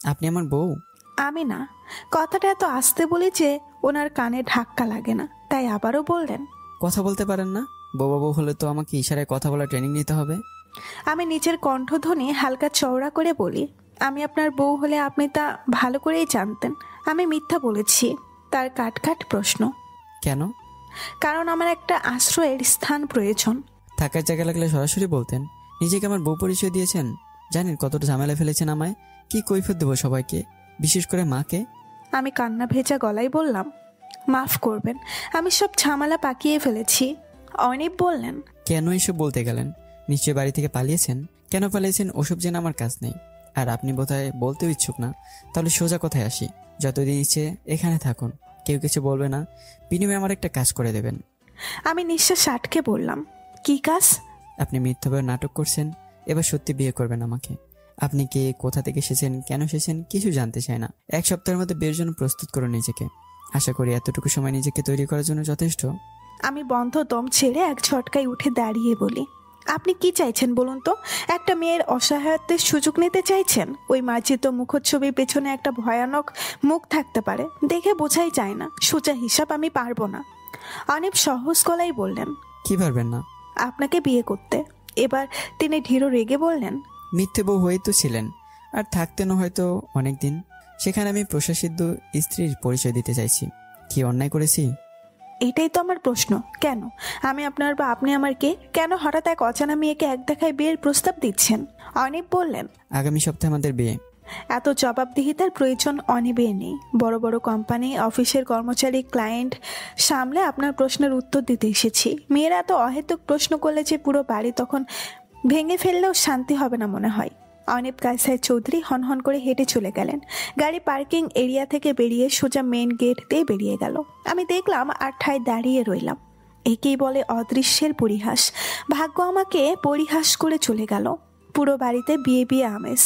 আপনি আমার বউ? আমি না। কথাটা এত আস্তে বলি যে ওনার কানে ধাক্কা লাগে না, তাই আবারও বললেন, কথা বলতে পারেন না? বউ হলে তো আমাকে ইশারায় কথা বলা ট্রেনিং নিতে হবে। আমি নিজের কণ্ঠধ্বনি হালকা চওড়া করে বলি, আমি আপনার বউ হলে আপনি তা ভালো করেই জানতেন। আমি মিথ্যা বলেছি। তার কাট প্রশ্ন। কেন? কারণ আমার একটা আশ্রয়ের স্থান প্রয়োজন। থাকার জায়গা লাগলে সরাসরি বলতেন। নিজেকে আমার বউ পরিচয় দিয়েছেন। জানেন কতটা ঝামেলা ফেলেছেন আমায়? কি কৈফিয়ত দেবো সবাইকে, বিশেষ করে মাকে? আমি কান্না ভেজা গলায় বললাম, মাফ করবেন, আমি সব ঝামেলা পাকিয়ে ফেলেছি। অনিপ বললেন, কেন এসব বলতে গেলেন? নিশ্চয়ই বাড়ি থেকে পালিয়েছেন। কেন পালিয়েছেন ওসব জেনে আমার কাজ নেই। আর আপনি বোধহয় বলতেও ইচ্ছুক না। তাহলে সোজা কথায় আসি, যতদিন ইচ্ছে এখানে থাকুন, কেউ কিছু বলবে না। বিনিময়ে আমার একটা কাজ করে দেবেন। আমি নিঃশ্বাস আটকে বললাম, কি কাজ? আপনি মিথ্যাভাবে নাটক করছেন, এবার সত্যি বিয়ে করবেন আমাকে। আপনি কে, কোথা থেকে এসেছেন, কেন এসেছেন কিছু জানতে চাই না। 1 সপ্তাহের মধ্যে বিয়ের জন্য প্রস্তুত করুন নিজেকে। আশা করি এতটুকু সময় নিজেকে তৈরি করার জন্য যথেষ্ট। আমি বন্ধ দম ছেড়ে এক ঝটকায় উঠে দাঁড়িয়ে বলি, আপনি কি চাইছেন বলুন তো? একটা মেয়ের অসহায়ত্বের সুযোগ নিতে চাইছেন? ওই মার্জিত মুখচ্ছবির পেছনে একটা ভয়ানক মুখ থাকতে পারে, দেখে বোঝাই যায় না। সোজা হিসাব আমি পারবো না। অনেক সহজ গলায় বললেন, কি পারবেন না? আপনাকে বিয়ে করতে। এবার তিনি ঢিরো রেগে বললেন, মিথ্যে বউ হয়েই তো ছিলেন, আর থাকতেন হয়তো অনেকদিন। সেখানে আমি প্রশাসিত স্ত্রীর পরিচয় দিতে চাইছি। কি অন্যায় করেছি? এটাই তো আমার প্রশ্ন। কেন আমি আপনার বা আপনি আমার কে? কেন হঠাৎ এক অজানা মেয়েকে এক দেখায় বিয়ের প্রস্তাব দিচ্ছেন? অনিপ বললেন, আগামী সপ্তাহে আমাদের বিয়ে। এত জবাবদিহিতার প্রয়োজন অনিবের নেই। বড় বড় কোম্পানি, অফিসের কর্মচারী, ক্লায়েন্ট সামলে আপনার প্রশ্নের উত্তর দিতে এসেছি। মেয়েরা এত অহেতুক প্রশ্ন করলে যে পুরো বাড়ি তখন ভেঙে ফেললেও শান্তি হবে না মনে হয়। অনিপ কায়সার চৌধুরী হনহন করে হেঁটে চলে গেলেন। গাড়ি পার্কিং এরিয়া থেকে বেরিয়ে সোজা মেন গেট দিয়ে বেরিয়ে গেল। আমি দেখলাম আর ঠায় দাঁড়িয়ে রইলাম। একেই বলে অদৃশ্যের পরিহাস। ভাগ্য আমাকে পরিহাস করে চলে গেল। পুরো বাড়িতে বিয়ে আমেজ।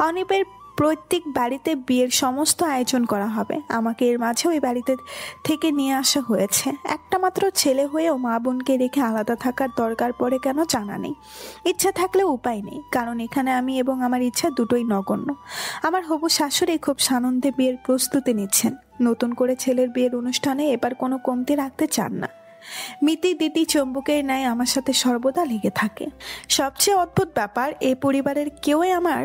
অনিপের প্রত্যেক বাড়িতে বিয়ের সমস্ত আয়োজন করা হবে। আমাকে এর মাঝে ওই বাড়িতে থেকে নিয়ে আসা হয়েছে। একটা মাত্র ছেলে হয়েও মা বোনকে রেখে আলাদা থাকার দরকার পড়ে কেন জানা নেই। ইচ্ছা থাকলেও উপায় নেই, কারণ এখানে আমি এবং আমার ইচ্ছা দুটোই নগণ্য। আমার হবু শাশুড়ি খুব সানন্দে বিয়ের প্রস্তুতি নিচ্ছেন। নতুন করে ছেলের বিয়ের অনুষ্ঠানে এবার কোনো কমতি রাখতে চান না। মিতি দিতি চম্বুকের ন্যায় আমার সাথে সর্বদা লেগে থাকে। সবচেয়ে অদ্ভুত ব্যাপার, এই পরিবারের কেউই আমার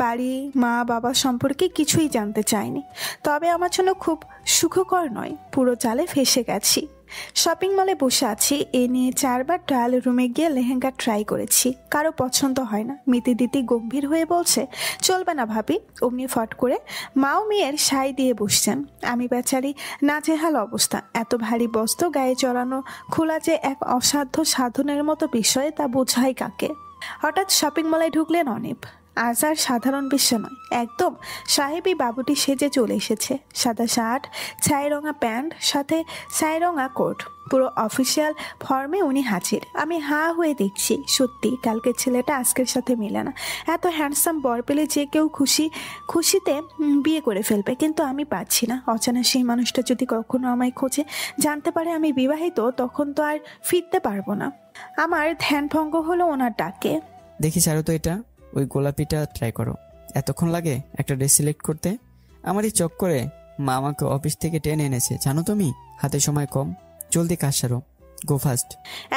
বাড়ি, মা বাবা সম্পর্কে কিছুই জানতে চায়নি। তবে আমার জন্য খুব সুখকর নয়, পুরো জালে ফেসে গেছি। শপিং মলে বসে আছি, এ নিয়ে 4বার ট্রায়াল রুমে গিয়ে লেহেঙ্গা ট্রাই করেছি, কারো পছন্দ হয় না। মিতি দিতি গম্ভীর হয়ে বলছে, চলবে না ভাবি। অমনি ফট করে মাও মেয়ের সাই দিয়ে বসছেন। আমি বেচারি নাজেহাল অবস্থা। এত ভারী বস্ত্র গায়ে জড়ানো খোলা যে এক অসাধ্য সাধনের মতো বিষয়, তা বোঝাই কাকে। হঠাৎ শপিং মলে ঢুকলেন অনিপ। আজ আর সাধারণ বিশ্ব নয়, একদম সাহেবী বাবুটি সেজে চলে এসেছে। সাদা শার্ট, ছাই রঙা প্যান্ট, সাথে ছাই রঙা কোট, পুরো অফিসিয়াল ফর্মে উনি হাজির। আমি হাঁ হয়ে দেখছি। সত্যি কালকের ছেলেটা আজকের সাথে মিলে না। এত হ্যান্ডসাম বর পেলে যে কেউ খুশিতে বিয়ে করে ফেলবে, কিন্তু আমি পারছি না। অজানা সেই মানুষটা যদি কখনো আমায় খোঁজে, জানতে পারে আমি বিবাহিত, তখন তো আর ফিরতে পারবো না। আমার ধ্যান ভঙ্গ হলো ওনার ডাকে। দেখি ছাড়ো তো এটা, ওই গোলাপিটা ট্রাই করো। এতক্ষণ লাগে একটা ড্রেস সিলেক্ট করতে? আমার এই চক্করে মা আমাকে অফিস থেকে টেনে এনেছে, জানো তুমি। হাতে সময় কম, জলদি কাজ সারো, গো ফাস্ট।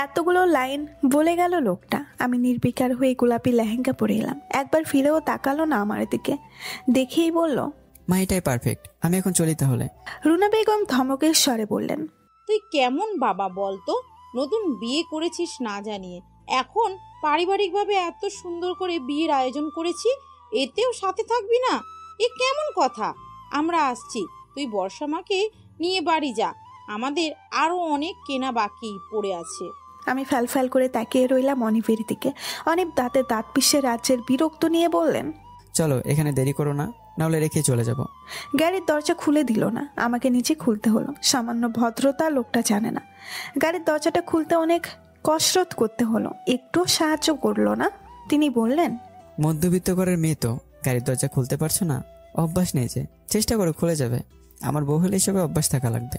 এতগুলো লাইন বলে গেল লোকটা। আমি নির্বিকার হয়ে গোলাপি লেহেঙ্গা পরে এলাম। একবার ফিরেও তাকালো না আমার দিকে, দেখেই বলল, মা এটাই পারফেক্ট, আমি এখন চলি তাহলে। রুনা বেগম ধমকের স্বরে বললেন, তুই কেমন বাবা বলতো? নতুন বিয়ে করেছিস না জানিয়ে, এখন পারিবারিকভাবে এত সুন্দর করে বিয়ের আয়োজন করেছি, এতেও সাথে থাকবি না? এ কেমন কথা? আমরা আসছি, তুই বর্ষা মাকে নিয়ে বাড়ি যা, আমাদের আরো অনেক কেনা বাকি পড়ে আছে। আমি ফ্যাল করে তাকিয়ে রইলাম অনিপের দিকে। অনিপ দাঁতে দাঁত পিষে রাজ্যের বিরক্ত নিয়ে বললেন, চলো, এখানে দেরি করো না, নাহলে রেখে চলে যাব। গাড়ির দরজা খুলে দিল না, আমাকে নিচে খুলতে হলো। সামান্য ভদ্রতা লোকটা জানে না। গাড়ির দরজাটা খুলতে অনেক কসরত করতে হলো, একটু সাহায্য করলো না। তিনি বললেন, মধ্যবিত্ত ঘরের মেয়ে তো গাড়ির দরজা খুলতে পারছো না? অভ্যাস নেই যে, চেষ্টা করো, খুলে যাবে। আমার বউ হলে এসবে অভ্যাস থাকা লাগবে।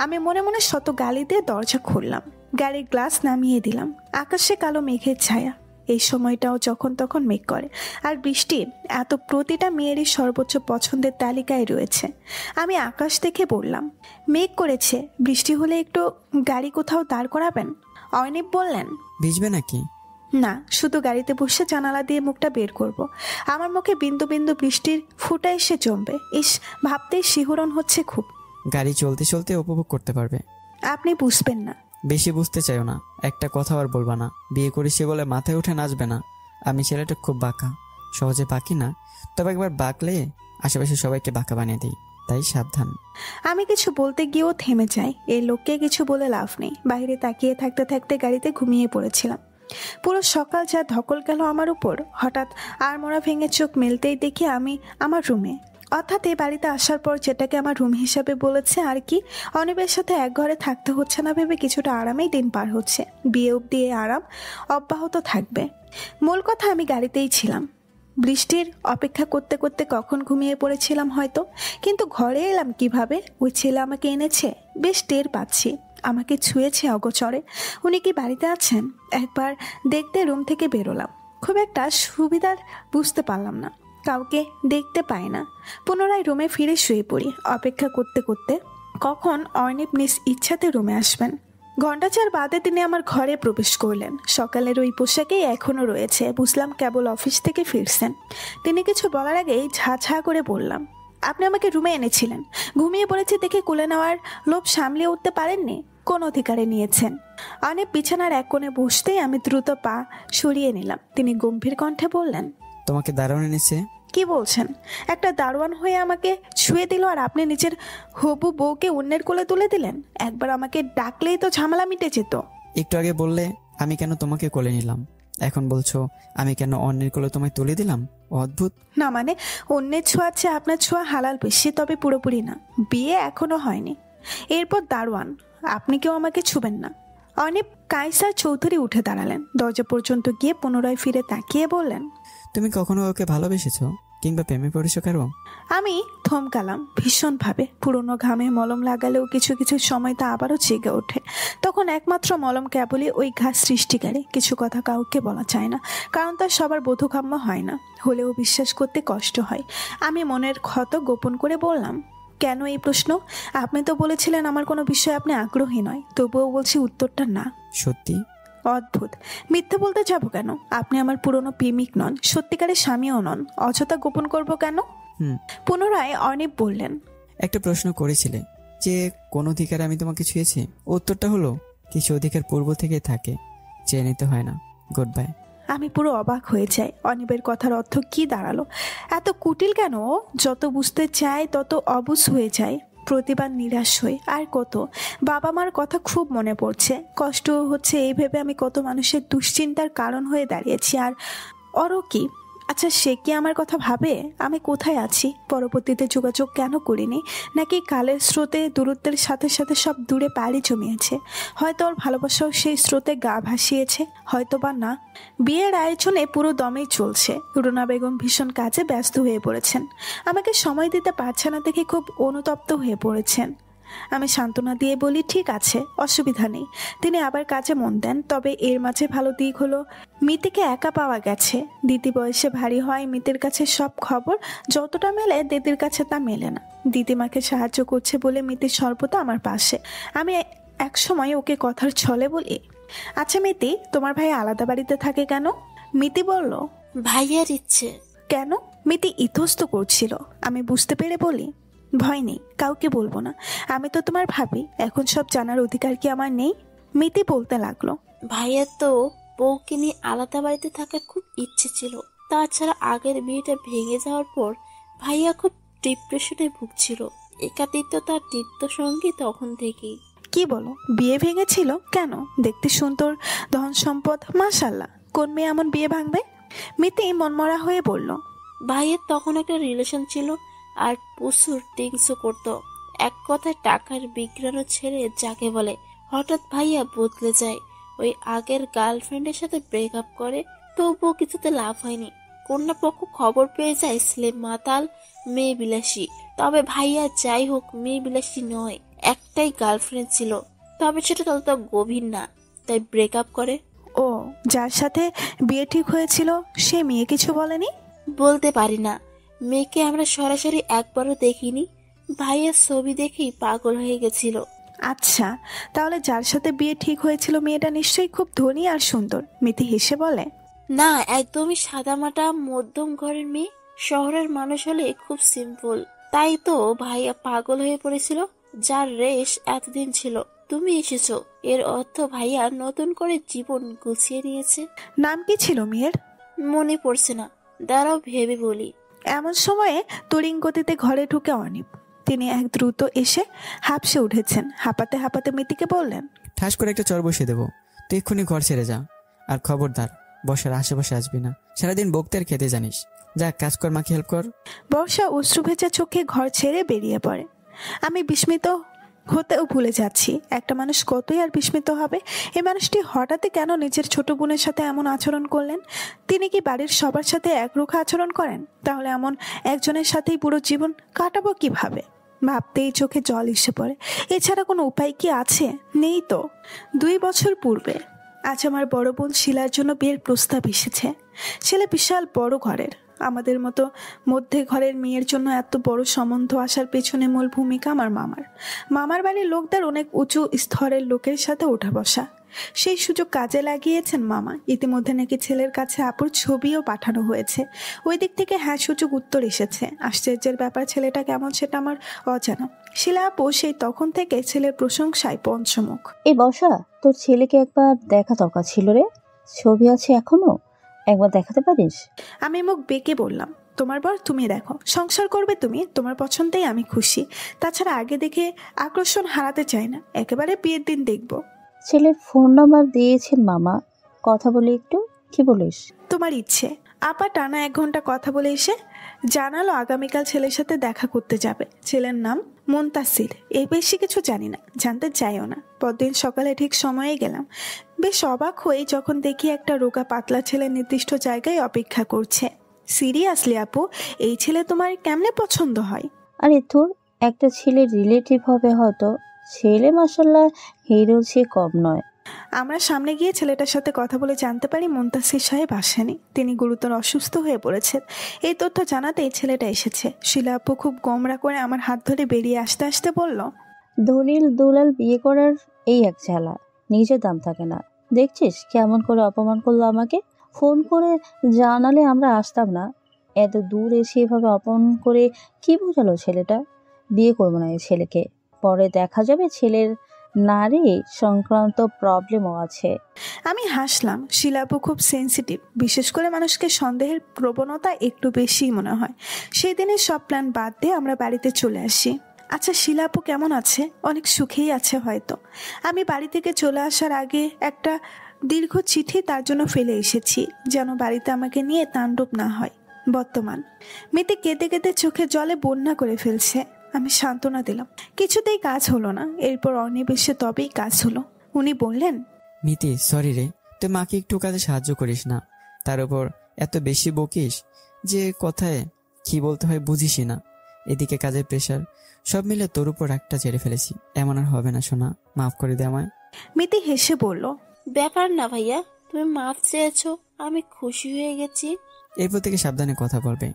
আমি মনে মনে শত গালি দিয়ে দরজা খুললাম। গাড়ির গ্লাস নামিয়ে দিলাম। আকাশে কালো মেঘের ছায়া, এই সময়টাও যখন তখন মেঘ করে, আর বৃষ্টি এত প্রতিটা মেয়েরই সর্বোচ্চ পছন্দের তালিকায় রয়েছে। আমি আকাশ দেখে বললাম, মেঘ করেছে, বৃষ্টি হলে একটু গাড়ি কোথাও দাঁড় করাবেন। অর্ণিব বললেন, ভিজবে নাকি? না, শুধু গাড়িতে বসে জানালা দিয়ে মুখটা বের করব। আমার মুখে বিন্দু বিন্দু বৃষ্টির ফুটা এসে জমবে। ইস, ভাবতেই শিহরণ হচ্ছে খুব। গাড়ি চলতে চলতে উপভোগ করতে পারবে। আপনি বুঝবেন না। বেশি বুঝতে চাইও না, একটা কথা আর বলবা না। বিয়ে করেছি বলে মাথায় উঠে নাচবে না। আমি ছেলেটা খুব বাঁকা, সহজে বাকি না, তবে একবার বাঁকলে আশেপাশে সবাইকে বাঁকা বানিয়ে দিই, তাই সাবধান। আমি কিছু বলতে গিয়েও থেমে যাই। এই লোককে কিছু বলে লাভ নেই। বাইরে তাকিয়ে থাকতে থাকতে গাড়িতে ঘুমিয়ে পড়েছিলাম। পুরো সকাল যা ধকল গেল আমার উপর, হঠাৎ আড়মোড়া ভেঙে চোখ মেলতেই দেখি আমি আমার রুমে। অর্থাৎ এই বাড়িতে আসার পর যেটাকে আমার রুম হিসাবে বলেছে আর কি, অনিবের সাথে এক ঘরে থাকতে হচ্ছে না ভেবে কিছুটা আরামেই দিন পার হচ্ছে। বিয়ে অবধি এই আরাম অব্যাহত থাকবে। মূল কথা, আমি গাড়িতেই ছিলাম। বৃষ্টির অপেক্ষা করতে করতে কখন ঘুমিয়ে পড়েছিলাম হয়তো। কিন্তু ঘরে এলাম কিভাবে? ওই ছেলে আমাকে এনেছে, বেশ টের পাচ্ছি। আমাকে ছুঁয়েছে অগোচরে। উনি কি বাড়িতে আছেন? একবার দেখতে রুম থেকে বেরোলাম। খুব একটা সুবিধার বুঝতে পারলাম না, কাউকে দেখতে পাই না। পুনরায় রুমে ফিরে শুয়ে পড়ি, অপেক্ষা করতে করতে কখন অর্ণিব নিজ ইচ্ছাতে রুমে আসবেন। ঘণ্টা 4 বাদে তিনি আমার ঘরে প্রবেশ করলেন। সকালের ওই পোশাকেই এখনো রয়েছে। বুঝলাম কেবল অফিস থেকে ফিরছেন। তিনি কিছু বলার আগেই ঝা করে বললাম, আপনি আমাকে রুমে এনেছিলেন, ঘুমিয়ে পড়েছি দেখে কোলে নেওয়ার লোভ সামলিয়ে উঠতে পারেননি? কোন অধিকারে নিয়েছেন? অনেক বিছানার এক কোণে বসতেই আমি দ্রুত পা সরিয়ে নিলাম। তিনি গম্ভীর কণ্ঠে বললেন, তোমাকে দারুণ এনেছে। কি বলছেন? একটা দারোয়ান হয়ে আমাকে ছুঁয়ে দিল, আর আপনি নিজের হবু বউকে অন্যের কোলে তুলে দিলেন? একবার আমাকে ডাকলেই তো ঝামেলা মিটে যেত। একটু আগে বললে আমি কেন তোমাকে কোলে নিলাম, এখন বলছো আমি কেন অন্যের কোলে তোমায় তুলে দিলাম? অদ্ভুত না মানে, অন্যের ছোঁয়ার চেয়ে আপনার ছোঁয়া হালাল বেশি, তবে পুরোপুরি না। বিয়ে এখনো হয়নি। এরপর দারোয়ান, আপনি কেউ আমাকে ছুবেন না। অনেক কায়সার চৌধুরী উঠে দাঁড়ালেন। দরজা পর্যন্ত গিয়ে পুনরায় ফিরে তাকিয়ে বললেন, তুমি কখনো ওকে ভালোবেসেছো কিংবা প্রেমে পড়েছো কারো? আমি থমকালাম ভীষণভাবে। পুরনো ঘামে মলম লাগালেও কিছু কিছু সময় তা আবারও জেগে ওঠে। তখন একমাত্র মলম কেবলই ওই ঘাস সৃষ্টিকারী। কিছু কথা কাউকে বলা চায় না, কারণ তার সবার বোধগম্য হয় না, হলেও বিশ্বাস করতে কষ্ট হয়। আমি মনের ক্ষত গোপন করে বললাম, কেন এই প্রশ্ন? আপনি তো বলেছিলেন আমার কোনো বিষয়ে আপনি আগ্রহী নয়, তবুও বলছি উত্তরটা না। সত্যি? অদ্ভুত, মিথ্যে বলতে যাবো কেন? আপনি আমার পুরনো প্রেমিক নন, সত্যিকারের স্বামীও নন, অযথা গোপন করব কেন? পুনরায় অর্ণিব বললেন, একটা প্রশ্ন করেছিলে যে কোন অধিকারে আমি তোমাকে ছুঁয়েছি, উত্তরটা হলো কিছু অধিকার পূর্ব থেকে থাকে, চেয়ে নিতে হয় না। Good bye. আমি পুরো অবাক হয়ে যাই। অনিবের কথার অর্থ কি দাঁড়ালো? এত কুটিল কেন? যত বুঝতে চায় তত অবুঝ হয়ে যায়, প্রতিবার নিরাশ হই। আর কত বাবা মার কথা খুব মনে পড়ছে। কষ্ট হচ্ছে এই ভেবে আমি কত মানুষের দুশ্চিন্তার কারণ হয়ে দাঁড়িয়েছি। আর অরও কি? আচ্ছা, সে কি আমার কথা ভাবে? আমি কোথায় আছি? পরবর্তীতে যোগাযোগ কেন করিনি? নাকি কালের স্রোতে দূরত্বের সাথে সাথে সব দূরে পাড়ি জমিয়েছে? হয়তো ওর ভালোবাসাও সেই স্রোতে গা ভাসিয়েছে, হয়তো বা না। বিয়ের আয়োজনে পুরো দমেই চলছে। রুনা বেগম ভীষণ কাজে ব্যস্ত হয়ে পড়েছেন। আমাকে সময় দিতে পারছে না দেখে খুব অনুতপ্ত হয়ে পড়েছেন। আমি সান্ত্বনা দিয়ে বলি, ঠিক আছে, অসুবিধা নেই। তিনি আবার কাজে মন দেন। তবে এর মাঝে ভালো দিক হলো মিতিকে একা পাওয়া গেছে। দিদি বয়সে ভারী হয়, মিতির কাছে সব খবর যতটা মেলে দিদির কাছে তা মেলে না। দিদিমাকে সাহায্য করছে বলে মিতি সর্বদা আমার পাশে। আমি এক সময় ওকে কথার ছলে বলি, আচ্ছা মিতি, তোমার ভাই আলাদা বাড়িতে থাকে কেন? মিতি বলল, ভাইয়ার ইচ্ছে। কেন? মিতি ইতস্ত করছিল। আমি বুঝতে পেরে বলি, ভয় নেই, কাউকে বলবো না। আমি তো তোমার ভাবি, এখন সব জানার অধিকার কি আমার নেই? মিতি বলতে লাগলো, ভাইয়ার তো বউকে নিয়ে আলাদা বাড়িতে থাকার খুব ইচ্ছে ছিল। তাছাড়া আগের বিয়েটা ভেঙে যাওয়ার পর ভাইয়া খুব ডিপ্রেশনে ভুগছিল। একাদিত্য তার নিত্য সঙ্গী তখন থেকেই। কি বলো, বিয়ে ভেঙেছিল? কেন? দেখতে সুন্দর, ধন সম্পদ, মাশাআল্লাহ। কোন মেয়ে এমন বিয়ে ভাঙবে? মিতি মনমরা হয়ে বলল, ভাইয়ের তখন একটা রিলেশন ছিল আর প্রচুর ড্রিঙ্কসও করতো। এক কথায় টাকার বিগ্রানো ছেড়ে যাকে বলে। হঠাৎ ভাইয়া বদলে যায়, ওই আগের গার্লফ্রেন্ডের সাথে ব্রেকআপ করে। তবুও কিছুতে লাভ হয়নি। কন্যা পক্ষ খবর পেয়ে যায় ছেলে মাতাল, মেয়ে বিলাসী। তবে ভাইয়া যাই হোক, মেয়ে বিলাসী নয়, একটাই গার্লফ্রেন্ড ছিল, তবে সেটা ততটা গভীর না, তাই ব্রেকআপ করে। ও, যার সাথে বিয়ে ঠিক হয়েছিল সে মেয়ে কিছু বলেনি? বলতে পারি না, মেয়েকে আমরা সরাসরি একবারও দেখিনি। ভাইয়ের ছবি দেখেই পাগল হয়ে গেছিল। আচ্ছা, তাহলে যার সাথে বিয়ে ঠিক হয়েছিল মেয়েটা নিশ্চয়ই খুব ধনী আর সুন্দর। মিতি হেসে বলে। না, একদমই সাদামাটা মধ্যম ঘরের মেয়ে। শহরের মানুষ হলে খুব সিম্পল। তাই তো ভাইয়া পাগল হয়ে পড়েছিল। যার রেশ এতদিন ছিল, তুমি এসেছো, এর অর্থ ভাইয়া নতুন করে জীবন গুছিয়ে নিয়েছে। নাম কি ছিল মেয়ের? মনে পড়ছে না, দাঁড়াও ভেবে বলি। এমন সময়ে তড়িং গতিতে ঘরে ঢুকে অনিপ। তিনি এক দ্রুত এসে হাঁপসে উঠেছেন। হাঁপাতে হাঁপাতে মিতিকে বললেন, ঠাস করে একটা চর বসিয়ে দেবো, তুই এক্ষুনি ঘর ছেড়ে যা। আর খবরদার বসার আশেপাশে আসবি না। সারাদিন বকতে আর খেতে জানিস। যা কাজ কর, মাকে হেল্প কর। বর্ষা অশ্রু ভেজা চোখে ঘর ছেড়ে বেরিয়ে পড়ে। আমি বিস্মিত হতেও ভুলে যাচ্ছি, একটা মানুষ কতই আর বিস্মিত হবে। এই মানুষটি হঠাৎই কেন নিজের ছোট বোনের সাথে এমন আচরণ করলেন? তিনি কি বাড়ির সবার সাথে একরোখা আচরণ করেন? তাহলে এমন একজনের সাথেই পুরো জীবন কাটাবো কিভাবে? ভাবতেই চোখে জল এসে পড়ে। এছাড়া কোনো উপায় কি আছে? নেই তো। 2 বছর পূর্বে আজ আমার বড় বোন শিলার জন্য বিয়ের প্রস্তাব এসেছে। ছেলে বিশাল বড় ঘরের। আমাদের মতো মধ্যে ঘরের মেয়ের জন্য এত বড় সম্বন্ধ আসার পেছনে মূল ভূমিকা আমার মামার বাড়ির লোকদের অনেক উঁচু স্তরের লোকের সাথে ওঠা বসা। সেই সুযোগ কাজে লাগিয়েছেন মামা। ইতিমধ্যে নাকি ছেলের কাছে আপুর ছবিও পাঠানো হয়েছে। ওই দিক থেকে হ্যাঁ সূচক উত্তর এসেছে। আশ্চর্যের ব্যাপার, ছেলেটা কেমন সেটা আমার অজানা। শিলা আপু সেই তখন থেকে ছেলের প্রশংসায় পঞ্চমুখ। এই বর্ষা, তোর ছেলেকে একবার দেখা দরকার ছিল রে। ছবি আছে এখনো, একবার দেখাতে পারিস? আমি মুখ বেঁকে বললাম, তোমার বর তুমি দেখো, সংসার করবে তুমি, তোমার পছন্দেই আমি খুশি। তাছাড়া আগে দেখে আকর্ষণ হারাতে চাই না, একেবারে বিয়ের দিন দেখবো। ছেলের ফোন নাম্বার দিয়েছেন মামা, কথা বলি একটু, কি বলিস? তোমার ইচ্ছে। আপা টানা 1 ঘন্টা কথা বলে এসে জানালো আগামীকাল ছেলের সাথে দেখা করতে যাবে। ছেলের নাম মুনতাসির। এই বেশি কিছু জানি না, জানতে চাইও না। পরদিন সকালে ঠিক সময়ে গেলাম। বেশ অবাক হয়ে যখন দেখি একটা রোগা পাতলা ছেলে নির্দিষ্ট জায়গায় অপেক্ষা করছে। সিরিয়াসলি আপু, এই ছেলে তোমার কেমনে পছন্দ হয়? আরে তোর একটা ছেলের রিলেটিভ হবে হয়তো। ছেলে মাসাল্লাহ হিরোর চেয়ে কম নয়। আমরা সামনে গিয়ে ছেলেটার সাথে কথা বলে জানতে পারি মুনতাসির সাহেব আসেনি, তিনি গুরুতর অসুস্থ হয়ে পড়েছেন। এই তথ্য জানাতেই ছেলেটা এসেছে। শিলা আপু খুব গোমরা করে আমার হাত ধরে বেরিয়ে আসতে আসতে বলল, দলিল দুলাল বিয়ে করার এই এক ঝালা, নিজের দাম থাকে না। দেখছিস কেমন করে অপমান করলো আমাকে। ফোন করে জানালে আমরা আসতাম না। এত দূর এসে এভাবে অপমান করে কি বোঝালো ছেলেটা? বিয়ে করবো না এই ছেলেকে। পরে দেখা যাবে ছেলের নারী সংক্রান্ত প্রবলেমও আছে। আমি হাসলাম। শিলা আপু খুব সেন্সিটিভ, বিশেষ করে মানুষকে সন্দেহের প্রবণতা একটু বেশি মনে হয়। সেই দিনের সব প্ল্যান বাদ দিয়ে আমরা বাড়িতে চলে আসি। আচ্ছা, শিলা আপু কেমন আছে? অনেক সুখেই আছে হয়তো। আমি বাড়ি থেকে চলে আসার আগে একটা দীর্ঘ চিঠি তার জন্য ফেলে এসেছি, যেন বাড়িতে আমাকে নিয়ে তাণ্ডব না হয়। বর্তমান মেয়েতে কেঁদে কেঁদে চোখে জলে বন্যা করে ফেলছে। আমি সান্ত্বনা দিলাম। কিছুতেই কাজ হলো না। এরপর অনিবেশে তবেই কাজ হলো। উনি বললেন, মিতি সরি রে, তুই মাকে একটু কাজে সাহায্য করিস না। তার উপর এত বেশি বকিস যে কথায় কি বলতে হয় বুঝিসই না। এদিকে কাজের প্রেশার, সব মিলে তোর উপর একটা ছেড়ে ফেলেছি। এমন আর হবে না সোনা, মাফ করে দে আমায়। মিতি হেসে বলল, ব্যাপার না ভাইয়া, তুমি মাফ চেয়েছো, আমি খুশি হয়ে গেছি। এরপর থেকে সাবধানে কথা বলবে।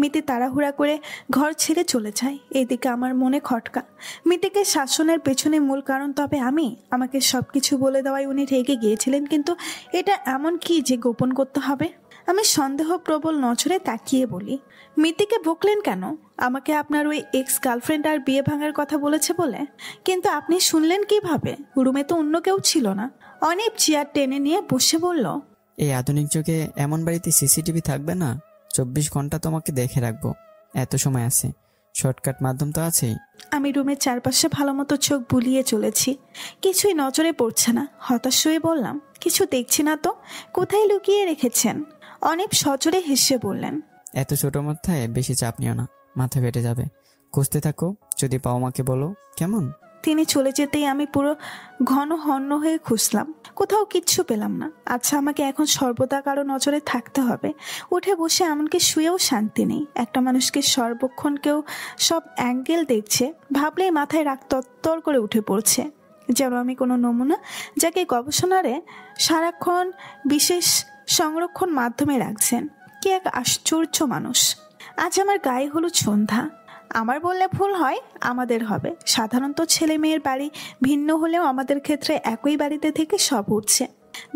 মিতি তাড়াহুড়া করে ঘর ছেড়ে চলে যায়। এদিকে আমার মনে খটকা। মিতিকে শাসনের পেছনে মূল কারণ তবে আমি। আমাকে সবকিছু বলে দেওয়ায় উনি রেগে গিয়েছিলেন, কিন্তু এটা এমন কি যে গোপন করতে হবে? আমি সন্দেহপ্রবল নজরে তাকিয়ে বলি, মিতিকে বকলেন কেন? আমাকে আপনার ওই এক্স গার্লফ্রেন্ড আর বিয়ে ভাঙার কথা বলেছে বলে। কিন্তু আপনি শুনলেন কিভাবে? রুমে তো অন্য কেউ ছিল না। অনেক চেয়ার টেনে নিয়ে বসে বলল, এই আধুনিক যুগে এমন বাড়িতে সিসিটিভি থাকবে না? 24 ঘন্টা তোমাকে দেখে রাখবো, এত সময় আছে। শর্টকাট মাধ্যম তো আছেই। আমি রুমের চারপাশে ভালো মতো চোখ বুলিয়ে চলেছি, কিছুই নজরে পড়ছে না। হতাশ হয়ে বললাম, কিছু দেখছি না তো। কোথায় লুকিয়ে রেখেছেন? অনেক সজোরে হেসে বললেন, এত ছোট মাথায় বেশি চাপ নিও না, মাথা ফেটে যাবে। খুঁজতে থাকো, যদি পাও মাকে বলো, কেমন? তিনি চলে যেতেই আমি পুরো ঘন হন্য হয়ে খুঁজলাম, কোথাও কিচ্ছু পেলাম না। আচ্ছা, আমাকে এখন সর্বদা কারো নজরে থাকতে হবে। উঠে বসে এমনকি শুয়েও শান্তি নেই। একটা মানুষকে সর্বক্ষণ কেউ সব অ্যাঙ্গেল দেখছে, ভাবলেই মাথায় রাগ তত্তর করে উঠে পড়ছে। যেন আমি কোনো নমুনা, যাকে গবেষণারে সারাক্ষণ বিশেষ সংরক্ষণ মাধ্যমে রাখছেন। কি এক আশ্চর্য মানুষ। আজ আমার গায়ে হলুদ সন্ধ্যা। আমার বললে ভুল হয়, আমাদের হবে। সাধারণত ছেলে মেয়ের বাড়ি ভিন্ন হলেও আমাদের ক্ষেত্রে একই বাড়িতে থেকে সব উঠছে।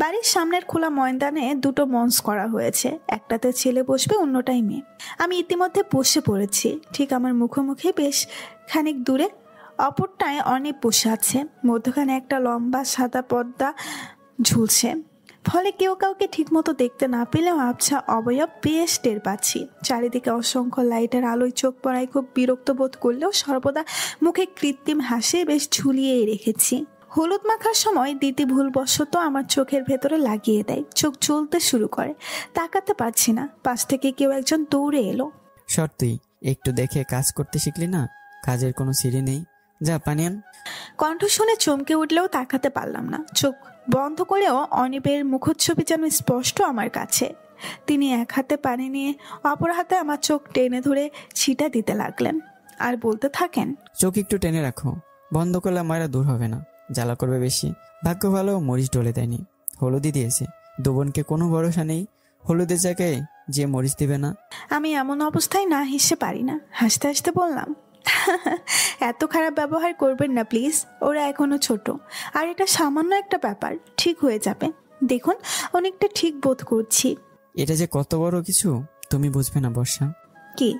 বাড়ির সামনের খোলা ময়দানে দুটো মঞ্চ করা হয়েছে, একটাতে ছেলে বসবে, অন্যটাই মেয়ে। আমি ইতিমধ্যে বসে পড়েছি, ঠিক আমার মুখোমুখি বেশ খানিক দূরে। অপরটায় অনেক বসে আছে, মধ্যখানে একটা লম্বা সাদা পর্দা ঝুলছে, ফলে কেউ কাউকে ঠিকমতো দেখতে না পেলেও আবছা অবয়ব বেশ টের পাচ্ছি। চারিদিকে অসংখ্য লাইটের আলোয় চোখ পড়ায় খুব বিরক্ত বোধ করলেও সর্বদা মুখে কৃত্রিম হাসি বেশ ঝুলিয়েই রেখেছি। হলুদ মাখার সময় দিদি ভুলবশত আমার চোখের ভেতরে লাগিয়ে দেয়, চোখ জ্বলতে শুরু করে। তাকাতে পারছি না। পাশ থেকে কেউ একজন দৌড়ে এলো। সর তুই, একটু দেখে কাজ করতে শিখলি না? কাজের কোনো সিঁড়ি নেই, যা পানি আন। কণ্ঠ শুনে চমকে উঠলেও তাকাতে পারলাম না। চোখ বন্ধ করেও অনিবের মুখচ্ছবি যেন স্পষ্ট আমার কাছে। তিনি এক হাতে পানি নিয়ে অপর হাতে আমার চোখ টেনে ধরে ছিটা দিতে লাগলেন আর বলতে থাকেন, চোখ একটু টেনে রাখো, বন্ধ করলে ময়রা দূর হবে না, জ্বালা করবে বেশি। ভাগ্য ভালো মরিচ ডলে দেয়নি, হলুদই দিয়েছে। দুবনকে কোনো ভরসা নেই, হলুদের জায়গায় যে মরিচ দিবে না। আমি এমন অবস্থায় না হেসে পারি না। হাসতে হাসতে বললাম, এত খারাপ ব্যবহার করবেন না প্লিজ, ওরা এখনো ছোট, আর এটা সামান্য একটা ব্যাপার, ঠিক হয়ে যাবে। দেখুন, অনেকটা ঠিক বোধ করছি। এটা যে কত বড় কিছু তুমি বুঝবে না বর্ষা। কি?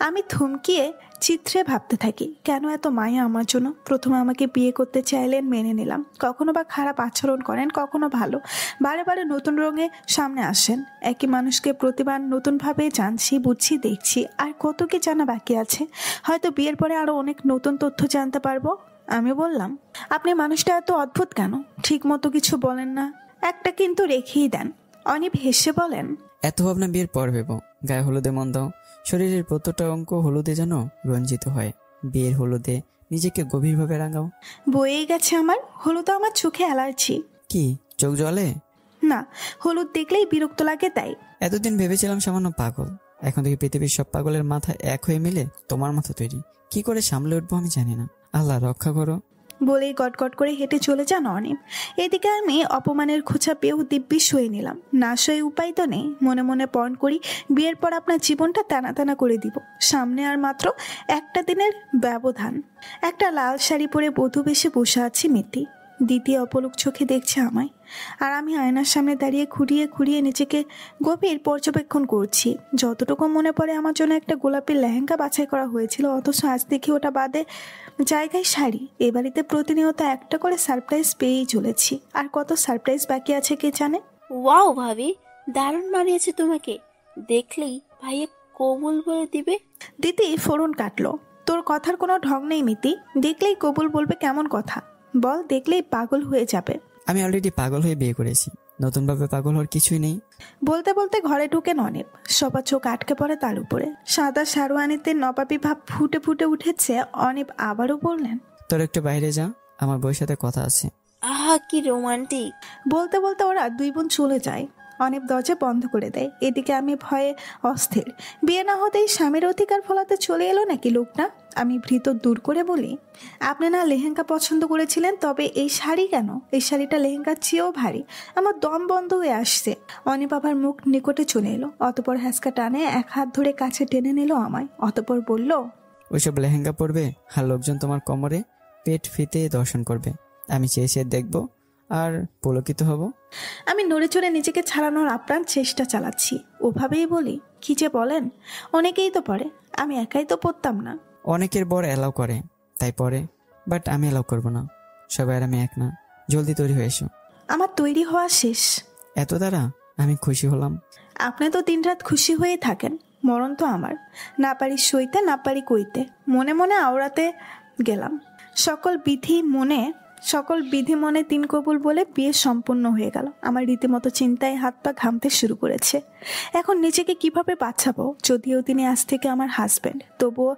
আমি থমকিয়ে চিত্রে ভাবতে থাকি, কেন এত মায়া আমার জন্য? প্রথমে আমাকে বিয়ে করতে চাইলেন, মেনে নিলাম। কখনো বা খারাপ আচরণ করেন, কখনো ভালো। বারে বারে নতুন রঙে সামনে আসেন। একই মানুষকে প্রতিবার নতুনভাবে জানছি, বুঝছি, দেখছি। আর কত কি জানা বাকি আছে। হয়তো বিয়ের পরে আরো অনেক নতুন তথ্য জানতে পারবো। আমি বললাম, আপনি মানুষটা এত অদ্ভুত কেন? ঠিক মতো কিছু বলেন না, একটা কিন্তু রেখেই দেন। অনিব হেসে বলেন, এত ভাবনা বিয়ের পর ভেবো, গায়ে হলুদে মন দাও। শরীরের প্রত্যেকটা অঙ্গ হলুদে যেন রঞ্জিত হয়। বিয়ের হলুদে নিজেকে গভীরভাবে রাঙাও। বয়েই গেছে আমার। হলুদ আমার চোখে অ্যালার্জি। কি চোখ জ্বলে? না, হলুদ দেখলেই বিরক্ত লাগে তাই। এতদিন ভেবেছিলাম সামান্য পাগল, এখন থেকে পৃথিবীর সব পাগলের মাথা এক হয়ে মিলে তোমার মাথা তৈরি। কি করে সামলে উঠবো আমি জানি না, আল্লাহ রক্ষা করো। বলেই গটগট করে হেঁটে চলে যান অনিম। এদিকে আমি অপমানের খোঁচা পেয়েও দিব্যি শুয়ে নিলাম। না শুয়ে উপায় তো নেই। মনে মনে পণ করি, বিয়ের পর আপনার জীবনটা টানা টানা করে দিব। সামনে আর মাত্র একটা দিনের ব্যবধান। একটা লাল শাড়ি পরে বধূ বেশে বসে আছি মিতি। দ্বিতীয় অপলক চোখে দেখছে আমায়, আর আমি আয়নার সামনে দাঁড়িয়ে খুঁড়িয়ে খুঁড়িয়ে নিজেকে গভীর পর্যবেক্ষণ করছি। যতটুকু মনে পড়ে আমার জন্য একটা গোলাপি লেহেঙ্গা বাছাই করা হয়েছিল, অথচ আজ দেখি ওটা বাদে জায়গায় শাড়ি। এ বাড়িতে প্রতিনিয়ত একটা করে সারপ্রাইজ পেয়েই চলেছি, আর কত সারপ্রাইজ বাকি আছে কে জানে। ওয়াও ভাবি, দারুণ মানিয়েছে তোমাকে। দেখলেই ভাইয়া কবুল বলে দিবে। দিদি ফোরন কাটলো, তোর কথার কোনো ঢং নেই মিতি। দেখলেই কবুল বলবে কেমন কথা বল? দেখলেই পাগল হয়ে যাবে। আমি অলরেডি পাগল হয়ে বিয়ে করেছি, নতুনভাবে পাগল হওয়ার কিছুই নেই। বলতে বলতে ঘরে ঢুকেন অনিব। সবার চোখ আটকে পড়ে তার উপরে। সাদা শারওয়ানিতে নবাবী ভাব ফুটে ফুটে উঠেছে। অনিব আবারও বললেন, তোর একটু বাইরে যা, আমার বউয়ের সাথে কথা আছে। আহা কি রোমান্টিক। বলতে বলতে ওরা দুই বোন চলে যায়। অনেক দরজা বন্ধ করে দেয়। এদিকে আমি ভয়ে অস্থির। বিয়ে না হতেই স্বামীর অধিকার ফলাতে চলে এলো নাকি লোকটা? আমি ভীত দূর করে বলি, আপনি না লেহেঙ্গা পছন্দ করেছিলেন, তবে এই শাড়ি কেন? এই শাড়িটা লেহেঙ্গার চেয়েও ভারী। আমার দম বন্ধ হয়ে আসছে। অনি বাবার মুখ নিকটে চলে এলো। অতপর হ্যাঁচকা টানে এক হাত ধরে কাছে টেনে নিল আমায়। অতপর বলল, ওইসব লেহেঙ্গা পরবে আর লোকজন তোমার কোমরে পেট ফিতে দর্শন করবে। আমি চেয়ে দেখবো আর পুলকিত হব। আমি নড়ে চড়ে নিজেকে ছাড়ানোর আপ্রাণ চেষ্টা চালাচ্ছি। ওভাবেই বলি, কি যে বলেন, অনেকেই তো পরে, আমি একাই তো পড়তাম না। অনেকের বর অ্যালাউ করে তাই পরে, বাট আমি অ্যালাউ করবো না। সবাই আর আমি এক না। জলদি তৈরি হয়ে এসো। আমার তৈরি হওয়া শেষ। এত দ্বারা আমি খুশি হলাম। আপনি তো দিনরাত খুশি হয়েই থাকেন। মরণ তো আমার। না পারি সইতে, না পারি কইতে। মনে মনে আওড়াতে গেলাম। সকল বিধি মনে তিন কবুল বলে বিয়ে সম্পূর্ণ হয়ে গেল। আমার রীতিমতো চিন্তায় হাত পা ঘামতে শুরু করেছে। এখন নিজেকে কিভাবে বাঁচাবো? যদিও তিনি আজ থেকে আমার হাজবেন্ড, তবুও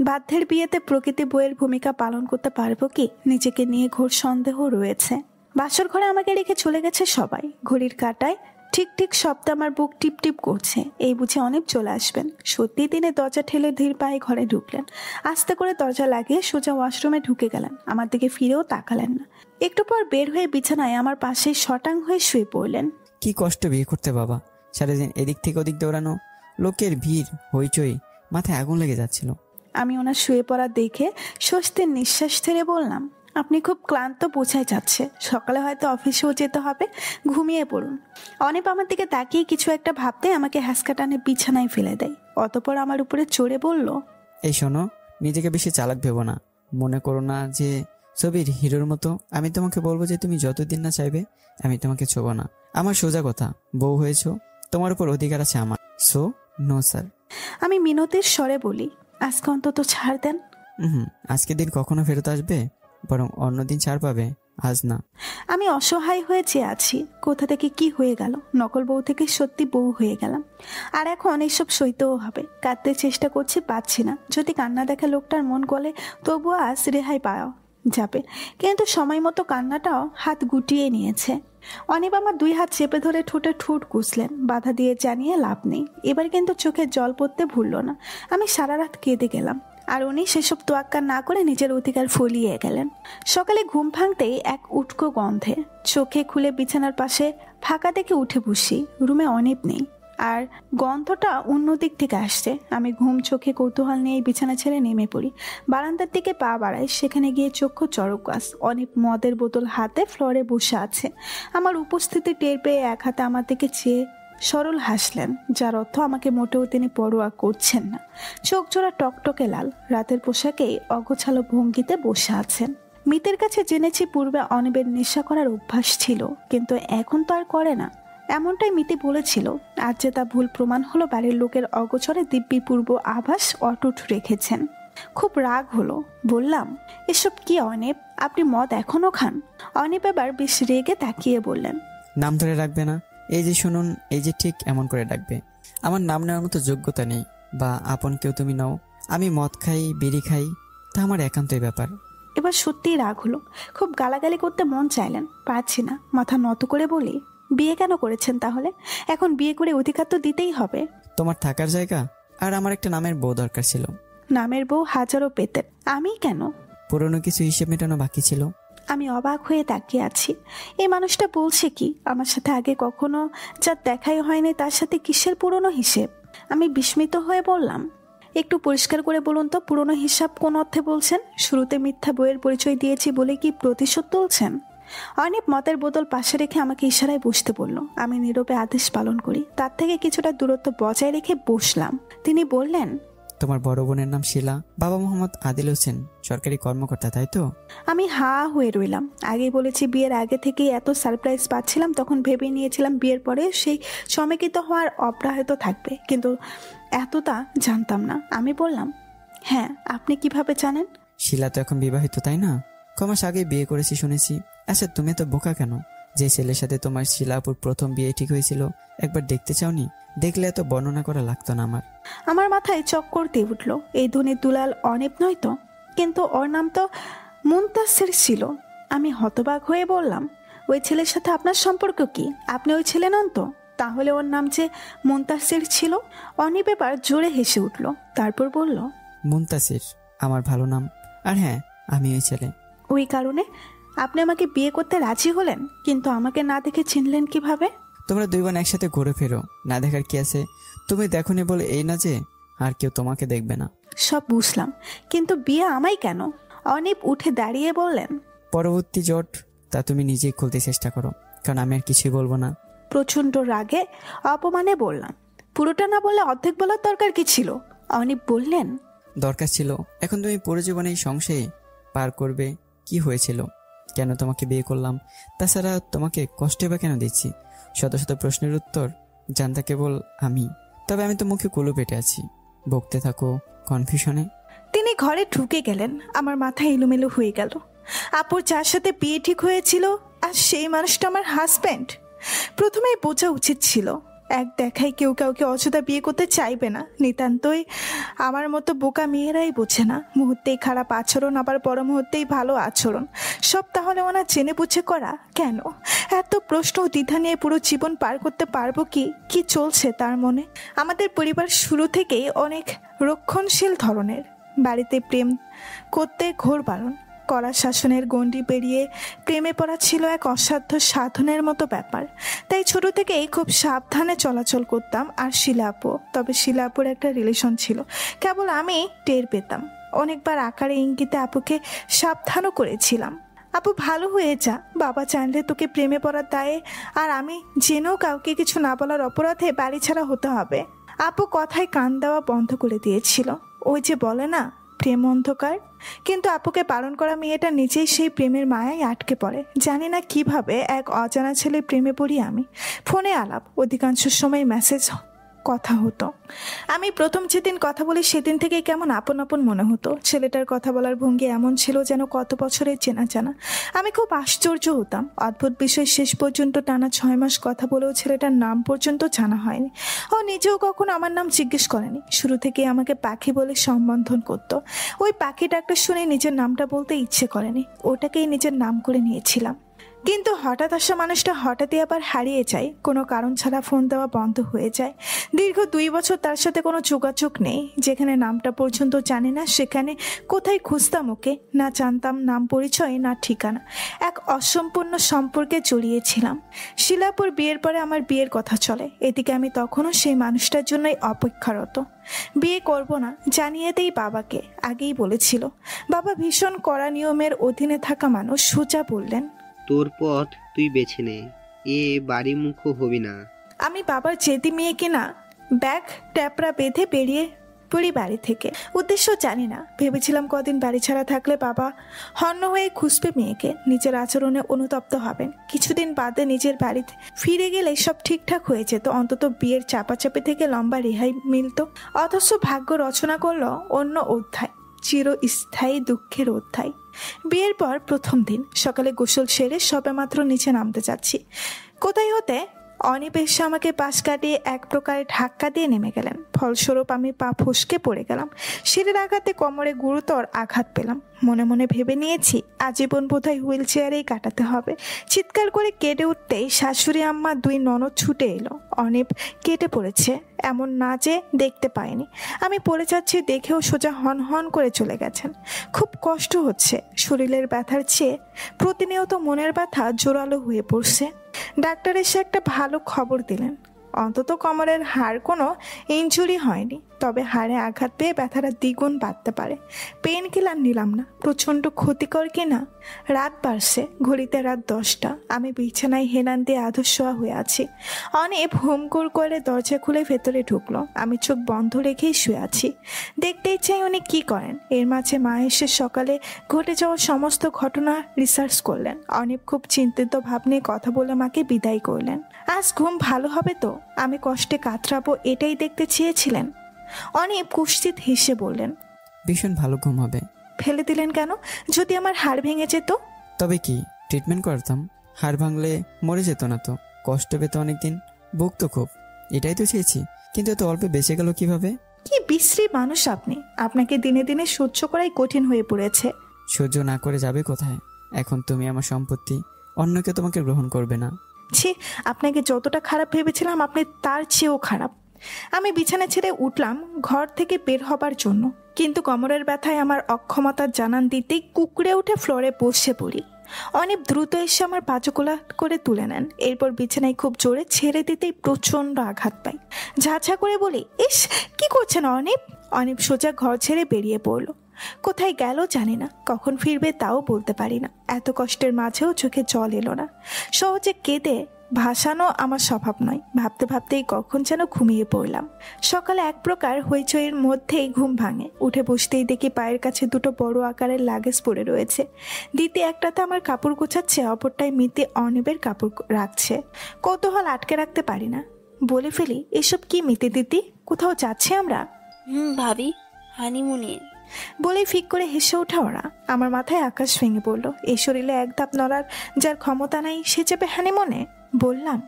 বাধ্যের বিয়েতে প্রকৃতি বইয়ের ভূমিকা পালন করতে পারবো কি? নিজেকে নিয়ে ঘোর সন্দেহ রয়েছে। বাসর ঘরে আমাকে রেখে চলে গেছে সবাই। ঘড়ির কাঁটায় ঠিক ঠিক শব্দে আমার বুক টিপ টিপ করছে। এই বুঝে অনেক চলে আসবেন। সত্যি তিনি দরজা ঠেলে ধীর পায়ে ঘরে ঢুকলেন। আস্তে করে দরজা লাগিয়ে সোজা ওয়াশরুমে ঢুকে গেলেন। আমার দিকে ফিরেও তাকালেন না। একটু পর বের হয়ে বিছানায় আমার পাশে শটাং হয়ে শুয়ে পড়লেন। কি কষ্ট বিয়ে করতে বাবা, সারাদিন এদিক থেকে ওদিক দৌড়ানো, লোকের ভিড়, হইচই, মাথায় আগুন লেগে যাচ্ছিল। আমি ওনার শুয়ে পড়া দেখে স্বস্তির নিঃশ্বাস ছেড়ে বললাম, আপনি খুব ক্লান্ত বোঝাই যাচ্ছে, সকালে হয়তো অফিসেও যেতে হবে, ঘুমিয়ে পড়ুন। অনেক আমার দিকে তাকিয়ে কিছু একটা ভাবতে আমাকে হ্যাসকা টানে বিছানায় ফেলে দেয়। অতপর আমার উপরে চড়ে বলল, এই শোনো, নিজেকে বেশি চালাক ভেবো না, মনে করো না যে ছবির হিরোর মতো। আমি তোমাকে বলবো যে তুমি যতদিন না চাইবে আমি তোমাকে ছোবো না। আমার সোজা কথা, বউ হয়েছো, তোমার উপর অধিকার আছে আমার। So no sir. আমি মিনতির স্বরে বলি, আজকে অন্তত ছাড় দেন। আজকের দিন কখনো ফেরত আসবে? বরং অন্যদিন ছাড় পাবে, আজ না। আমি অসহায় হয়ে চেয়ে আছি, কোথা থেকে কি হয়ে গেল, নকল বউ থেকে সত্যি বউ হয়ে গেলাম। আর এখন এইসব সইতেও হবে। কাঁদতে চেষ্টা করছি, পাচ্ছি না। যদি কান্না দেখে লোকটার মন গলে তবুও আজ রেহাই পাওয়া যাবে, কিন্তু সময় মতো কান্নাটাও হাত গুটিয়ে নিয়েছে। অনিব আমার 2 হাত চেপে ধরে ঠোঁটে ঠোঁট কুচলেন। বাধা দিয়ে জানিয়ে লাভ নেই। এবার কিন্তু চোখে জল পড়তে ভুলল না। আমি সারা রাত কেঁদে গেলাম, আর উনি সেসব তোয়াক্কা না করে নিজের অধিকার ফলিয়ে গেলেন। সকালে ঘুম ভাঙতেই এক উটকো গন্ধে চোখে খুলে বিছানার পাশে ফাঁকা দেখে উঠে বসি। রুমে অনিব নেই, আর গন্ধটা অন্য দিক থেকে আসছে। আমি ঘুম চোখে কৌতূহল নিয়ে বিছানা ছেড়ে নেমে পড়ি। বারান্দার দিকে পা বাড়াই, সেখানে গিয়ে চক্ষু চড়ক গাছ। অনিব মদের বোতল হাতে ফ্লোরে বসে আছে। আমার উপস্থিতি টের পেয়ে এক হাতে আমার দিকে চেয়ে সরল হাসলেন, যার অর্থ আমাকে মোটেও তিনি পরোয়া করছেন না। চোখ জোড়া টকটকে লাল, রাতের পোশাকেই অগোছালো ভঙ্গিতে বসে আছেন। মিতের কাছে জেনেছি পূর্বে অনিবের নেশা করার অভ্যাস ছিল, কিন্তু এখন তো আর করে না, এমনটাই মিতি বলেছিল। আজ যে তা ভুল প্রমাণ হলো, বাড়ির লোকের অগোচরে দিব্যি পূর্ব আভাস অটুট রেখেছেন। খুব রাগ হলো, বললাম, এসব কি অনিব, আপনি মদ এখনো খান? অনিব এবার বেশ রেগে তাকিয়ে বললেন, নাম ধরে রাখবে না, এই যে শুনুন, এই যে ঠিক এমন করে ডাকবে। আমার নাম নেওয়ার মতো যোগ্যতা নেই, বা আপন কেউ তুমি নাও। আমি মদ খাই, বিড়ি খাই, তা আমার একান্তই ব্যাপার। এবার সত্যিই রাগ হলো। খুব গালাগালি করতে মন চাইলেন, পারছি না। মাথা নত করে বলি, বিয়ে কেন করেছেন তাহলে? এখন বিয়ে করে অধিকার তো দিতেই হবে। তোমার থাকার জায়গা আর আমার একটা নামের বউ দরকার ছিল। নামের বউ হাজারো পেতেন, আমি কেন? পুরনো কিছু হিসেব মেটানো বাকি ছিল। আমি অবাক হয়ে তাকিয়ে আছি। এই মানুষটা বলছে কি? আমার সাথে আগে কখনো যার দেখাই হয়নি, তার সাথে কিসের পুরনো হিসেব? আমি বিস্মিত হয়ে বললাম, একটু পরিষ্কার করে বলুন তো, পুরনো হিসাব কোন অর্থে বলছেন? শুরুতে মিথ্যা বইয়ের পরিচয় দিয়েছি বলে কি প্রতিশোধ তুলছেন? অনেক মদের বোতল পাশে রেখে আমাকে ইশারায় বসতে বলল। আমি নীরবে আদেশ পালন করি। তার থেকে কিছুটা দূরত্ব বজায় রেখে বসলাম। তিনি বললেন, তোমার বড় বোনের নাম শিলা, বাবা মোহাম্মদ আদিল হোসেন, সরকারি কর্মকর্তা, তাই তো? আমি হা হয়ে রইলাম। আগেই বলেছি, বিয়ের আগে থেকেই এত সারপ্রাইজ পাচ্ছিলাম, তখন ভেবে নিয়েছিলাম বিয়ের পরে সেই সমেকিত হওয়ার অব্যাহত থাকবে, কিন্তু এতটা জানতাম না। আমি বললাম, হ্যাঁ, আপনি কিভাবে জানেন? শিলা তো এখন বিবাহিত, তাই না? কমাস আগে বিয়ে করেছি শুনেছি। আচ্ছা, তুমি তো বোকা কেন? যে ছেলের সাথে তোমার শিলাপুর প্রথম বিয়ে ঠিক হয়েছিল, একবার দেখতে চাওনি? দেখলে এত বর্ণনা করা লাগতো না আমার। আমার মাথায় চক্কর দিয়ে উঠল। এই ধনির দুলাল অনেক নয় তো? কিন্তু ওর নাম তো মুনতাসির ছিল। আমি হতবাক হয়ে বললাম, ওই ছেলের সাথে আপনার সম্পর্ক কি? আপনি ওই ছেলে নন তো? তাহলে ওর নাম যে মুনতাসির ছিল? অনিব এবার জোরে হেসে উঠল, তারপর বলল, মুনতাসির আমার ভালো নাম। আর হ্যাঁ, আমি ওই ছেলে। ওই কারণে আপনি আমাকে বিয়ে করতে রাজি হলেন, কিন্তু আমাকে না দেখে চিনলেন কিভাবে? তোমরা 2 বোন একসাথে ঘুরে ফেরো, না দেখার কি আছে? তুমি দেখোনি বলে এই না যে আর কেউ তোমাকে দেখবে না। সব বুঝলাম, কিন্তু বিয়ে আমায় কেন? অনিব উঠে দাঁড়িয়ে বললেন, পরবর্তী জট তা তুমি নিজেই খুলতে চেষ্টা করো, কারণ আমি আর কিছুই বলবো না। প্রচন্ড রাগে অপমানে বললাম, পুরোটা না বললে অর্ধেক বলার দরকার কি ছিল? অনিব বললেন, দরকার ছিল। এখন তুমি পুরো জীবনে এই সংশয়ে পার করবে কি হয়েছিল, কেন তোমাকে বিয়ে করলাম, তাছাড়া তোমাকে কষ্টে বা কেন দিচ্ছি? শত শত প্রশ্নের উত্তর জানতা কেবল আমি। তবে আমি তো মুখে কুলু পেটে আছি, বকতে থাকো কনফিউশনে। তিনি ঘরে ঢুকে গেলেন। আমার মাথা এলোমেলো হয়ে গেল। আপুর যার সাথে বিয়ে ঠিক হয়েছিল, আর সেই মানুষটা আমার হাজব্যান্ড। প্রথমেই বোঝা উচিত ছিল, এক দেখায় কেউ কাউকে অযথা বিয়ে করতে চাইবে না। নিতান্তই আমার মতো বোকা মেয়েরাই বোঝে না। মুহূর্তেই খারাপ আচরণ, আবার পর মুহূর্তেই ভালো আচরণ, সব তাহলে ওনার জেনে বুঝে করা কেন? এত প্রশ্ন ও দ্বিধা নিয়ে পুরো জীবন পার করতে পারবো কি? কি চলছে তার মনে? আমাদের পরিবার শুরু থেকেই অনেক রক্ষণশীল ধরনের। বাড়িতে প্রেম করতে ঘোর বারণ, কড়া শাসনের গণ্ডি পেরিয়ে প্রেমে পড়া ছিল এক অসাধ্য সাধনের মতো ব্যাপার। তাই ছোট থেকেই খুব সাবধানে চলাচল করতাম। আর শিলা আপু, তবে শিলা আপুর একটা রিলেশন ছিল, কেবল আমি টের পেতাম। অনেকবার আকারে ইঙ্গিতে আপুকে সাবধানও করেছিলাম, আপু ভালো হয়ে যা, বাবা চাইলে তোকে প্রেমে পড়ার দায়ে আর আমি জেনেও কাউকে কিছু না বলার অপরাধে বাড়ি ছাড়া হতে হবে। আপু কথায় কান দেওয়া বন্ধ করে দিয়েছিল। ওই যে বলে না, প্রেম অন্ধকার। কিন্তু আপুকে বারণ করা মেয়েটা নিজেই সেই প্রেমের মায়ায় আটকে পড়ে। জানি না কিভাবে এক অজানা ছেলে প্রেমে পড়ি আমি। ফোনে আলাপ, অধিকাংশ সময় মেসেজ, কথা হতো। আমি প্রথম যেদিন কথা বলি সেদিন থেকে কেমন আপন আপন মনে হতো। ছেলেটার কথা বলার ভঙ্গি এমন ছিল যেন কত বছরের চেনা জানা। আমি খুব আশ্চর্য হতাম। অদ্ভুত বিষয়, শেষ পর্যন্ত টানা 6 মাস কথা বলেও ছেলেটার নাম পর্যন্ত জানা হয়নি। ও নিজেও কখনো আমার নাম জিজ্ঞেস করেনি। শুরু থেকে আমাকে পাখি বলে সম্বোধন করত। ওই পাখি ডাকটা শুনে নিজের নামটা বলতে ইচ্ছে করেনি, ওটাকেই নিজের নাম করে নিয়েছিলাম। কিন্তু হঠাৎ আসা মানুষটা হঠাৎই আবার হারিয়ে যায়, কোনো কারণ ছাড়া ফোন দেওয়া বন্ধ হয়ে যায়। দীর্ঘ 2 বছর তার সাথে কোনো যোগাযোগ নেই। যেখানে নামটা পর্যন্ত জানি না সেখানে কোথায় খুঁজতাম ওকে, না জানতাম নাম পরিচয় না ঠিকানা। এক অসম্পূর্ণ সম্পর্কে জড়িয়েছিলাম। শিলাপুর বিয়ের পরে আমার বিয়ের কথা চলে, এদিকে আমি তখনও সেই মানুষটার জন্যই অপেক্ষারত। বিয়ে করব না জানিয়ে দেই বাবাকে, আগেই বলেছিল। বাবা ভীষণ কড়া নিয়মের অধীনে থাকা মানুষ, সোজা বললেন, তোর পথ তুই বেছে নে, এ বাড়ি মুখ হবি না। আমি বাবার জেদি মেয়ে কিনা ব্যাগ ট্যাপরা বেঁধে বেরিয়ে পড়ি বাড়ি থেকে। উদ্দেশ্য জানি না, ভেবেছিলাম কদিন বাড়ি ছাড়া থাকলে বাবা হন্য হয়ে খুঁজবে মেয়েকে, নিজের আচরণে অনুতপ্ত হবেন। কিছুদিন বাদে নিজের বাড়িতে ফিরে গেলে সব ঠিকঠাক হয়ে যেত, অন্তত বিয়ের চাপাচাপি থেকে লম্বা রেহাই মিলত। অথচ ভাগ্য রচনা করলো অন্য অধ্যায়, চিরস্থায়ী দুঃখের অধ্যায়। বিয়ের পর প্রথম দিন সকালে গোসল সেরে সবেমাত্র নিচে নামতে যাচ্ছি, কোথায় হতে অনিপ এসে আমাকে পাশ কাটিয়ে এক প্রকারে ধাক্কা দিয়ে নেমে গেলেন। ফলস্বরূপ আমি পা ফসকে পড়ে গেলাম। সিঁড়ির আঘাতে কোমরে গুরুতর আঘাত পেলাম। মনে মনে ভেবে নিয়েছি আজীবন বোধহয় হুইল চেয়ারেই কাটাতে হবে। চিৎকার করে কেঁদে উঠতেই শাশুড়ি আম্মা 2 ননদ ছুটে এলো। অনিপ কেটে পড়েছে, এমন না যে দেখতে পায়নি। আমি পড়ে যাচ্ছি দেখেও সোজা হন হন করে চলে গেছেন। খুব কষ্ট হচ্ছে, শরীরের ব্যথার চেয়ে প্রতিনিয়ত মনের ব্যথা জোরালো হয়ে পড়ছে। ডাক্তার এসে একটা ভালো খবর দিলেন, অন্তত কোমরের হাড় কোনো ইনজুরি হয়নি, তবে হাড়ে আঘাত পেয়ে ব্যথাটা দ্বিগুণ বাড়তে পারে। পেন কিলার নিলাম না, প্রচণ্ড ক্ষতিকর কিনা। রাত বাড়ছে, ঘড়িতে রাত 10টা। আমি বিছানায় হেলান দিয়ে আধশোয়া হয়ে আছি। অনেক হুমকুর করে দরজা খুলে ভেতরে ঢুকলো। আমি চোখ বন্ধ রেখেই শুয়ে আছি। দেখতেই চাই উনি কি করেন। এর মাঝে মা এসে সকালে ঘটে যাওয়া সমস্ত ঘটনা রিসার্চ করলেন। অনেক খুব চিন্তিত ভাব নিয়ে কথা বলে মাকে বিদায় করলেন। আজ ঘুম ভালো হবে তো? আমি কষ্টে কাতরাবো এটাই দেখতে চেয়েছিলেন? অনেক কুৎসিত হেসে বললেন, ভীষণ ভালো ঘুম হবে। ফেলে দিলেন কেন? যদি আমার হাড় ভেঙে যেত? তবে কি ট্রিটমেন্ট করতাম, হাড় ভাঙলে মরে যেত না তো। কষ্ট পেত অনেকদিন, বুক তো খুব, এটাই তো চেয়েছি। কিন্তু এত অল্পে বেঁচে গেল কিভাবে? কি বিশ্রী মানুষ আপনি। আপনাকে দিনে দিনে সহ্য করাই কঠিন হয়ে পড়েছে। সহ্য না করে যাবে কোথায়? এখন তুমি আমার সম্পত্তি, অন্য কেউ তোমাকে গ্রহণ করবে না। ছি, আপনাকে যতটা খারাপ ভেবেছিলাম আপনি তার চেয়েও খারাপ। আমি বিছানা ছেড়ে উঠলাম ঘর থেকে বের হবার জন্য, কিন্তু কোমরের ব্যথায় আমার অক্ষমতার জানান দিতেই কুকড়ে উঠে ফ্লোরে বসে পড়ি। অনেক দ্রুত এসে আমার বাজুকোলা করে তুলে নেন। এরপর বিছানায় খুব জোরে ছেড়ে দিতেই প্রচণ্ড আঘাত পাই। ঝাঝা করে বলি, ইস কি করছেন অনিপ? অনিপ সোজা ঘর ছেড়ে বেরিয়ে পড়ল। কোথায় গেল জানি না, কখন ফিরবে তাও বলতে পারি না। এত কষ্টের মাঝেও চোখে জল এলো না। সহজে কেঁদে ভাসানো আমার স্বভাব নয়। ভাবতে ভাবতেই কখন যেন ঘুমিয়ে পড়লাম। সকালে এক প্রকার হইচইয়ের মধ্যেই ঘুম ভাঙে। উঠে বসতেই দেখি পায়ের কাছে 2 বড় আকারের লাগেজ পড়ে রয়েছে। দ্বিতীয় একটাতে আমার কাপড় গোছাচ্ছে, অপরটায় মিতে অনিবের কাপড় রাখছে। কৌতূহল আটকে রাখতে পারি না, বলে ফেলি, এসব কি মিতে দিদি? কোথাও যাচ্ছে আমরা? ভাবি, হানিমুনে। বলে ফিক করে হেসে ওঠা ওরা। আমার মাথায় আকাশ ভেঙে পড়লো। এই শরীরে এক ধাপ নড়ার যার ক্ষমতা নাই সে যাবে হানিমুনে? বললাম,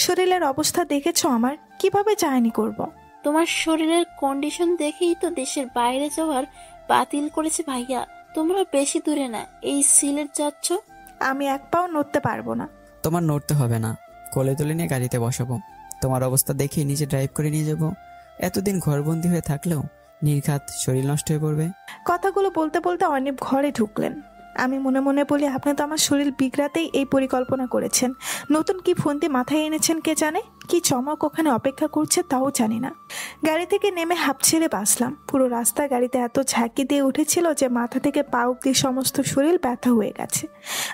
শরীরের অবস্থা দেখেছো আমার, কিভাবে জার্নি করব? তোমার শরীরের কন্ডিশন দেখেই তো দেশের বাইরে যাওয়ার বাতিল করেছে ভাইয়া। তোমরা বেশি দূরে না, এই সিলেট যাচ্ছ। আমি এক পাও নড়তে পারবো না। তোমার নড়তে হবে না, কোলে তুলে নিয়ে গাড়িতে বসাবো। তোমার অবস্থা দেখেই নিজে ড্রাইভ করে নিয়ে যাব। এতদিন ঘরবন্দি হয়ে থাকলেও নির্ঘাত শরীর নষ্ট হয়ে পড়বে। কথাগুলো বলতে বলতে অনেক ঘরে ঢুকলেন। আমি মনে মনে বলি, আপনি তো আমার শরীর বিগড়াতেই এই পরিকল্পনা করেছেন। নতুন কি ফন্দি মাথায় এনেছেন কে জানে, কি চমক ওখানে অপেক্ষা করছে তাও জানি না। গাড়ি থেকে নেমে হাঁপ ছেড়ে বাসলাম। পুরো রাস্তা গাড়িতে এত ঝাঁকি দিয়ে উঠেছিল যে মাথা থেকে পা অব্দি সমস্ত শরীর ব্যথা হয়ে গেছে।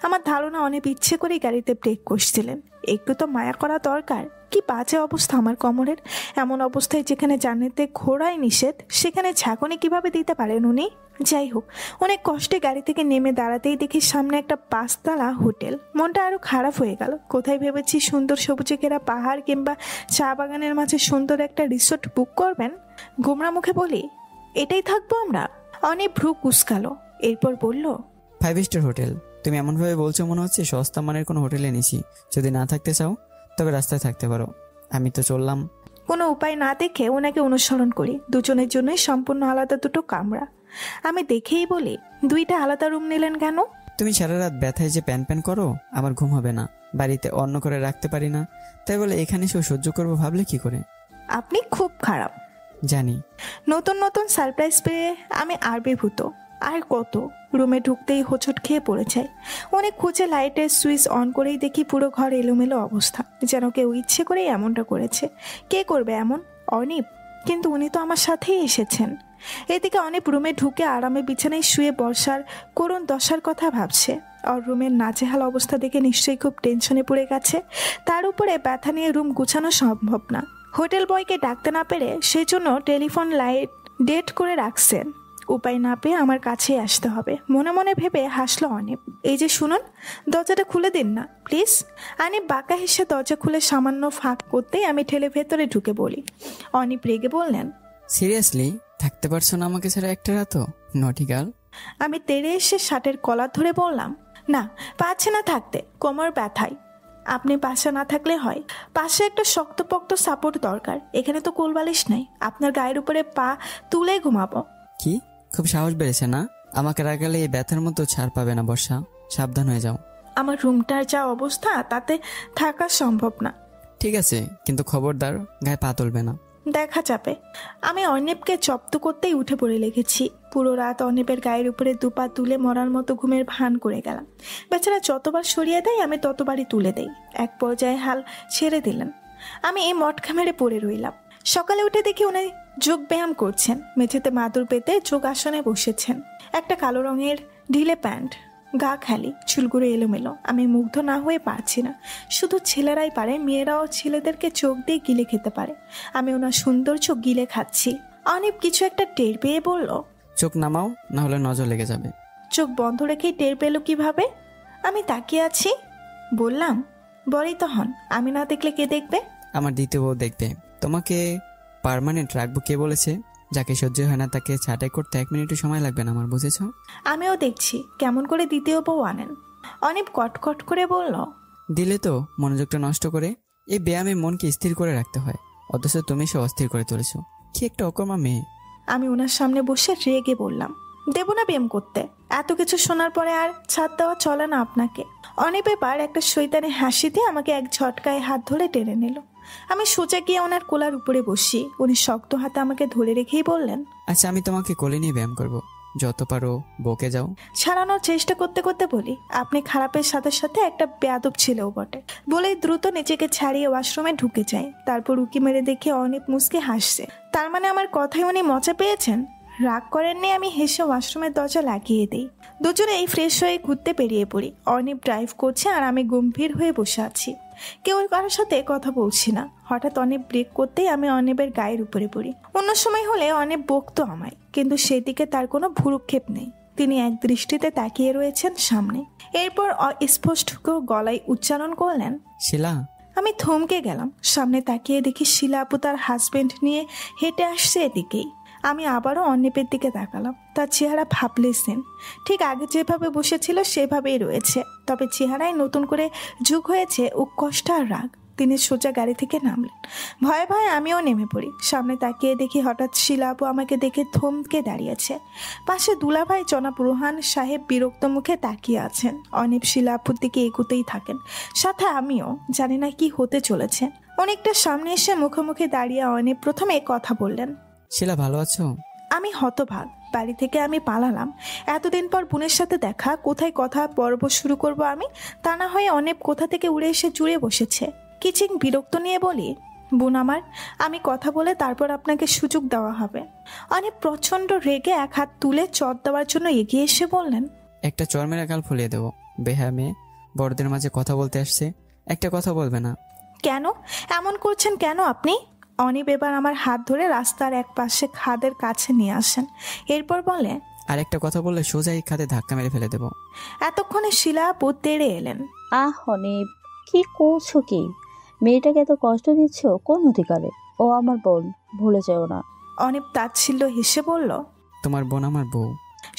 আমার ধারণা অনেক ইচ্ছে করেই গাড়িতে ব্রেক কষছিলেন। একটু তো মায়া করা দরকার। কি বাজে অবস্থা আমার কোমরের। এমন অবস্থায় যেখানে জানিতে ঘোড়াই নিষেধ, সেখানে ঝাঁকুনি কিভাবে দিতে পারেন উনি? যাই হোক, অনেক কষ্টে গাড়ি থেকে নেমে দাঁড়াতেই দেখি সামনে একটা 5 তলা হোটেল। মনটা আরো খারাপ হয়ে গেল। কোথায় ভেবেছি সুন্দর সবুজে ঘেরা পাহাড় কিংবা চা বাগানের মাঝে সুন্দর একটা রিসোর্ট বুক করবেন। গোমরা মুখে বলি, এটাই থাকবো আমরা? অনেক ভ্রু কুচকালো, এরপর বলল, 5 স্টার হোটেল। তুমি এমনভাবে বলছো মনে হচ্ছে সস্তা মানের কোনো হোটেলে নিছি। যদি না থাকতে চাও তবে রাস্তায় থাকতে পারো। আমি তো চললাম। কোনো উপায় না দেখে ওনাকে অনুসরণ করি। দুজনের জন্যই সম্পূর্ণ আলাদা দুটো কামরা। আমি দেখেই বলি, 2টা আলাদা রুম নিলেন কেন? তুমি সারা রাত ব্যথায় যে প্যান প্যান করো, আমার ঘুম হবে না। বাড়িতে অন্য করে রাখতে পারি না, তাই বলে এখানে এসেও সহ্য করবো ভাবলে কি করে? আপনি খুব খারাপ। জানি। নতুন নতুন সারপ্রাইজ পেয়ে আমি আবির্ভূত। আর কত, রুমে ঢুকতেই হোঁচট খেয়ে পড়েছে। অনেক খুঁজে লাইটের সুইচ অন করেই দেখি পুরো ঘর এলোমেলো অবস্থা, যেন কেউ ইচ্ছে করেই এমনটা করেছে। কে করবে এমন? অনিপ। কিন্তু উনি তো আমার সাথেই এসেছেন। এদিকে অনিপ রুমে ঢুকে আরামে বিছানায় শুয়ে বর্ষার করুণ দশার কথা ভাবছে। আর রুমের নাজেহাল অবস্থা দেখে নিশ্চয়ই খুব টেনশনে পড়ে গেছে। তার উপরে ব্যথা নিয়ে রুম গুছানো সম্ভব না। হোটেল বয়কে ডাকতে না পেরে সেই জন্য টেলিফোন লাইট ডেট করে রাখছেন। উপায় না পেয়ে আমার কাছেই আসতে হবে মনে মনে ভেবে হাসলো অনিপ। এই যে শুনুন, দরজাটা খুলে দিন না প্লিজ। অনিপ বাঁকা হেসে দরজা খুলে সামান্য ফাঁক করতেই আমি ঠেলে ভেতরে ঢুকে বলি। অনিপ রেগে বললেন, সিরিয়াসলি থাকতে পারছো না আমাকে ছাড়া একটা রাতও? নটি গার্ল। আমি তেড়ে এসে শার্টের কলার ধরে বললাম, না পারছি না থাকতে, কোমর ব্যথায়। আপনি পাশে না থাকলে হয়। পাশে একটা শক্তপোক্ত সাপোর্ট দরকার। এখানে তো কোলবালিশ নাই, আপনার গায়ের উপরে পা তুলে ঘুমাবো। কি খুব সাহস বেড়েছে না? আমাকে রাগালে এই ব্যথার মতো ছাড় পাবে না বর্ষা, সাবধান হয়ে যাও। আমার রুমটার যা অবস্থা তাতে থাকা সম্ভব না। ঠিক আছে, কিন্তু খবরদার গায়ে পা তুলবে না। দেখা যাবে। আমি অর্ণবকে জব্দ করতেই উঠে পড়ে লেগেছি। পুরো রাত অর্ণবের গায়ের উপরে 2 পা তুলে মরার মতো ঘুমের ভান করে গেলাম। বেচারা যতবার সরিয়ে দেয় আমি ততবারই তুলে দেই। এক পর্যায়ে হাল ছেড়ে দিলেন। আমি এই মটকা মেরে পড়ে রইলাম। সকালে উঠে দেখি উনি যোগ ব্যায়াম করছেন। মেঝেতে মাদুর পেতে যোগ আসনে বসেছেন। একটা কালো রঙের ঢিলে প্যান্ট, গা খালি, চুলগুলো এলোমেলো। আমি মুগ্ধ না হয়ে পারছি না। শুধু ছেলেরাই পারে, মেয়েরাও ছেলেদেরকে চোখ দিয়ে গিলে খেতে পারে। আমি ওনার সৌন্দর্য গিলে খাচ্ছি। অনেক কিছু একটা টের পেয়ে বলল, চোখ নামাও, না হলে নজর লেগে যাবে। চোখ বন্ধ রেখেই টের পেল কিভাবে? আমি তাকিয়ে আছি। বললাম, বড়ই তো হন, আমি না দেখলে কে দেখবে? আমার দ্বিতীয় বউ দেখবে। তোমাকে পার্মানেন্ট রাখবো কে বলেছে? যাকে সহ্য হয় না তাকে ছাঁটাই করতে 1 মিনিটও সময় লাগবে না আমার, বুঝেছ? আমিও দেখছি কেমন করে দ্বিতীয় বউ আনেন। অনেক কটকট করে বলল, দিলে তো মনোযোগটা নষ্ট করে। এই ব্যায়ামে মনকে স্থির করে রাখতে হয়, অথচ তুমি সে অস্থির করে তুলেছো। কি একটা অকর্মা মেয়ে। আমি ওনার সামনে বসে রেগে বললাম, দেব না ব্যায়াম করতে। এত কিছু শোনার পরে আর ছাড় দেওয়া চলে না আপনাকে। অনেক ব্যাপার একটা শৈতানে হাসি দিয়ে আমাকে এক ঝটকায় হাত ধরে টেনে নিল। আমি সোজা গিয়ে ওনার কোলার উপরে বসি। উনি শক্ত হাতে আমাকে ধরে রেখেই বললেন, আচ্ছা আমি তোমাকে কোলে নিয়ে ব্যায়াম করবো, যত পারো বকে যাও। ছাড়ানোর চেষ্টা করতে করতে বলি, আপনি খারাপের সাথে সাথে একটা বেয়াদব ছিলেও বটে। বলেই দ্রুত নিজেকে ছাড়িয়ে ওয়াশরুমে ঢুকে যায়। তারপর উকি মেরে দেখে অনেক মুচকে হাসছে। তার মানে আমার কথায় উনি মজা পেয়েছেন। রাগ করেননি। আমি হেসে ওয়াশরুমের দরজা লাগিয়ে দিই। দুজনেই ফ্রেশ হয়ে ঘুরতে বেরিয়ে পড়ি। অনিপ ড্রাইভ করছে আর আমি গম্ভীর হয়ে বসে আছি। কেউ কারোর সাথে কথা বলছি না। হঠাৎ অনেক ব্রেক করতেই আমি অনেবের গায়ের উপরে পড়ি। অন্য সময় হলে অনেক বকতো আমায়, কিন্তু সেদিকে তার কোনো ভুরুক্ষেপ নেই। তিনি এক দৃষ্টিতে তাকিয়ে রয়েছেন সামনে। এরপর স্পষ্ট গলায় উচ্চারণ করলেন, শিলা। আমি থমকে গেলাম। সামনে তাকিয়ে দেখি শিলা আপু তার হাজবেন্ড নিয়ে হেঁটে আসছে এদিকেই। আমি আবারও অন্যেপের দিকে তাকালাম। তার চেহারা ভাবলেছেন, ঠিক আগে যেভাবে বসেছিল সেভাবেই রয়েছে, তবে চেহারায় নতুন করে যোগ হয়েছে উৎকষ্ট আর রাগ। তিনি সোজা গাড়ি থেকে নামলেন। ভয়ে ভয়ে আমিও নেমে পড়ি। সামনে তাকিয়ে দেখি হঠাৎ শিলা আপু আমাকে দেখে থমকে দাঁড়িয়েছে। পাশে দুলাভাই জনাব রোহান সাহেব বিরক্ত মুখে তাকিয়ে আছেন। অনেক শিলা আপুর দিকে এগোতেই থাকেন, সাথে আমিও। জানি না কি হতে চলেছে। অনেকটা সামনে এসে মুখোমুখি দাঁড়িয়ে অনেক প্রথমে কথা বললেন, শিলা ভালো আছো? আমি হতভাগ। বাড়ি থেকে আমি পালালাম। এতদিন পর বোনের সাথে দেখা, কোথায় কথা পর্ব শুরু করব আমি? তা না হয়ে অনেক কোথা থেকে উড়ে এসে জুড়ে বসেছে। কিচিং বিরক্ত নিয়ে বলি, বোন আমার, আমি কথা বলে তারপর আপনাকে সুযোগ দেওয়া হবে। অনেক প্রচণ্ড রেগে এক হাত তুলে চট দেওয়ার জন্য এগিয়ে এসে বললেন, একটা চরমেরা গাল ফুলিয়ে দেবো। বেহা মেয়ে, বড়দের মাঝে কথা বলতে আসছে, একটা কথা বলবে না? কেন এমন করছেন কেন আপনি? অনিব এবার আমার হাত ধরে রাস্তার এক পাশে খাদের কাছে নিয়ে আসেন। এরপর বলে, আর একটা কথা বললে সোজা এই খাতে ধাক্কা মেরে ফেলে দেবো। এতক্ষণে শিলা আপু তেড়ে এলেন। অনিব, কি করছো কি? মেয়েটাকে এত কষ্ট দিচ্ছ কোন অধিকারে? ও আমার বোন, ভুলে যেও না। অনিব তাচ্ছিল্য হেসে বলল, তোমার বোন আমার বউ।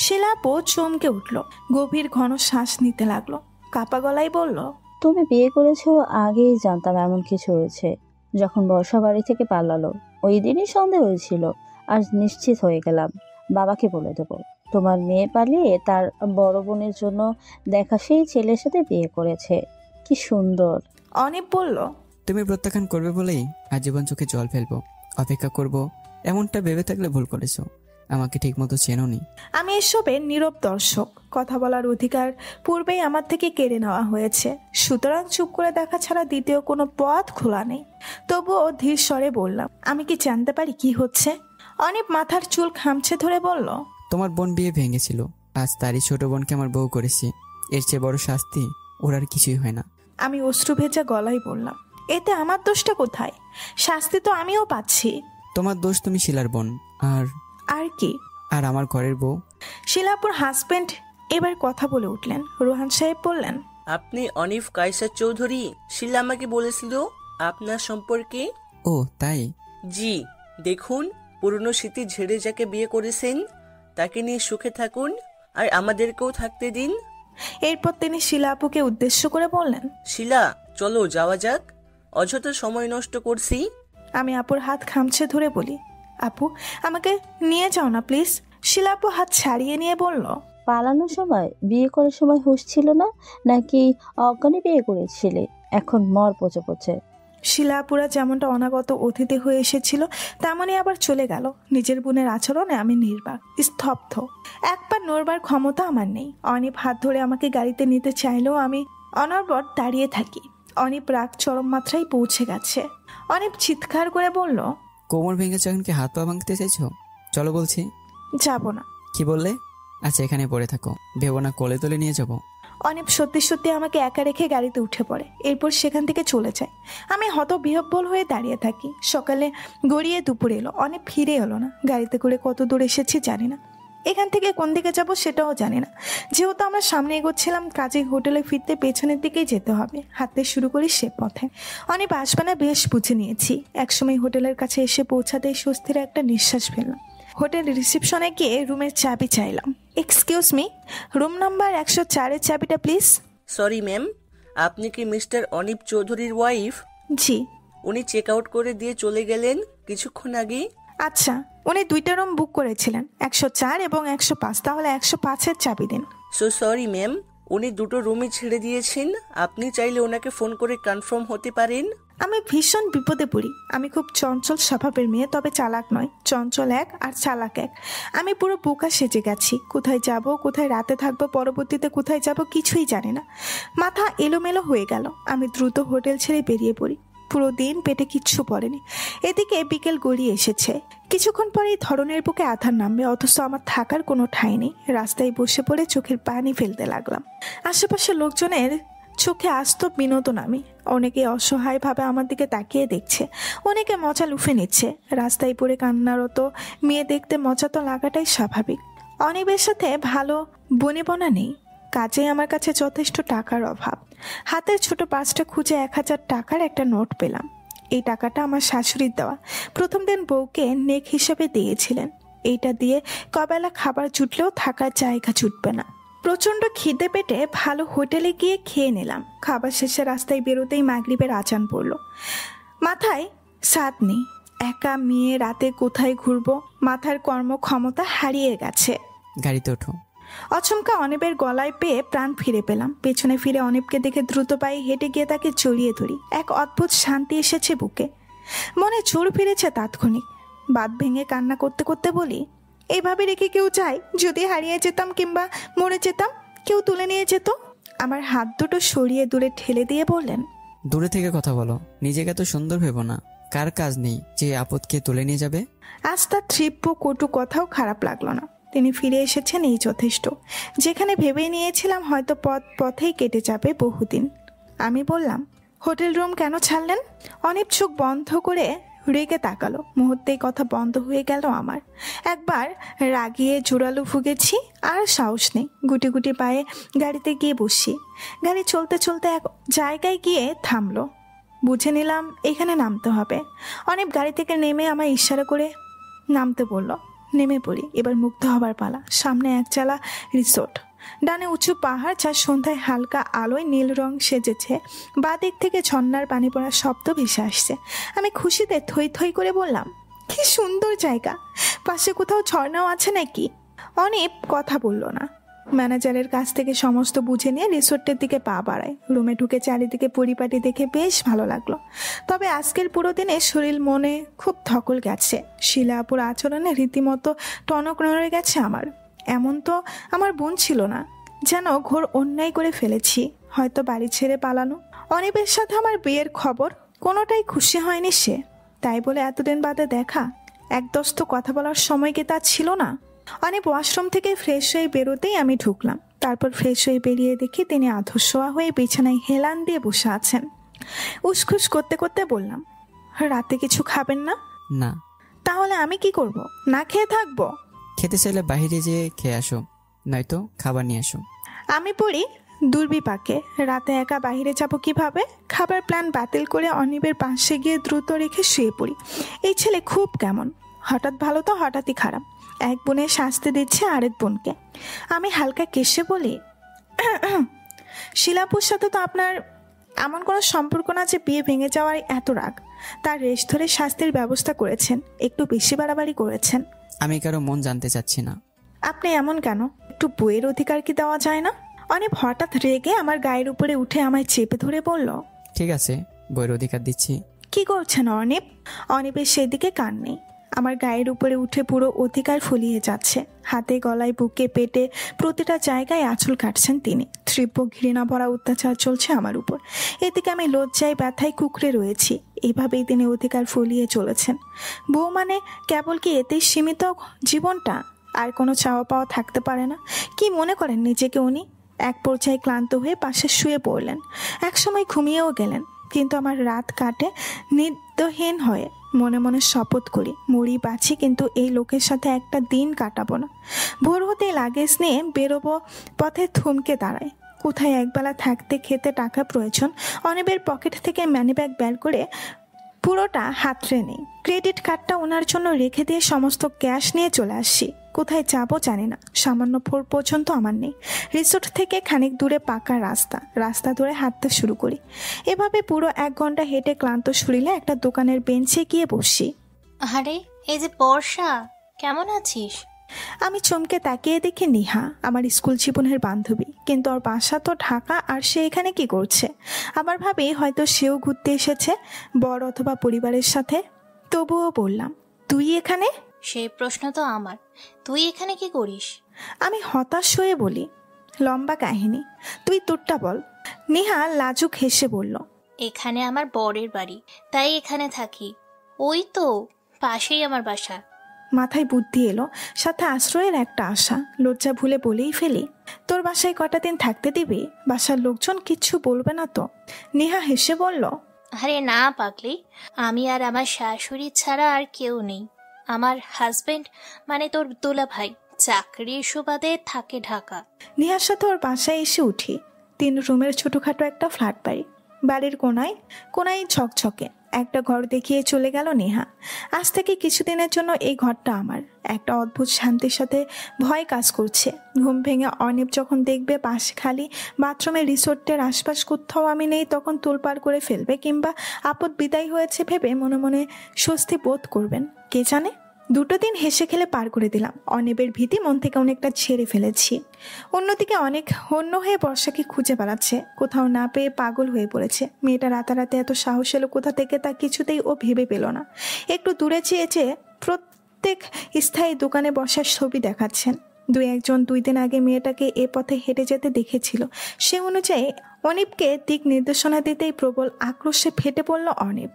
শিলা আপু চমকে উঠল, গভীর ঘন শ্বাস নিতে লাগলো, কাপা গলায় বলল, তুমি বিয়ে করেছো আগেই জানতাম এমন কিছু হয়েছে। যখন বর্ষা বাড়ি থেকে পালালো ওই দিনই সন্দেহ হয়েছিল, আর নিশ্চিত হয়ে গেলাম। বাবাকে বলে দেবো তোমার মেয়ে পালিয়ে তার বড় বোনের জন্য দেখা সেই ছেলের সাথে বিয়ে করেছে। কি সুন্দর। অনিব বলল, তুমি প্রত্যাখ্যান করবে বলেই আজীবন চোখে জল ফেলবো, অপেক্ষা করব, এমনটা ভেবে থাকলে ভুল করেছো। আমাকে ঠিক মতো চেনোনি। আমি এসবের নীরব দর্শক। কথা বলার অধিকার পূর্বেই আমার থেকে কেড়ে নেওয়া হয়েছে, সুতরাং চুপ করে দেখা ছাড়া দ্বিতীয় কোনো পথ খোলা নেই। তবুও ধীর স্বরে বললাম, আমি কি জানতে পারি কি হচ্ছে? অনিব মাথার চুল খামছে ধরে বলল, তোমার বোন বিয়ে ভেঙেছিল, আজ তারই ছোট বোনকে আমার বউ করেছি। এর চেয়ে বড় শাস্তি ওর আর কিছুই হয় না। আমি অশ্রু ভেজা গলায় বললাম, এতে আমার দোষটা কোথায়? শাস্তি তো আমিও পাচ্ছি। তোমার দোষ, তুমি শিলার বোন। আর আর কি? আর আমার ঘরের বউ। শিলাপুর হাজবেন্ড এবার কথা বলে উঠলেন। রোহান সাহেব বললেন, আপনি অনিফ কায়সার চৌধুরী? শিলা আমাকে বলেছিল আপনার সম্পর্কে। ও তাই? জি, দেখুন, পুরনো স্মৃতি ঝেড়ে যাকে বিয়ে করেছেন তাকে নিয়ে সুখে থাকুন, আর আমাদেরকেও থাকতে দিন। এরপর তিনি শিলা আপুকে উদ্দেশ্য করে বললেন, শিলা, চলো যাওয়া যাক, অযথা সময় নষ্ট করছি। আমি আপুর হাত খামছে ধরে বলি, আপু আমাকে নিয়ে যাও না প্লিজ। শিলা আপু হাত ছাড়িয়ে নিয়ে বলল, পালানোর সময় বিয়ে করার সময় হুঁশ ছিল না, নাকি অজ্ঞানে বিয়ে করেছিলে? এখন মর পচে পচে। শিলা আপুরা যেমনটা অনাগত অতিথি হয়ে এসেছিল তেমনই আবার চলে গেল। নিজের বোনের আচরণে আমি নির্বাক, স্তব্ধ। একবার নড়বার ক্ষমতা আমার নেই। অনিপ হাত ধরে আমাকে গাড়িতে নিতে চাইলেও আমি অনর্বর দাঁড়িয়ে থাকি। অনিপ রাগ চরম মাত্রায় পৌঁছে গেছে। অনিপ চিৎকার করে বলল, কোমর ভেঙেছ, এখন কি হাত পা ভাঙতে চাইছো? চলো বলছি। যাব না। কি বললে? আচ্ছা এখানে পড়ে থাকো, ভেবো না কোলে তোলে নিয়ে যাবো। অনিপ সত্যি সত্যি আমাকে একা রেখে গাড়িতে উঠে পড়ে, এরপর সেখান থেকে চলে যায়। আমি হতবিহ্বল হয়ে দাঁড়িয়ে থাকি। সকালে গড়িয়ে দুপুর এলো, অনেক ফিরে এলো না। গাড়িতে করে কত দূর এসেছি জানি না, এখান থেকে কোন দিকে যাব সেটাও জানি না। যেহেতু আমরা সামনে এগোচ্ছিলাম, কাজে হোটেলে ফিরতে পেছনের দিকেই যেতে হবে। হাঁটতে শুরু করি সে পথে। অনেক আসবে না বেশ বুঝে নিয়েছি। একসময় হোটেলের কাছে এসে পৌঁছাতেই স্বস্তির একটা নিঃশ্বাস ফেললাম। হোটেল রিসেপশনে গিয়ে রুমের চাবি চাইলাম। এক্সকিউজ মি, রুম নাম্বার 104-এর চাবিটা প্লিজ। সরি ম্যাম, আপনি কি মিস্টার অনিপ চৌধুরীর ওয়াইফ? জি। উনি চেক আউট করে দিয়ে চলে গেলেন কিছুক্ষণ আগে। আচ্ছা, উনি 2টা রুম বুক করেছিলেন, 104 এবং 105। তাহলে 105-এর চাবি দিন। সো সরি ম্যাম, উনি দুটো রুমই ছেড়ে দিয়েছেন। আপনি চাইলে ওনাকে ফোন করে কনফার্ম হতে পারেন। আমি ভীষণ বিপদে পড়ি। আমি খুব চঞ্চল স্বভাবের মেয়ে, তবে চালাক নয়। চঞ্চল এক আর চালাক এক। আমি পুরো বোকা সেজে গেছি। কোথায় যাব, কোথায় রাতে থাকবো, পরবর্তীতে কোথায় যাব কিছুই জানি না। মাথা এলোমেলো হয়ে গেল। আমি দ্রুত হোটেল ছেড়ে বেরিয়ে পড়ি। পুরো দিন পেটে কিচ্ছু পড়েনি। এদিকে বিকেল গড়িয়ে এসেছে। কিছুক্ষণ পরেই ধরনের বুকে আধার নামবে, অথচ আমার থাকার কোনো ঠাঁই নেই। রাস্তায় বসে পড়ে চোখের পানি ফেলতে লাগলাম। আশেপাশে লোকজনের চোখে আসত বিনোদন। আমি অনেকে অসহায়ভাবে আমার দিকে তাকিয়ে দেখছে, অনেকে মজা লুফে নিচ্ছে। রাস্তায় পড়ে কান্নারত মেয়ে দেখতে মজা তো লাগাটাই স্বাভাবিক। অনিবের সাথে ভালো বনিবনা নেই, কাজে আমার কাছে যথেষ্ট টাকার অভাব। হাতের ছোট পাঁচটা খুঁজে 1000 টাকার একটা নোট পেলাম। এই টাকাটা আমার শাশুড়ির দেওয়া। প্রথম দিন বউকে নেক হিসেবে দিয়েছিলেন। এইটা দিয়ে কবেলা খাবার জুটলেও থাকার জায়গা জুটবে না। প্রচণ্ড খিদে পেটে ভালো হোটেলে গিয়ে খেয়ে নিলাম। খাবার শেষে রাস্তায় বেরোতেই মাগরিবের আজান পড়ল। মাথায় সাদ নেই। একা মেয়ে, রাতে কোথায় ঘুরবো, মাথার কর্মক্ষমতা হারিয়ে গেছে। গাড়িতে ওঠো। অচমকা অনিবের গলায় পেয়ে প্রাণ ফিরে পেলাম। পেছনে ফিরে অনিবকে দেখে দ্রুত পায়ে হেঁটে গিয়ে তাকে জড়িয়ে ধরি। এক অদ্ভুত শান্তি এসেছে বুকে, মনে চোর ফিরেছে তাৎক্ষণিক। বাদ ভেঙে কান্না করতে করতে বলি, এইভাবে রেখে কেউ যায়? যদি হারিয়ে যেতাম কিংবা মরে যেতাম, কেউ তুলে নিয়ে যেত। আমার হাত দুটো সরিয়ে দূরে ঠেলে দিয়ে বললেন, দূরে থেকে কথা বলো, নিজেকে এত সুন্দর ভেবো না। কার কাজ নেই যে আপদকে তুলে নিয়ে যাবে? আজ তার তীব্র কটু কথাও খারাপ লাগলো না। তিনি ফিরে এসেছেন, এই যথেষ্ট। যেখানে ভেবে নিয়েছিলাম হয়তো পথেই কেটে যাবে বহুদিন। আমি বললাম, হোটেল রুম কেন ছাড়লেন? অনেক চোখ বন্ধ করে রেগে তাকালো। মুহূর্তেই কথা বন্ধ হয়ে গেল আমার। একবার রাগিয়ে জোরালো ফুগেছি, আর সাহস নেই। গুটি গুটি পায়ে গাড়িতে গিয়ে বসি। গাড়ি চলতে চলতে এক জায়গায় গিয়ে থামলো। বুঝে নিলাম এখানে নামতে হবে। অনেক গাড়ি থেকে নেমে আমায় ইশারা করে নামতে বলল। নেমে পড়ি। এবার মুগ্ধ হবার পালা। সামনে একচালা রিসোর্ট, ডানে উঁচু পাহাড়, যার সন্ধ্যায় হালকা আলোয় নীল রং সেজেছে। বাঁ দিক থেকে ঝর্ণার পানি পড়ার শব্দ ভেসে আসছে। আমি খুশিতে থই থই করে বললাম, কি সুন্দর জায়গা! পাশে কোথাও ঝর্ণাও আছে নাকি? অনেক কথা বলল না। ম্যানেজারের কাছ থেকে সমস্ত বুঝে নিয়ে রিসোর্টের দিকে পা বাড়ায়। রুমে ঢুকে চারিদিকে পরিপাটি দেখে বেশ ভালো লাগলো। তবে আজকের পুরো দিনে শরীর মনে খুব ধকল গেছে। শিলাপুর আচরণে রীতিমতো টনক নড়ে গেছে আমার। এমন তো আমার বোন ছিল না, যেন ঘোর অন্যায় করে ফেলেছি। হয়তো বাড়ি ছেড়ে পালানো। অনিবের সাথে আমার বিয়ের খবর, কোনোটাই খুশি হয়নি সে। তাই বলে এতদিন বাদে দেখা, এক দস্ত কথা বলার সময় কি তার ছিল না? অনেক ওয়াশরুম থেকে ফ্রেশ হয়ে বেরোতেই আমি ঢুকলাম। তারপর ফ্রেশ হয়ে বেরিয়ে দেখি তিনি আধশোয়া হয়ে বিছানায় হেলান দিয়ে বসে আছেন। উসখুস করতে করতে বললাম, রাতে কিছু খাবেন না? না। তাহলে আমি কি করব? না খেয়ে থাকবো? খেতে চাইলে বাইরে যেয়ে খেয়ে আসো, নয়তো খাবার নিয়ে আসো। আমি পড়ি দুর্বিপাকে। রাতে একা বাইরে যাব কিভাবে? খাবার প্ল্যান বাতিল করে অনিবের পাশে গিয়ে দ্রুত রেখে শুয়ে পড়ি। এই ছেলে খুব কেমন, হঠাৎ ভালো তো হঠাৎই খারাপ। এক বোনের শাস্তি দিচ্ছে আরেক বোনকে। আমি হালকা কেশে বলি, শিলাপুর সাথে তো আপনার এমন কোনো সম্পর্ক না যে বিয়ে ভেঙে যাওয়ার এত রাগ। তার রেশ ধরে শাস্তির ব্যবস্থা করেছেন, একটু বেশি বাড়াবাড়ি করেছেন। আমি কারো মন জানতে চাচ্ছি না। আপনি এমন কেন? একটু বইয়ের অধিকার কি দেওয়া যায় না? অনেক হঠাৎ রেগে আমার গায়ের উপরে উঠে আমায় চেপে ধরে বলল, ঠিক আছে, বইয়ের অধিকার দিচ্ছি। কি করছেন অনিব? অনিবের সেদিকে কান নেই। আমার গায়ের উপরে উঠে পুরো অধিকার ফুলিয়ে যাচ্ছে। হাতে গলায় বুকে পেটে প্রতিটা জায়গায় আঁচল কাটছেন তিনি। তীব্র ঘৃণা ভরা অত্যাচার চলছে আমার উপর। এদিকে আমি লজ্জায় ব্যথায় কুকড়ে রয়েছি। এইভাবেই তিনি অধিকার ফুলিয়ে চলেছেন। বউ মানে কেবল কি এতেই সীমিত জীবনটা? আর কোনো চাওয়া পাওয়া থাকতে পারে না? কি মনে করেন নিজেকে উনি? এক পর্যায়ে ক্লান্ত হয়ে পাশে শুয়ে পড়লেন। একসময় ঘুমিয়েও গেলেন। কিন্তু আমার রাত কাটে নিদ্রাহীন হয়ে। মনে মনে শপথ করি, মরি বাঁচি, কিন্তু এই লোকের সাথে একটা দিন কাটাবো না। ভোর হতেই লাগেজ নিয়ে বেরোবো। পথে থমকে দাঁড়ায়। কোথায় একবেলা থাকতে খেতে টাকা প্রয়োজন। অনিবের পকেট থেকে মানিব্যাগ বের করে পুরোটা হাতড়ে নেই। ক্রেডিট কার্ডটা ওনার জন্য রেখে দিয়ে সমস্ত ক্যাশ নিয়ে চলে আসছি। কোথায় যাবো জানি না, সামান্য ফোর পর্যন্ত আমার নেই। রিসোর্ট থেকে খানিক দূরে পাকা রাস্তা ধরে হাঁটতে শুরু করি। এভাবে পুরো 1 ঘন্টা হেঁটে ক্লান্ত শরীরে একটা দোকানের বেঞ্চে গিয়ে বসি। আরে এই যে বর্ষা, কেমন আছিস? আমি চমকে তাকিয়ে দেখি নিহা, আমার স্কুল জীবনের বান্ধবী। কিন্তু ওর বাসা তো ঢাকা, আর সে এখানে কি করছে? আবার ভাবি হয়তো সেও ঘুরতে এসেছে, বর অথবা পরিবারের সাথে। তবুও বললাম, তুই এখানে? সেই প্রশ্ন তো আমার, তুই এখানে কি করিস? আমি হতাশ হয়ে বলি, লম্বা কাহিনী, তুই তোরটা বল। নিহা লাজুক হেসে বলল, এখানে আমার বরের বাড়ি, তাই এখানে থাকি। ওই তো পাশেই আমার বাসা। মাথায় বুদ্ধি এলো, সাথে আশ্রয়ের একটা আশা। লজ্জা ভুলে বলেই ফেলি, তোর বাসায় কটা দিন থাকতে দিবি? বাসার লোকজন কিচ্ছু বলবে না তো? নেহা হেসে বলল, আরে না পাগলি, আমি আর আমার শাশুড়ি ছাড়া আর কেউ নেই। আমার হাজবেন্ড মানে তোর দুলা ভাই চাকরির সুবাদে থাকে ঢাকা। নেহার সাথে ওর বাসায় এসে উঠি। 3 রুমের ছোটখাটো একটা ফ্ল্যাট বাড়ি। বাড়ির কোনায় ঝকঝকে একটা ঘর দেখিয়ে চলে গেল নেহা। আজ থেকে কিছুদিনের জন্য এই ঘরটা আমার। একটা অদ্ভুত শান্তির সাথে ভয় কাজ করছে। ঘুম ভেঙে অনিব যখন দেখবে পাশে খালি বাথরুমের রিসোর্টের আশপাশ কোথাও আমি নেই, তখন তোলপাড় করে ফেলবে, কিংবা আপদ বিদায় হয়েছে ভেবে মনে মনে স্বস্তি বোধ করবেন, কে জানে। 2 দিন হেসে খেলে পার করে দিলাম। অনিবের ভীতি মন থেকে অনেকটা ছেড়ে ফেলেছি। অন্যদিকে অনেক হন্য হয়ে বর্ষাকে খুঁজে বেড়াচ্ছে। কোথাও না পেয়ে পাগল হয়ে পড়েছে। মেয়েটা রাতারাতি এত সাহস এলো কোথা থেকে তা কিছুতেই ও ভেবে পেল না। একটু দূরে চেয়ে প্রত্যেক স্থায়ী দোকানে বসার ছবি দেখাচ্ছেন। একজন 2 দিন আগে মেয়েটাকে এ পথে হেঁটে যেতে দেখেছিল। সে অনুযায়ী অনিপকে দিক নির্দেশনা দিতেই প্রবল আক্রোশে ফেটে পড়ল অনিপ।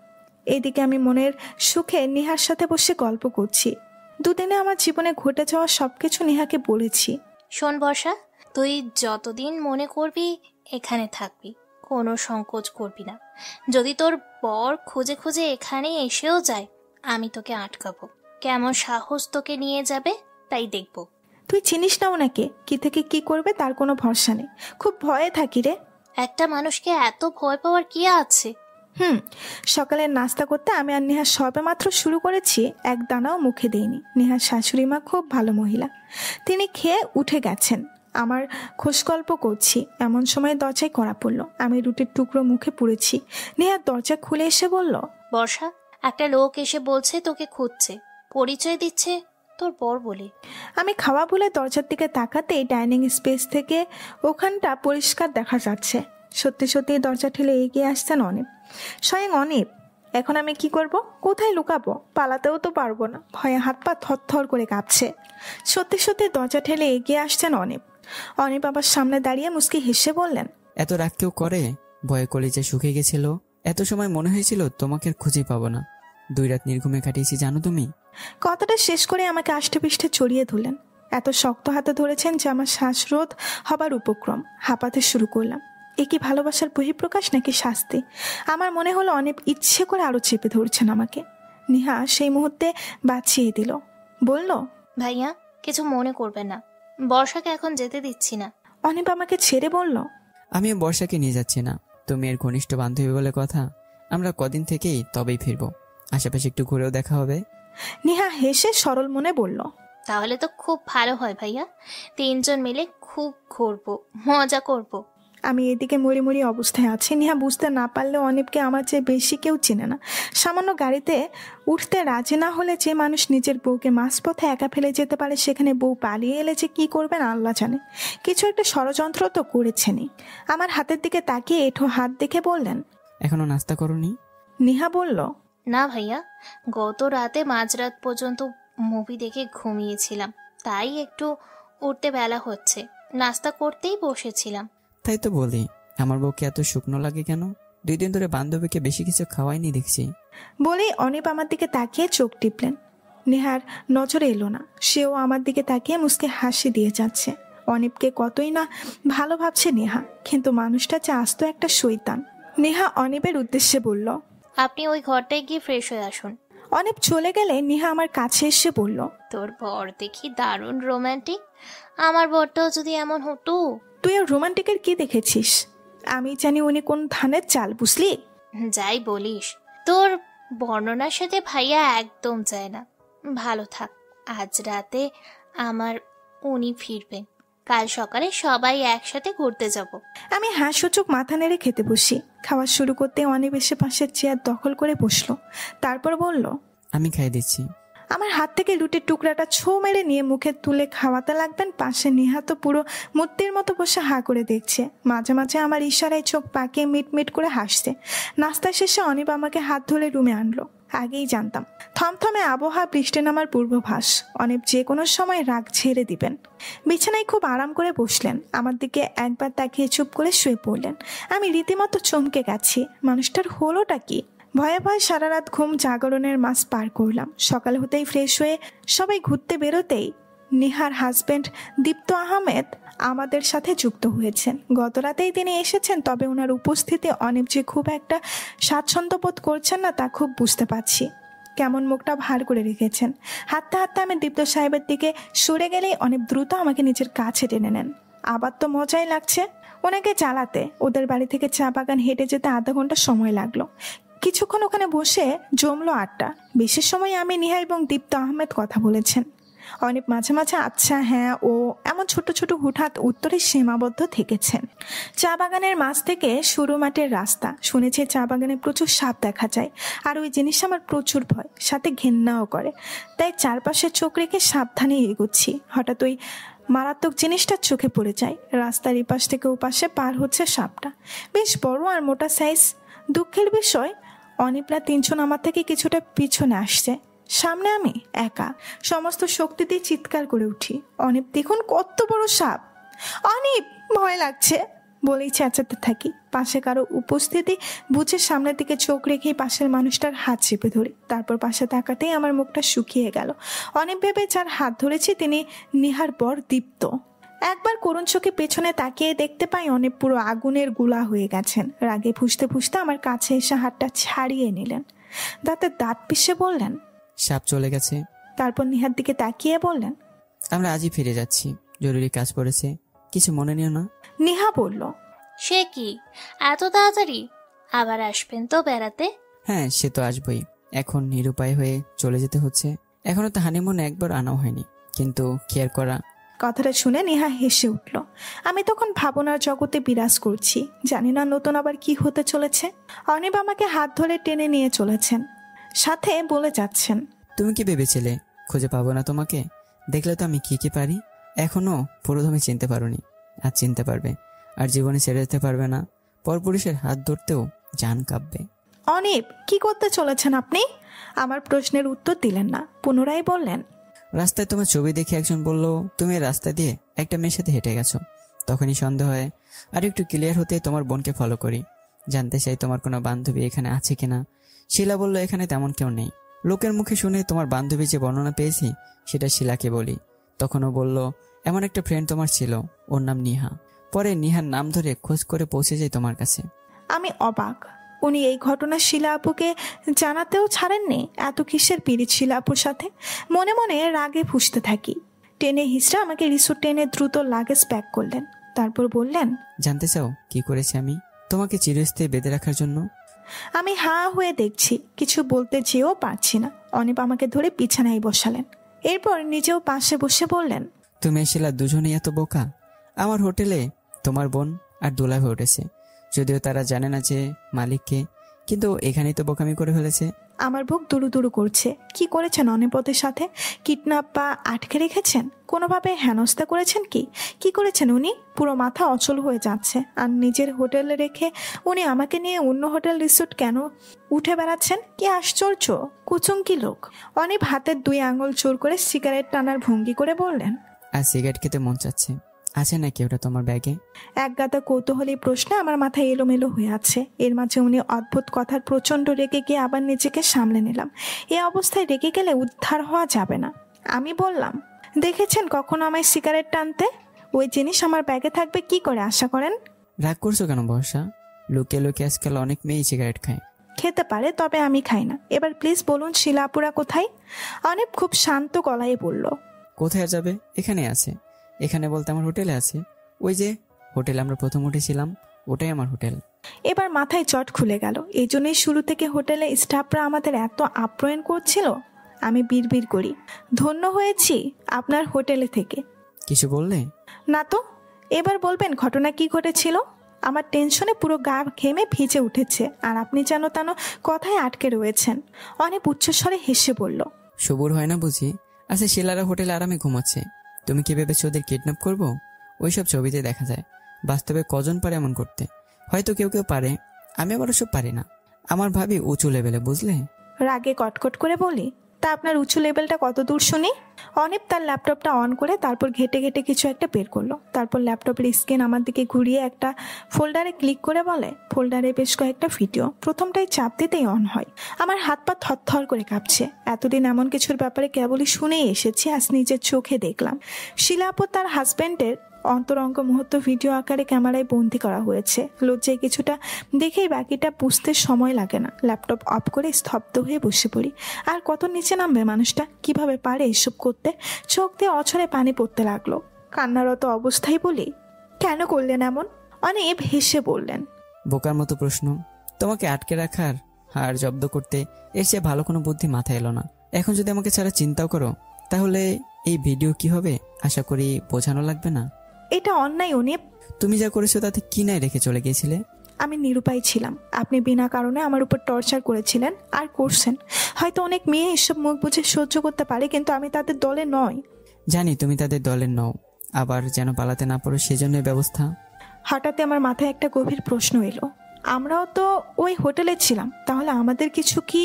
এদিকে আমি মনের সুখে নেহার সাথে বসে গল্প করছি। 2 দিনে আমার জীবনে ঘটে যাওয়া সবকিছু নেহাকে বলেছি। শোন বর্ষা, তুই যতদিন মনে করবি এখানে থাকবি, কোনো সংকোচ করবি না। যদি তোর বর খুঁজে খুঁজে এখানে এসেও যায়, আমি তোকে আটকাবো। কেমন সাহস তোকে নিয়ে যাবে তাই দেখব। তুই চিনিস না ওনাকে, কি থেকে কি করবে তার কোনো ভরসা নেই। খুব ভয়ে থাকি রে। একটা মানুষকে এত ভয় পাওয়ার কি আছে? সকালের নাস্তা করতে আমি আর নেহা সবে মাত্র শুরু করেছি, এক দানাও মুখে দেইনি। নেহার শাশুড়ি মা খুব ভালো মহিলা, তিনি খেয়ে উঠে গেছেন। আমার খোশগল্প করছি, এমন সময় দরজায় কড়া পড়লো। আমি রুটির টুকরো মুখে পুড়েছি। নেহার দরজা খুলে এসে বলল, বর্ষা, একটা লোক এসে বলছে তোকে খুঁজছে, পরিচয় দিচ্ছে তোর বর বলে। আমি খাওয়া বলে দরজার দিকে তাকাতেই ডাইনিং স্পেস থেকে ওখানটা পরিষ্কার দেখা যাচ্ছে। সত্যি সত্যি দরজা ঠেলে এগিয়ে আসছেন অনিপ, স্বয়ং অনিপ। এখন আমি কি করব? কোথায় লুকাবো? পালাতেও তো পারবো না, ভয়ে হাত পা থরথর করে কাঁপছে। সত্যি সত্যি দরজা ঠেলে এগিয়ে আসছেন অনিপ। অনিপ আবার সামনে দাঁড়িয়ে মুচকি হেসে বললেন, এত রাগ কেউ করে? ভয়ে কলিজা শুকিয়ে গেছিল। এত সময় মনে হয়েছিল তোমাকে আর খুঁজে পাবো না। 2 রাত নির্ঘুমে কাটিয়েছি জানো তুমি। কথাটা শেষ করে আমাকে আষ্টেপৃষ্ঠে চড়িয়ে ধরলেন। এত শক্ত হাতে ধরেছেন যে আমার শ্বাসরোধ হবার উপক্রম। হাঁপাতে শুরু করলাম। এ কি ভালোবাসার বহিঃপ্রকাশ নাকি শাস্তি? আমার মনে হলো অনেক ইচ্ছে করে আরো চেপে ধরছেন আমাকে। নেহা সেই মুহূর্তে বাঁচিয়ে দিল, বলল, ভাইয়া কিছু মনে করবে না, বর্ষাকে এখন যেতে দিচ্ছি না। অনিপ আমাকে ছেড়ে বলল, আমিও বর্ষাকে নিয়ে যাচ্ছি না। তুমি এর ঘনিষ্ঠ বান্ধবী বলে কথা। আমরা কদিন থেকেই তবেই ফিরবো, আশেপাশে একটু ঘুরেও দেখা হবে। নেহা হেসে সরল মনে বলল, তাহলে তো খুব ভালো হয় ভাইয়া, 3 জন মিলে খুব ঘুরবো, মজা করব। আমি এদিকে মরি মরি অবস্থায় আছি। নেহা বুঝতে না পারলে অনিপকে আমার চেয়ে বেশি কেউ চেনে না। সামান্য গাড়িতে উঠতে রাজি না হলে যে মানুষ নিজের বউকে মাঝপথে একা ফেলে যেতে পারে, সেখানে বউ পালিয়ে এলে যে কি করবেন আল্লাহ জানে। কিছু একটা ষড়যন্ত্র তো করেছেনই। আমার হাতের দিকে তাকিয়ে এঁঠো হাত দেখে বললেন, এখনো নাস্তা করোনি? নেহা বলল, না ভাইয়া, গত রাতে মাঝরাত পর্যন্ত মুভি দেখে ঘুমিয়েছিলাম, তাই একটু উঠতে বেলা হচ্ছে। নাস্তা করতেই বসেছিলাম। তাই তো বলি, আমার বউকে এত শুকনো লাগে কেন? 2 দিন ধরে বান্ধবীকে বেশি কিছু খাওয়াইনি দেখছি। বলেই অনিপ আমার দিকে তাকিয়ে চোখ টিপলেন। নেহার নজরে এলো না, সেও আমার দিকে তাকিয়ে মুসকে হাসি দিয়ে যাচ্ছে। অনিপকে কতই না ভালো ভাবছে নেহা, কিন্তু মানুষটা যে আস্ত একটা শয়তান। নেহা অনিপের উদ্দেশ্যে বলল, আপনি ওই ঘরটায় গিয়ে ফ্রেশ হয়ে আসুন। অনিপ চলে গেলে নেহা আমার কাছে এসে বলল, তোর বর দেখি দারুণ রোমান্টিক, আমার বরটাও যদি এমন হতো। তুই আর রোমান্টিকের কি দেখেছিস? আমি জানি উনি কোন ধানের চাল, বুঝলি? যাই বলিস, তোর বর্ণনার সাথে ভাইয়া একদম যায় না। ভালো থাক, আজ রাতে আমার উনি ফিরবেন, কাল সকালে সবাই একসাথে ঘুরতে যাব। আমি হাসুচোক মাথা নেড়ে খেতে বসি। খাওয়া শুরু করতে অনিপ এসে পাশের চেয়ার দখল করে বসলো। তারপর বলল, আমি খাইয়ে দিচ্ছি। আমার হাত থেকে রুটির টুকরাটা ছো মেরে নিয়ে মুখে তুলে খাওয়াতে লাগবেন। পাশে নেহা তো পুরো মূর্তির মতো বসে হা করে দেখছে। মাঝে মাঝে আমার ইশারায় চোখ পাকিয়ে মিটমিট করে হাসছে। নাস্তা শেষে অনিপ আমাকে হাত ধরে রুমে আনলো। আগেই জানতাম থমথমে আবহাওয়া, বৃষ্টি নামার পূর্বাভাস। অনিপ যে কোনো সময় রাগ ঝেড়ে দিবেন। বিছানায় খুব আরাম করে বসলেন, আমার দিকে একবার তাকিয়ে চুপ করে শুয়ে পড়লেন। আমি রীতিমতো চমকে গেছি, মানুষটার হলোটা কি? ভয়ে ভয়ে সারা রাত ঘুম জাগরণের মাস পার করলাম। সকাল হতেই ফ্রেশ হয়ে সবাই ঘুরতে বেরোতেই নেহার হাজবেন্ড দীপ্ত আহমেদ আমাদের সাথে যুক্ত হয়েছেন। গত রাতেই তিনি এসেছেন, তবে ওনার উপস্থিতি অনিপ যে খুব একটা স্বাচ্ছন্দ্য বোধ করছেন না তা খুব বুঝতে পারছি। কেমন মুখটা ভার করে রেখেছেন। হাঁটতে হাঁটতে আমি দীপ্ত সাহেবের দিকে সরে গেলেই অনেক দ্রুত আমাকে নিজের কাছে টেনে নেন। আবার তো মজাই লাগছে ওনাকে চালাতে। ওদের বাড়ি থেকে চা বাগান হেঁটে যেতে আধা ঘন্টা সময় লাগলো। কিছুক্ষণ ওখানে বসে জমলো আড্ডা। বিশেষ সময় আমি নেহা এবং দীপ্ত আহমেদ কথা বলেছেন। অনেক মাঝে মাঝে আচ্ছা, হ্যাঁ, ও এমন ছোট ছোট হুটহাট উত্তরে সীমাবদ্ধ থেকেছেন। চা বাগানের মাছ থেকে সরু মাঠের রাস্তা। শুনেছি চা বাগানে প্রচুর সাপ দেখা যায়, আর ওই জিনিস আমার প্রচুর ভয়, সাথে ঘেন্নাও করে। তাই চারপাশে চোখ রেখে সাবধানে এগোচ্ছি। হঠাৎ ওই মারাত্মক জিনিসটা চোখে পড়ে যায়। রাস্তার এপাশ থেকে ওপাশে পার হচ্ছে সাপটা, বেশ বড় আর মোটা সাইজ। দুঃখের বিষয় অনিপরা 3 জন আমার থেকে কিছুটা পিছনে আসছে। সামনে আমি একা। সমস্ত শক্তি দিয়ে চিৎকার করে উঠি, অনিপ দেখুন কত বড় সাপ! অনিপ, ভয় লাগছে বলেই চেঁচাতে থাকি। পাশে কারো উপস্থিতি বুঝে সামনের দিকে চোখ রেখেই পাশের মানুষটার হাত চেপে ধরি। তারপর পাশে তাকাতেই আমার মুখটা শুকিয়ে গেল। অনিপ ভেবে যার হাত ধরেছি তিনি নিহার বর দীপ্ত। একবার করুণ চোখে পেছনে তাকিয়ে দেখতে পাই অনেক পুরো আগুনের গোলা হয়ে গেছেন। রাগে ফুঁসতে ফুঁসতে আমার কাছে এসে হাতটা ছাড়িয়ে নিলেন, দাঁতে দাঁত পিষে বললেন, সাপ চলে গেছে। তারপর নিহার দিকে তাকিয়ে বললেন, আমরা আজই ফিরে যাচ্ছি, জরুরি কাজ পড়েছে, কিছু মনে নিও না। নিহা বলল, সে কি এত তাড়াতাড়ি? আবার আসবেন তো বেড়াতে? হ্যাঁ, সে তো আসবই। এখন নিরুপায় হয়ে চলে যেতে হচ্ছে। এখনো তো হানিমুন একবার আনাও হয়নি, কিন্তু কেয়ার করা। কথাটা শুনে নেহা হেসে উঠল। আমি তখন ভাবনার জগতে বিরাজ করছি, জানি না নতুন আবার কি হতে চলেছে। অনিব আমাকে হাত ধরে টেনে নিয়ে চলেছেন, সাথে বলে যাচ্ছেন, তুমি কি ভেবেছিলে খুঁজে পাবো না তোমাকে? দেখলে তো আমি কি কি পারি। এখনো পুরোদমে চিনতে পারোনি, আর চিনতে পারবে। আর জীবনে ছেড়ে যেতে পারবে না। পরপুরুষের হাত ধরতেও জান কাঁপবে। অনিব, কি করতে চলেছেন আপনি? আমার প্রশ্নের উত্তর দিলেন না, পুনরায় বললেন, রাস্তায় তোমার ছবি দেখে একজন বলল তুমি রাস্তা দিয়ে একটা মেয়ের সাথে হেঁটে গেছো। তখনই সন্দেহ হয়, আর একটু ক্লিয়ার হতে তোমার বোনকে ফলো করি। জানতে চাই তোমার কোনো বান্ধবী এখানে আছে কিনা। শিলা বলল এখানে তেমন কেউ নেই। লোকের মুখে শুনে তোমার বান্ধবী যে বর্ণনা পেয়েছি সেটা শিলাকে বলি। তখনও বলল এমন একটা ফ্রেন্ড তোমার ছিল, ওর নাম নিহা। পরে নিহার নাম ধরে খোঁজ করে পৌঁছে যায় তোমার কাছে। আমি অবাক। উনি এই ঘটনা শিলা আপুকে জানাতেও ছাড়েননি? এত কিসের পিরিত শিলা আপুর সাথে? মনে মনে রাগে ফুঁসতে থাকি। টেনে হিসড়ে আমাকে রিসোর্ট টেনে দ্রুত লাগেজ প্যাক করলেন। তারপর বললেন, জানতে চাও কি করেছি আমি তোমাকে চিরস্থায়ী বেঁধে রাখার জন্য? আমি হাঁ হয়ে দেখছি, কিছু বলতে চেয়েও পারছি না। অনিপ আমাকে ধরে বিছানায় বসালেন, এরপর নিজেও পাশে বসে বললেন, তুমি শিলা দুজনেই এত বোকা। আমার হোটেলে তোমার বোন আর দোলা হয়ে উঠেছে, যদিও তারা জানে না যে মালিককে, কিন্তু এখানেই তো বোকামি করে ফেলেছে। আমার বুক দুরু দুরু করছে। কি করেছেন অনিপদের সাথে? কিডন্যাপ বা আটকে রেখেছেন? কোনোভাবে হেনস্থা করেছেন? কি করেছেন উনি? পুরো মাথা অচল হয়ে যাচ্ছে। আর নিজের হোটেলে রেখে উনি আমাকে নিয়ে অন্য হোটেল রিসোর্ট কেন উঠে বেড়াচ্ছেন? কি আশ্চর্য, কুচুঙ্কি লোক। অনিপ হাতের 2 আঙুল জোর করে সিগারেট টানার ভঙ্গি করে বললেন, আর সিগারেট খেতে মন চাচ্ছে, আছে নাকি ওটা তোমার ব্যাগে? এক গাদা কৌতূহলী প্রশ্নে আমার মাথায় এলোমেলো হয়ে আছে। এর মাঝে উনি অদ্ভুত কথার প্রচণ্ড রেগে গিয়ে আবার নিজেকে সামলে নিলাম। এই অবস্থায় রেগে গেলে উদ্ধার হওয়া যাবে না। আমি বললাম, দেখেছেন কখনো আমায় সিগারেট টানতে? ওই জিনিস আমার ব্যাগে থাকবে কি করে আশা করেন? রাগ করছো কেন বর্ষা? লুকিয়ে লুকিয়ে আজকাল অনেক মেয়েই সিগারেট খায়। খেতে পারে, তবে আমি খাই না। এবার প্লিজ বলুন শিলাপুরা কোথায়? অনেক খুব শান্ত গলায় বলল, কোথায় যাবে? এখানে আছে। এখানে বলতে আমার হোটেলে আছে। ওই যে হোটেলে আমরা প্রথম উঠেছিলাম, ওটাই আমার হোটেল। এবার মাথায় চট খুলে গেল। এই জন্যই শুরু থেকে হোটেলে স্টাফরা আমাদের এত আপ্যায়ন করছিল। আমি বিড়বিড় করি, ধন্য হয়েছি আপনার হোটেলে থেকে। কিছু বললে না তো। এবার বলবেন ঘটনা কি ঘটেছিল? আমার টেনশনে পুরো গা ঘেমে ভিজে উঠেছে, আর আপনি যেন তেন কথায় আটকে রয়েছেন। অনেক উচ্চস্বরে হেসে বলল, সবুর হয় না বুঝি? আচ্ছা, শিলারা হোটেলে আরামে ঘুমাচ্ছে, তুমি কি ভেবেছো ওদের কিডন্যাপ করবো? ওইসব ছবিতে দেখা যায়, বাস্তবে কজন পারে এমন করতে? হয়তো কেউ কেউ পারে, আমি আবার ওসব পারি না। আমার ভাবি উঁচু লেভেলে, বুঝলে? রাগে কটকট করে বলি, তা আপনার উঁচু লেভেলটা কত দূর শুনি? অনিপ তার ল্যাপটপটা অন করে তারপর ঘেটে ঘেটে কিছু একটা বের করলো। তারপর ল্যাপটপের স্ক্রিন আমার দিকে ঘুরিয়ে একটা ফোল্ডারে ক্লিক করে বলে, ফোল্ডারে বেশ কয়েকটা ভিডিও। প্রথমটাই চাপ দিতেই অন হয়। আমার হাত পা থরথর করে কাঁপছে। এতদিন এমন কিছুর ব্যাপারে কেবলই শুনেই এসেছি, আজ নিজের চোখে দেখলাম। শিলা আপু তার হাজব্যান্ডের অন্তরঙ্গ মুহূর্ত ভিডিও আকারে ক্যামেরায় বন্দি করা হয়েছে। লজ্জায় কিছুটা দেখেই বাকিটা বুঝতে সময় লাগে না। ল্যাপটপ অফ করে স্তব্ধ হয়ে বসে পড়ি। আর কত নিচে নামবে মানুষটা? কিভাবে পারে এসব করতে? চোখ দিয়ে অছরে পানি পড়তে লাগলো। কান্নারত অবস্থায় বলি, কেন করলেন এমন? অনেক হেসে বললেন, বোকার মতো প্রশ্ন। তোমাকে আটকে রাখার আর জব্দ করতে এর চেয়ে ভালো কোনো বুদ্ধি মাথায় এলো না। এখন যদি আমাকে ছাড়া চিন্তাও করো, তাহলে এই ভিডিও কি হবে আশা করি বোঝানো লাগবে না। এটা অন্যায় অনিপ। তুমি যা করেছো তাতে কি নাই রেখে চলে গিয়েছিলে? আমি নিরুপায় ছিলাম। আপনি বিনা কারণে আমার উপর টর্চার করেছিলেন আর করছেন। হয়তো অনেক মেয়ে এসব মুখ বুঝে সহ্য করতে পারে, কিন্তু আমি তাদের দলে নই। জানি তুমি তাদের দলের নও, আবার যেন পালাতে না পারো সেজন্য ব্যবস্থা। হঠাৎ আমার মাথায় একটা গভীর প্রশ্ন এলো। আমরাও তো ওই হোটেলে ছিলাম, তাহলে আমাদের কিছু কি?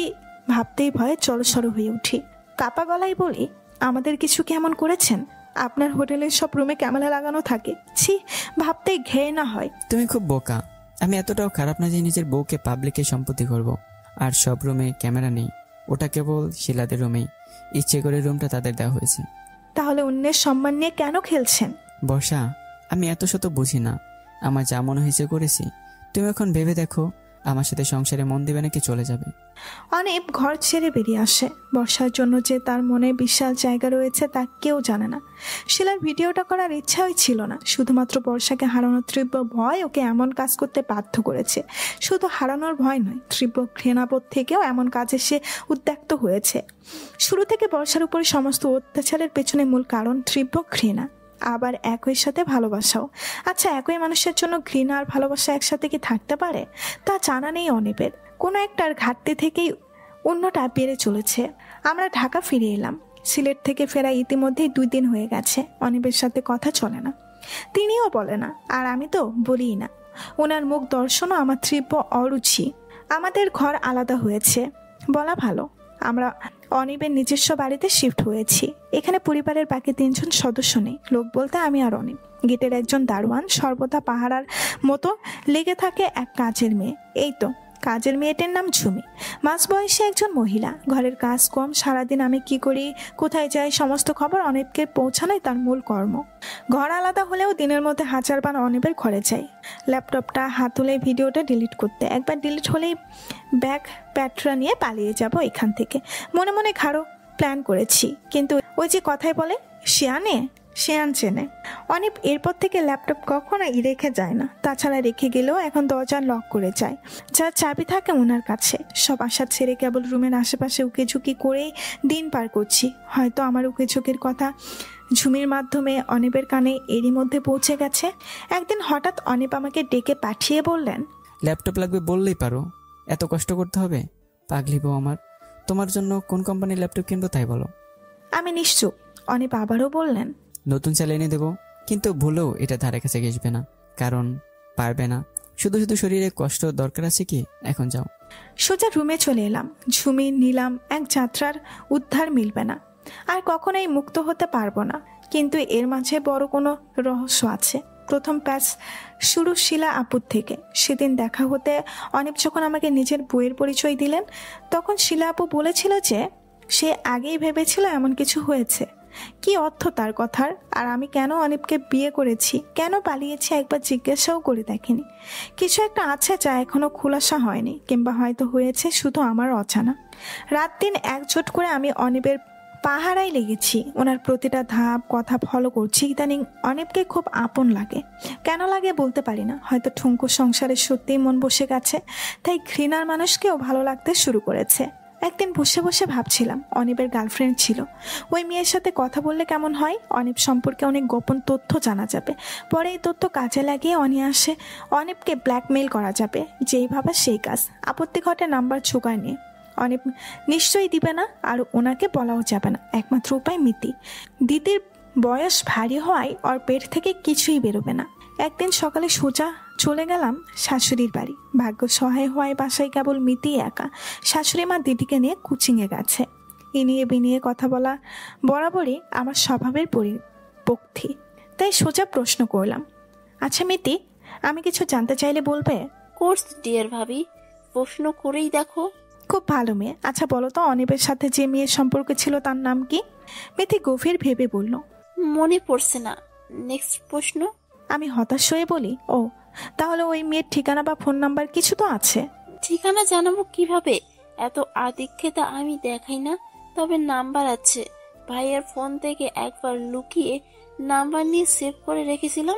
ভাবতেই ভয়ে জড়সড় হয়ে উঠি। কাপা গলায় বলি, আমাদের কিছু কেমন করেছেন? আপনার হোটেলের সব রুমে ক্যামেরা লাগানো থাকে, ছি, ভাবতেই ঘেন্না হয়। তুমি খুব বোকা। আমি এতটাও খারাপ না যে নিজের বউকে পাবলিকে সম্পত্তি করব। আর সব রুমে ক্যামেরা নেই, ওটা কেবল শিলাদের রুমেই। ইচ্ছে করে রুমটা তাদের দেওয়া হয়েছে। তাহলে অন্যের সম্মান নিয়ে কেন খেলছেন? বর্ষা, আমি এত শত বুঝি না, আমার যা মনে হয়েছে করেছি। তুমি এখন ভেবে দেখো, আমার সাথে সংসারে মন দিবে নাকি চলে যাবে? অনেক ঘর ছেড়ে বেরিয়ে আসে। বর্ষার জন্য যে তার মনে বিশাল জায়গা রয়েছে তা কেউ জানে না। শিলার ভিডিওটা করার ইচ্ছাই ছিল না, শুধুমাত্র বর্ষাকে হারানোর তীব্র ভয় ওকে এমন কাজ করতে বাধ্য করেছে। শুধু হারানোর ভয় নয়, তীব্র ঘৃণাবোধ থেকেও এমন কাজে সে উদ্যক্ত হয়েছে। শুরু থেকে বর্ষার উপর সমস্ত অত্যাচারের পেছনে মূল কারণ তীব্র ঘৃণা, আবার একই সাথে ভালোবাসাও। আচ্ছা, একই মানুষের জন্য ঘৃণা আর ভালোবাসা একসাথে কি থাকতে পারে? তা জানা নেই অনিপের। কোনো একটার ঘাটতি থেকেই অন্যটা বেড়ে চলেছে। আমরা ঢাকা ফিরে এলাম। সিলেট থেকে ফেরা ইতিমধ্যেই 2 দিন হয়ে গেছে। অনিপের সাথে কথা চলে না, তিনিও বলে না, আর আমি তো বলিই না। ওনার মুখ দর্শনও আমার তীব্র অরুচি। আমাদের ঘর আলাদা হয়েছে বলা ভালো। আমরা অনিবের নিজস্ব বাড়িতে শিফট হয়েছি। এখানে পরিবারের বাকি 3 জন সদস্য নেই। লোক বলতে আমি আর অনিব। গেটের একজন দারোয়ান, সর্বদা পাহারার মতো লেগে থাকে এক কাজের মেয়ে। এই তো কাজের মেয়েটার নাম ঝুমি, মাঝবয়সী একজন মহিলা। ঘরের কাজ কম, সারাদিন আমি কি করি, কোথায় যাই, সমস্ত খবর অনিবকে পৌঁছানোই তার মূল কর্ম। ঘর আলাদা হলেও দিনের মধ্যে 1000 বার অনিবের ঘরে যাই। ল্যাপটপটা হাতুলে ভিডিওটা ডিলিট করতে। একবার ডিলিট হলেই ব্যাগ প্যাটরা নিয়ে পালিয়ে যাব এখান থেকে। মনে মনে ঘাড়ো প্ল্যান করেছি, কিন্তু ওই যে কথাই বলে, শেয়ান চেনে। অনিব এরপর থেকে ল্যাপটপ কখনোই রেখে যায় না। তাছাড়া রেখে গেলেও এখন দরজা লক করে যায়, যার চাবি থাকে ওনার কাছে। সব আশা ছেড়ে কেবল রুমের আশেপাশে উকিঝুঁকি করেই দিন পার করছি। হয়তো আমার উকিঝুঁকির কথা ঝুমির মাধ্যমে অনিবের কানে এরই মধ্যে পৌঁছে গেছে। একদিন হঠাৎ অনিব আমাকে ডেকে পাঠিয়ে বললেন, ল্যাপটপ লাগবে বললেই পারো, এত কষ্ট করতে হবে? পাগলি বউ আমার, তোমার জন্য কোন কোম্পানির ল্যাপটপ কিনবো তাই বলো। আমি নিশ্চুপ। অনিব আবারও বললেন, নতুন চাল এনে দেবো, কিন্তু ভুলেও এটা ধারে কাছে ঘেসবে না, কারণ পারবে না। শুধু শুধু শরীরে কষ্ট দরকার আছে কি? এখন যাও। সোজা রুমে চলে এলাম। ঝুমি নিলাম এক যাত্রার উদ্ধার মিলবে না, আর কখনোই মুক্ত হতে পারবো না। কিন্তু এর মাঝে বড় কোনো রহস্য আছে। প্রথম প্যাচ শুরু শিলা আপুর থেকে। সেদিন দেখা হতে অনিব যখন আমাকে নিজের বইয়ের পরিচয় দিলেন, তখন শিলা আপু বলেছিল যে সে আগেই ভেবেছিল এমন কিছু হয়েছে। কি অর্থ তার কথার? আর আমি কেন অনিবকে বিয়ে করেছি, কেন পালিয়েছি, একবার জিজ্ঞাসাও করে দেখিনি। কিছু একটা আছে যা এখনো খুলাসা হয়নি, কিংবা হয়তো হয়েছে শুধু আমার অজানা। রাত দিন একজোট করে আমি অনিবের পাহারায় লেগেছি। ওনার প্রতিটা ধাপ কথা ফলো করছি। ইদানিং অনিবকে খুব আপন লাগে। কেন লাগে বলতে পারি না। হয়তো ঠুঙ্কু সংসারে সত্যিই মন বসে গেছে, তাই ঘৃণার মানুষকেও ভালো লাগতে শুরু করেছে। একদিন বসে বসে ভাবছিলাম, অনিবের গার্লফ্রেন্ড ছিল। ওই মেয়ের সাথে কথা বললে কেমন হয়? অনিব সম্পর্কে অনেক গোপন তথ্য জানা যাবে। পরে এই তথ্য কাজে লাগিয়ে অনিবকে ব্ল্যাকমেইল করা যাবে। যেই ভাবা সেই কাজ। আপত্তি ঘটে নাম্বার জোগাড় নিয়ে। অনিব নিশ্চয়ই দিবে না, আর ওনাকে বলাও যাবে না। একমাত্র উপায় মিতি। দিদির বয়স ভারী হওয়ায় ওর পেট থেকে কিছুই বেরোবে না। একদিন সকালে সোজা চলে গেলাম শাশুড়ির বাড়ি। ভাগ্য সহায় হওয়ায় বাসায় কেবল মিতি একা। শাশুড়ি মা দিদিকে নিয়ে কোচিংয়ে গেছে। ইনিয়ে বিনিয়ে কথা বলা বরাবরই আমার স্বভাবের পরিপন্থী। তাই সোজা প্রশ্ন করলাম, আচ্ছা মিতি, আমি কিছু জানতে চাইলে বলবে? কোর্স ডিয়ার ভাবি, প্রশ্ন করেই দেখো। খুব ভালো মেয়ে। আচ্ছা বলো তো, অনিবের সাথে যে মেয়ের সম্পর্ক ছিল তার নাম কি? মিতি গভীর ভেবে বলল, মনে পড়ছে না। নেক্সট প্রশ্ন। আমি হতাশ হয়ে বলি, ও তাহলে ওই মেয়ের ঠিকানা বা ফোন নাম্বার কিছু তো আছে? ঠিকানা জানাবো কিভাবে? এত আদিক্ষেতা আমি দেখাই না। তবে নাম্বার আছে। ভাইয়ের ফোন থেকে একবার লুকিয়ে নাম্বার নিয়ে সেভ করে রেখেছিলাম।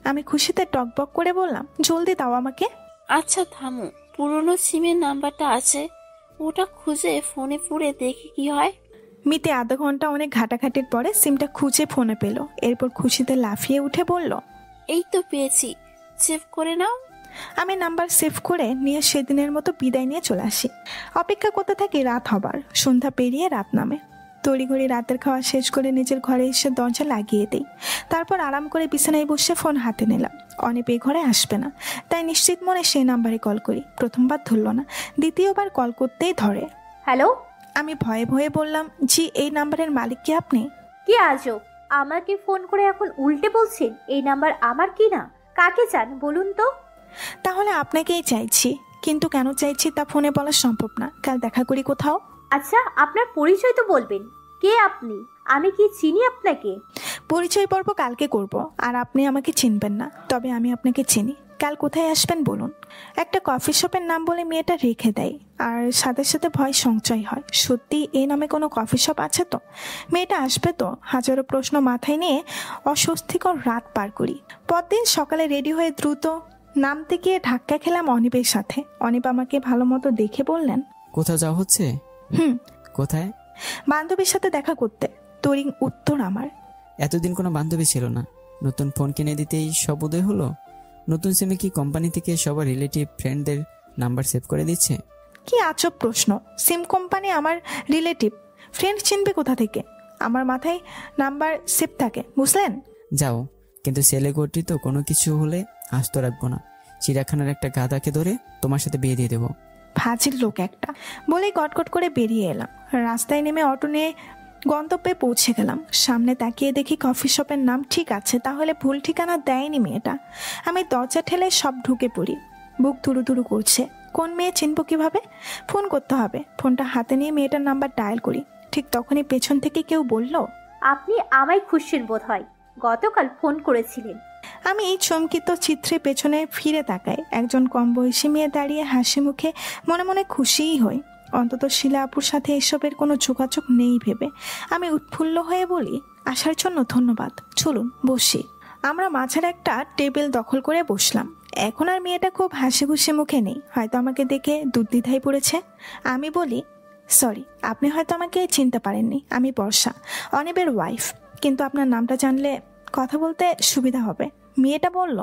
আমি খুশিতে টকবক করে বললাম, জলদি দাও আমাকে। আচ্ছা থামো, পুরনো সিমের নাম্বারটা আছে, ওটা খুঁজে ফোনে পুরে দেখি কি হয়। মিতি আধা ঘন্টা অনেক ঘাটাঘাটির পরে সিমটা খুঁজে ফোনে পেল। এরপর খুশিতে লাফিয়ে উঠে বলল, এই তো পেয়েছি, সেভ করে নাও। আমি নাম্বার সেভ করে নিয়ে সেদিনের মতো বিদায় নিয়ে চলে আসি। অপেক্ষা করতে থাকি রাত হবার। সন্ধ্যা পেরিয়ে রাত নামে। তড়িঘড়ি রাতের খাওয়া শেষ করে নিজের ঘরে এসে দরজা লাগিয়ে দিই। তারপর আরাম করে বিছানায় বসে ফোন হাতে নিলাম। অনিব এ ঘরে আসবে না, তাই নিশ্চিত মনে সেই নাম্বারে কল করি। প্রথমবার ধরল না, দ্বিতীয়বার কল করতেই ধরে। হ্যালো, আমি ভয়ে ভয়ে বললাম, জি এই নাম্বারের মালিক কি আপনি? কি আজব, আমাকে ফোন করে এখন উল্টে বলছেন এই নাম্বার আমার কি না? কাকে চান বলুন তো? তাহলে আপনাকেই চাইছি, কিন্তু কেন চাইছি তা ফোনে বলা সম্ভব না। কাল দেখা করি কোথাও। আচ্ছা, আপনার পরিচয় তো বলবেন। কে আপনি? আমি কি চিনি আপনাকে? পরিচয় পর্ব কালকে করব, আর আপনি আমাকে চিনবেন না, তবে আমি আপনাকে চিনি। কাল কোথায় আসবেন বলুন? একটা কফি শপের নাম বলে মেয়েটা রেখে দেয়, আর সাথে সাথে ভয় সঞ্চয় হয়। সত্যি এই নামে কোনো কফি শপ আছে তো? মেয়েটা আসবে তো? হাজারো প্রশ্ন মাথায় নিয়ে অস্বস্তিকর রাত পার করি। পরদিন সকালে রেডি হয়ে দ্রুত নামতে গিয়ে ধাক্কা খেলাম অনিবের সাথে। অনিব আমাকে ভালো মতো দেখে বললেন, কোথাও যাওয়া হচ্ছে? কোথায়? বান্ধবীর সাথে দেখা করতে। তরিং উত্তর আমার। এতদিন কোনো বান্ধবী ছিল না, নতুন ফোন কিনে দিতেই সব উদয় হলো? নতুন সিমে কি কোম্পানি থেকে সবার রিলেটিভ ফ্রেন্ডদের নাম্বার সেভ করে দিচ্ছে? কি আজব প্রশ্ন! সিম কোম্পানি আমার রিলেটিভ, ফ্রেন্ড চিনবে কোথা থেকে? আমার মাথায় নাম্বার সেভ থাকে, বুঝলেন? যাও, কিন্তু ছেলে গঠিত কোনো কিছু হলে আস্ত রাখবো না। চিড়িয়াখানার একটা গাধাকে ধরে তোমার সাথে বিয়ে দিয়ে দেবো। ফাজিল লোক একটা, বলেই কটকট করে বেরিয়ে এলাম। রাস্তায় নেমে অটো নিয়ে গন্তব্যে পৌঁছে গেলাম। সামনে তাকিয়ে দেখি কফি শপের নাম ঠিক আছে, তাহলে ভুল ঠিকানা দেয়নি মেয়েটা। আমি দরজা ঠেলে সব ঢুকে পড়ি। বুক তুরু তুরু করছে। কোন মেয়ে চিনব কিভাবে? ফোন করতে হবে। ফোনটা হাতে নিয়ে মেয়েটার নাম্বার ডায়াল করি। ঠিক তখনই পেছন থেকে কেউ বলল, আপনি আমায় খুশির বোধ হয়, গতকাল ফোন করেছিলেন। আমি এই চমকিত চিত্রে পেছনে ফিরে তাকাই। একজন কম বয়সী মেয়ে দাঁড়িয়ে হাসি মুখে মনে মনে খুশিই হই। অন্তত শিলা আপুর সাথে এসবের কোনো যোগাযোগ নেই ভেবে আমি উৎফুল্ল হয়ে বলি, আসার জন্য ধন্যবাদ, চলুন বসি। আমরা মাঝের একটা টেবিল দখল করে বসলাম। এখন আর মেয়েটা খুব হাসি খুশি মুখে নেই, হয়তো আমাকে দেখে দুর্দ্বিধায় পড়েছে। আমি বলি, সরি, আপনি হয়তো আমাকে চিনতে পারেননি, আমি বর্ষা, অনিবের ওয়াইফ। কিন্তু আপনার নামটা জানলে কথা বলতে সুবিধা হবে। মেয়েটা বলল,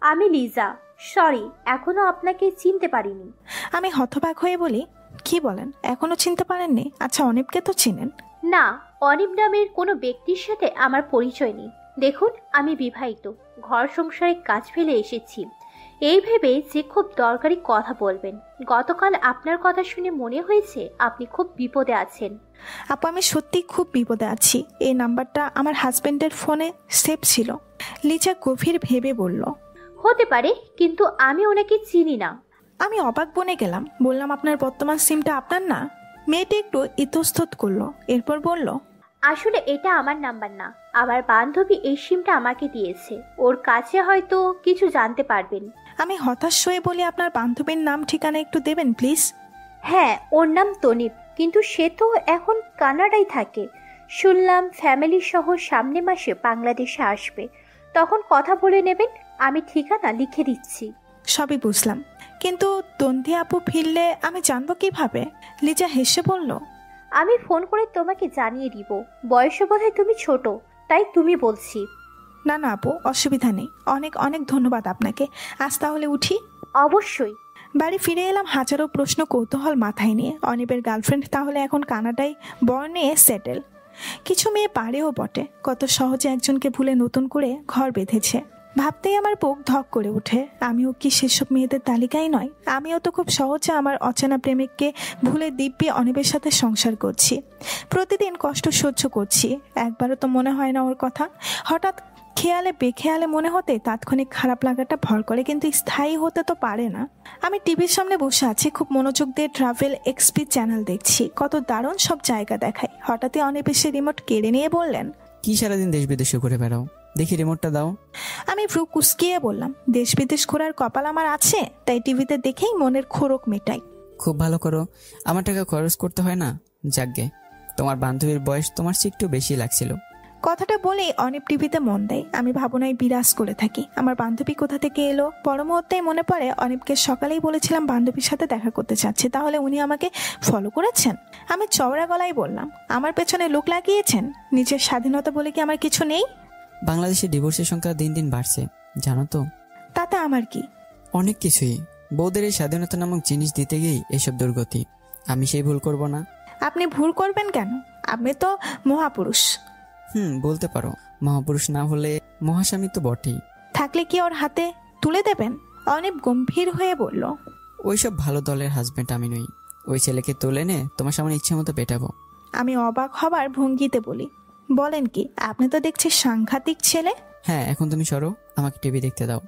আমি লিজা, সরি এখনো আপনাকে চিনতে পারিনি। আমি হতবাক হয়ে বলি, কি বলেন, এখনো চিনতে পারেননি? আচ্ছা, অনিবকে তো চিনেন? না, অনিব নামের কোনো ব্যক্তির সাথে আমার পরিচয় নেই। দেখুন, আমি বিবাহিত, ঘর সংসারে কাজ ফেলে এসেছি এই ভেবে যে খুব দরকারি কথা বলবেন। গতকাল আপনার কথা শুনে মনে হয়েছে আপনি খুব বিপদে আছেন। আপু, আমি সত্যি খুব বিপদে আছি। এই নাম্বারটা আমার হাজবেন্ডের ফোনে সেভ ছিল। লিজা গভীর ভেবে বলল, হতে পারে, কিন্তু আমি ওনাকে চিনি না। আমি অবাক বনে গেলাম। বললাম, আপনার বর্তমান সিমটা আপনার না? মেয়েটি একটু ইতস্তত করলো, এরপর বলল, আসলে এটা আমার নাম্বার না, আমার বান্ধবী এই সিমটা আমাকে দিয়েছে, ওর কাছে হয়তো কিছু জানতে পারবেন। আমি হতাশ হয়ে বলি, আপনার বান্ধবীর নাম ঠিকানা একটু দেবেন প্লিজ? হ্যাঁ, ওর নাম তনিব, কিন্তু সে তো এখন কানাডায় থাকে। শুনলাম ফ্যামিলি সহ সামনে মাসে বাংলাদেশে আসবে, তখন কথা বলে নেবেন। আমি ঠিকানা লিখে দিচ্ছি। সবই বুঝলাম, কিন্তু তন্দি আপু ফিরলে আমি জানবো কিভাবে? লিজা হেসে বলল, আমি ফোন করে তোমাকে জানিয়ে দিব। বয়সে বোধহয় তুমি ছোট, তাই তুমি বলছি। না না আপু, অসুবিধা নেই। অনেক অনেক ধন্যবাদ আপনাকে। আজ তাহলে উঠি? অবশ্যই। বাড়ি ফিরে এলাম হাজারো প্রশ্ন কৌতূহল মাথায় নিয়ে। অনিবের গার্লফ্রেন্ড তাহলে এখন কানাডায় বর্নে সেটেল। কিছু মেয়ে পারেও বটে, কত সহজে একজনকে ভুলে নতুন করে ঘর বেঁধেছে। ভাবতেই আমার বুক ধক করে ওঠে, আমিও কি সেসব মেয়েদের তালিকায় নয়? আমিও তো খুব সহজে আমার অচেনা প্রেমিককে ভুলে দিব্যি অনিবের সাথে সংসার করছি। প্রতিদিন কষ্ট সহ্য করছি, একবারও তো মনে হয় না ওর কথা। হঠাৎ খেয়ালে বেখেয়ালে মনে হতে তাৎক্ষণিক খারাপ লাগাটা ভর করে, কিন্তু স্থায়ী হতে তো পারে না। আমি টিভির সামনে বসে আছি, খুব মনোযোগ দিয়ে ট্রাভেল এক্সপি চ্যানেল দেখছি। কত দারুণ সব জায়গা দেখায়। হঠাৎই অনিব এসে রিমোট কেড়ে নিয়ে বললেন, কি সারাদিন দেশ বিদেশে ঘুরে বেড়াও, দেখি রিমোটটা দাও। আমি ভ্রু কুসকিয়ে বললাম, দেশ বিদেশ ঘোরার কপাল আমার আছে, তাই টিভিতে দেখেই মনের খোরক মেটাই। খুব ভালো করো, আমার টাকা খরচ করতে হয় না। যাকগে, তোমার বান্ধবীর বয়স তোমার চেয়ে একটু বেশি লাগছিল। কথাটা বলেই অনিব টিভিতে মন দেয়। আমি ভাবনায় বিরাজ করে থাকি, আমার বান্ধবী কোথা থেকে এলো। পর মুহূর্তেই মনে পড়ে অনিবকে সকালেই বলেছিলাম বান্ধবীর সাথে দেখা করতে চাচ্ছি, তাহলে উনি আমাকে ফলো করেছেন। আমি চওড়া গলায় বললাম, আমার পেছনে লোক লাগিয়েছেন? নিজের স্বাধীনতা বলে কি আমার কিছু নেই? বাংলাদেশে ডিভোর্সের সংখ্যা দিন দিন বাড়ছে, জানো তো? তাতে আমার কি? অনেক কিছুই। বউদের এই স্বাধীনতা নামক জিনিস দিতে গিয়েই এসব দুর্গতি। আমি সেই ভুল করব না। আপনি ভুল করবেন কেন? আপনি তো মহাপুরুষ। বলতে পারো। মহাপুরুষ না হলে মহাস্বামী তো বটেই। থাকলে কি ওর হাতে তুলে দেবেন? অনেক গম্ভীর হয়ে বলল, ওইসব ভালো দলের হাজবেন্ড আমি নই। ওই ছেলেকে তুলে নে তোমার সামনে ইচ্ছে মতো পেটাবো। আমি অবাক হবার ভঙ্গিতে বলি, বলেন কি, আপনি তো দেখছি সাংঘাতিক ছেলে। হ্যাঁ, এখন তুমি সরো, আমাকে টিভি দেখতে দাও।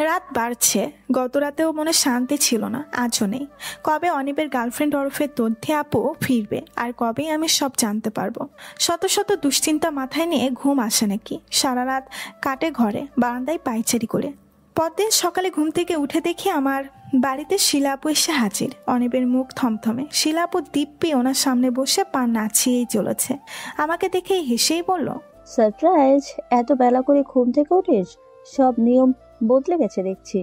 রাত বাড়ছে, গত রাতেও মনে শান্তি ছিল না, আজও নেই। কবে অনিবের গার্লফ্রেন্ড ওরফে তথ্যে আপু ফিরবে, আর কবেই আমি সব জানতে পারবো। শত শত দুশ্চিন্তা মাথায় নিয়ে ঘুম আসে নাকি। সারা রাত কাটে ঘরে, বারান্দায় পায়চারি করে। পরদিন সকালে ঘুম থেকে উঠে দেখি আমার বাড়িতে শিলা আপু এসে হাজির। অনিবের মুখ থমথমে। শিলা আপু দিব্যি ওনার সামনে বসে পা নাচিয়েই চলেছে। আমাকে দেখে হেসেই বলল, সারপ্রাইজ, এত বেলা করে ঘুম থেকে উঠিস? সব নিয়ম বদলে গেছে দেখছি।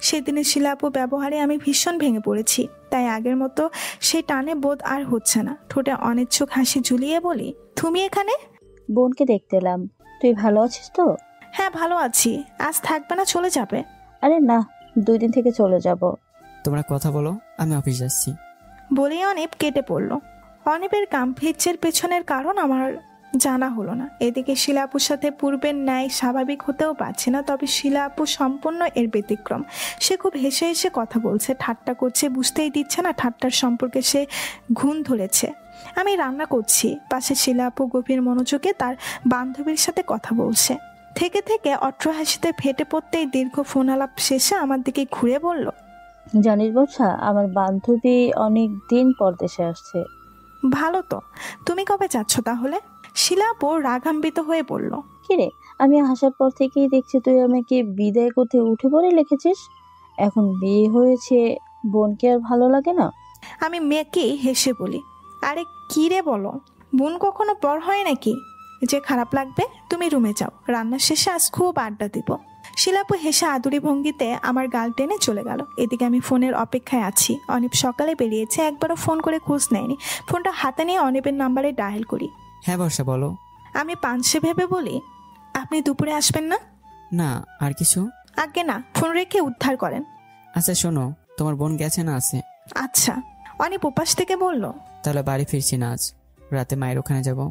সেদিনের শিলা আপু ব্যবহারে আমি ভীষণ ভেঙে পড়েছি, তাই আগের মতো সেই টানে বোধ আর হচ্ছে না। ঠোঁটে অনিচ্ছুক হাসি ঝুলিয়ে বলি, তুমি এখানে? বোনকে দেখতে এলাম। তুই ভালো আছিস তো? হ্যাঁ, ভালো আছি। আজ থাকবে না, চলে যাবে? আরে না, 2 দিন থেকে চলে যাব। তোমরা কথা বলো, আমি অফিস যাচ্ছি। বলেই অনিব কেটে পড়ল। অনিবের গাম্ভীর্যের পেছনের কারণ আমার জানা হলো না। এদিকে শিলা আপুর সাথে পূর্বের ন্যায় স্বাভাবিক হতেও পারছি না, তবে শিলা আপু সম্পূর্ণ এর ব্যতিক্রম। সে খুব হেসে হেসে কথা বলছে, ঠাট্টা করছে, বুঝতেই দিচ্ছে না ঠাট্টার সম্পর্কে সে ঘুণ ধরেছে। আমি রান্না করছি, পাশে শিলা আপু গভীর মনোযোগে তার বান্ধবীর সাথে কথা বলছে। থেকে থেকে অট্র হাসিতে ফেটে পড়তেই দীর্ঘ ফোন আলাপ শেষে আমার দিকে ঘুরে বলল, জানিস বর্ষা, আমার বান্ধবী অনেক দিন পর দেশে আসছে। ভালো তো, তুমি কবে যাচ্ছ তাহলে? শিলা আপু রাগান্বিত হয়ে বলল, কিরে, আমি আসার পর থেকেই দেখছি তুই আমাকে বিদায় করতে উঠে পড়ে লিখেছিস। এখন বিয়ে হয়েছে, বোনকে আর ভালো লাগে না? আমি মেয়েকে হেসে বলি, আরে কি রে বলো, বোন কখনো পর হয় নাকি যে খারাপ লাগবে? তুমি রুমে যাও, রান্নার শেষে আজ খুব আড্ডা দিব। শিলাপু হেসে আদুরি ভঙ্গিতে আমার গাল টেনে চলে গেল। এদিকে আমি ফোনের অপেক্ষায় আছি। অনিব সকালে বেরিয়েছে, একবারও ফোন করে খোঁজ নেয়নি। ফোনটা হাতে নিয়ে অনিবের নাম্বারে ডায়াল করি। হ্যাঁ বর্ষা, বলো। আমি পাঞ্চে ভেবে বলি, আপনি দুপুরে আসবেন না? না, আর কিছু? আগে না, ফোন রেখে উদ্ধার করেন। আচ্ছা শোনো, তোমার বোন গেছে না আছে? আচ্ছা। অনিব উপাস থেকে বলল, তাহলে বাড়ি ফিরছি না আজ, রাতে মায়ের ওখানে যাব।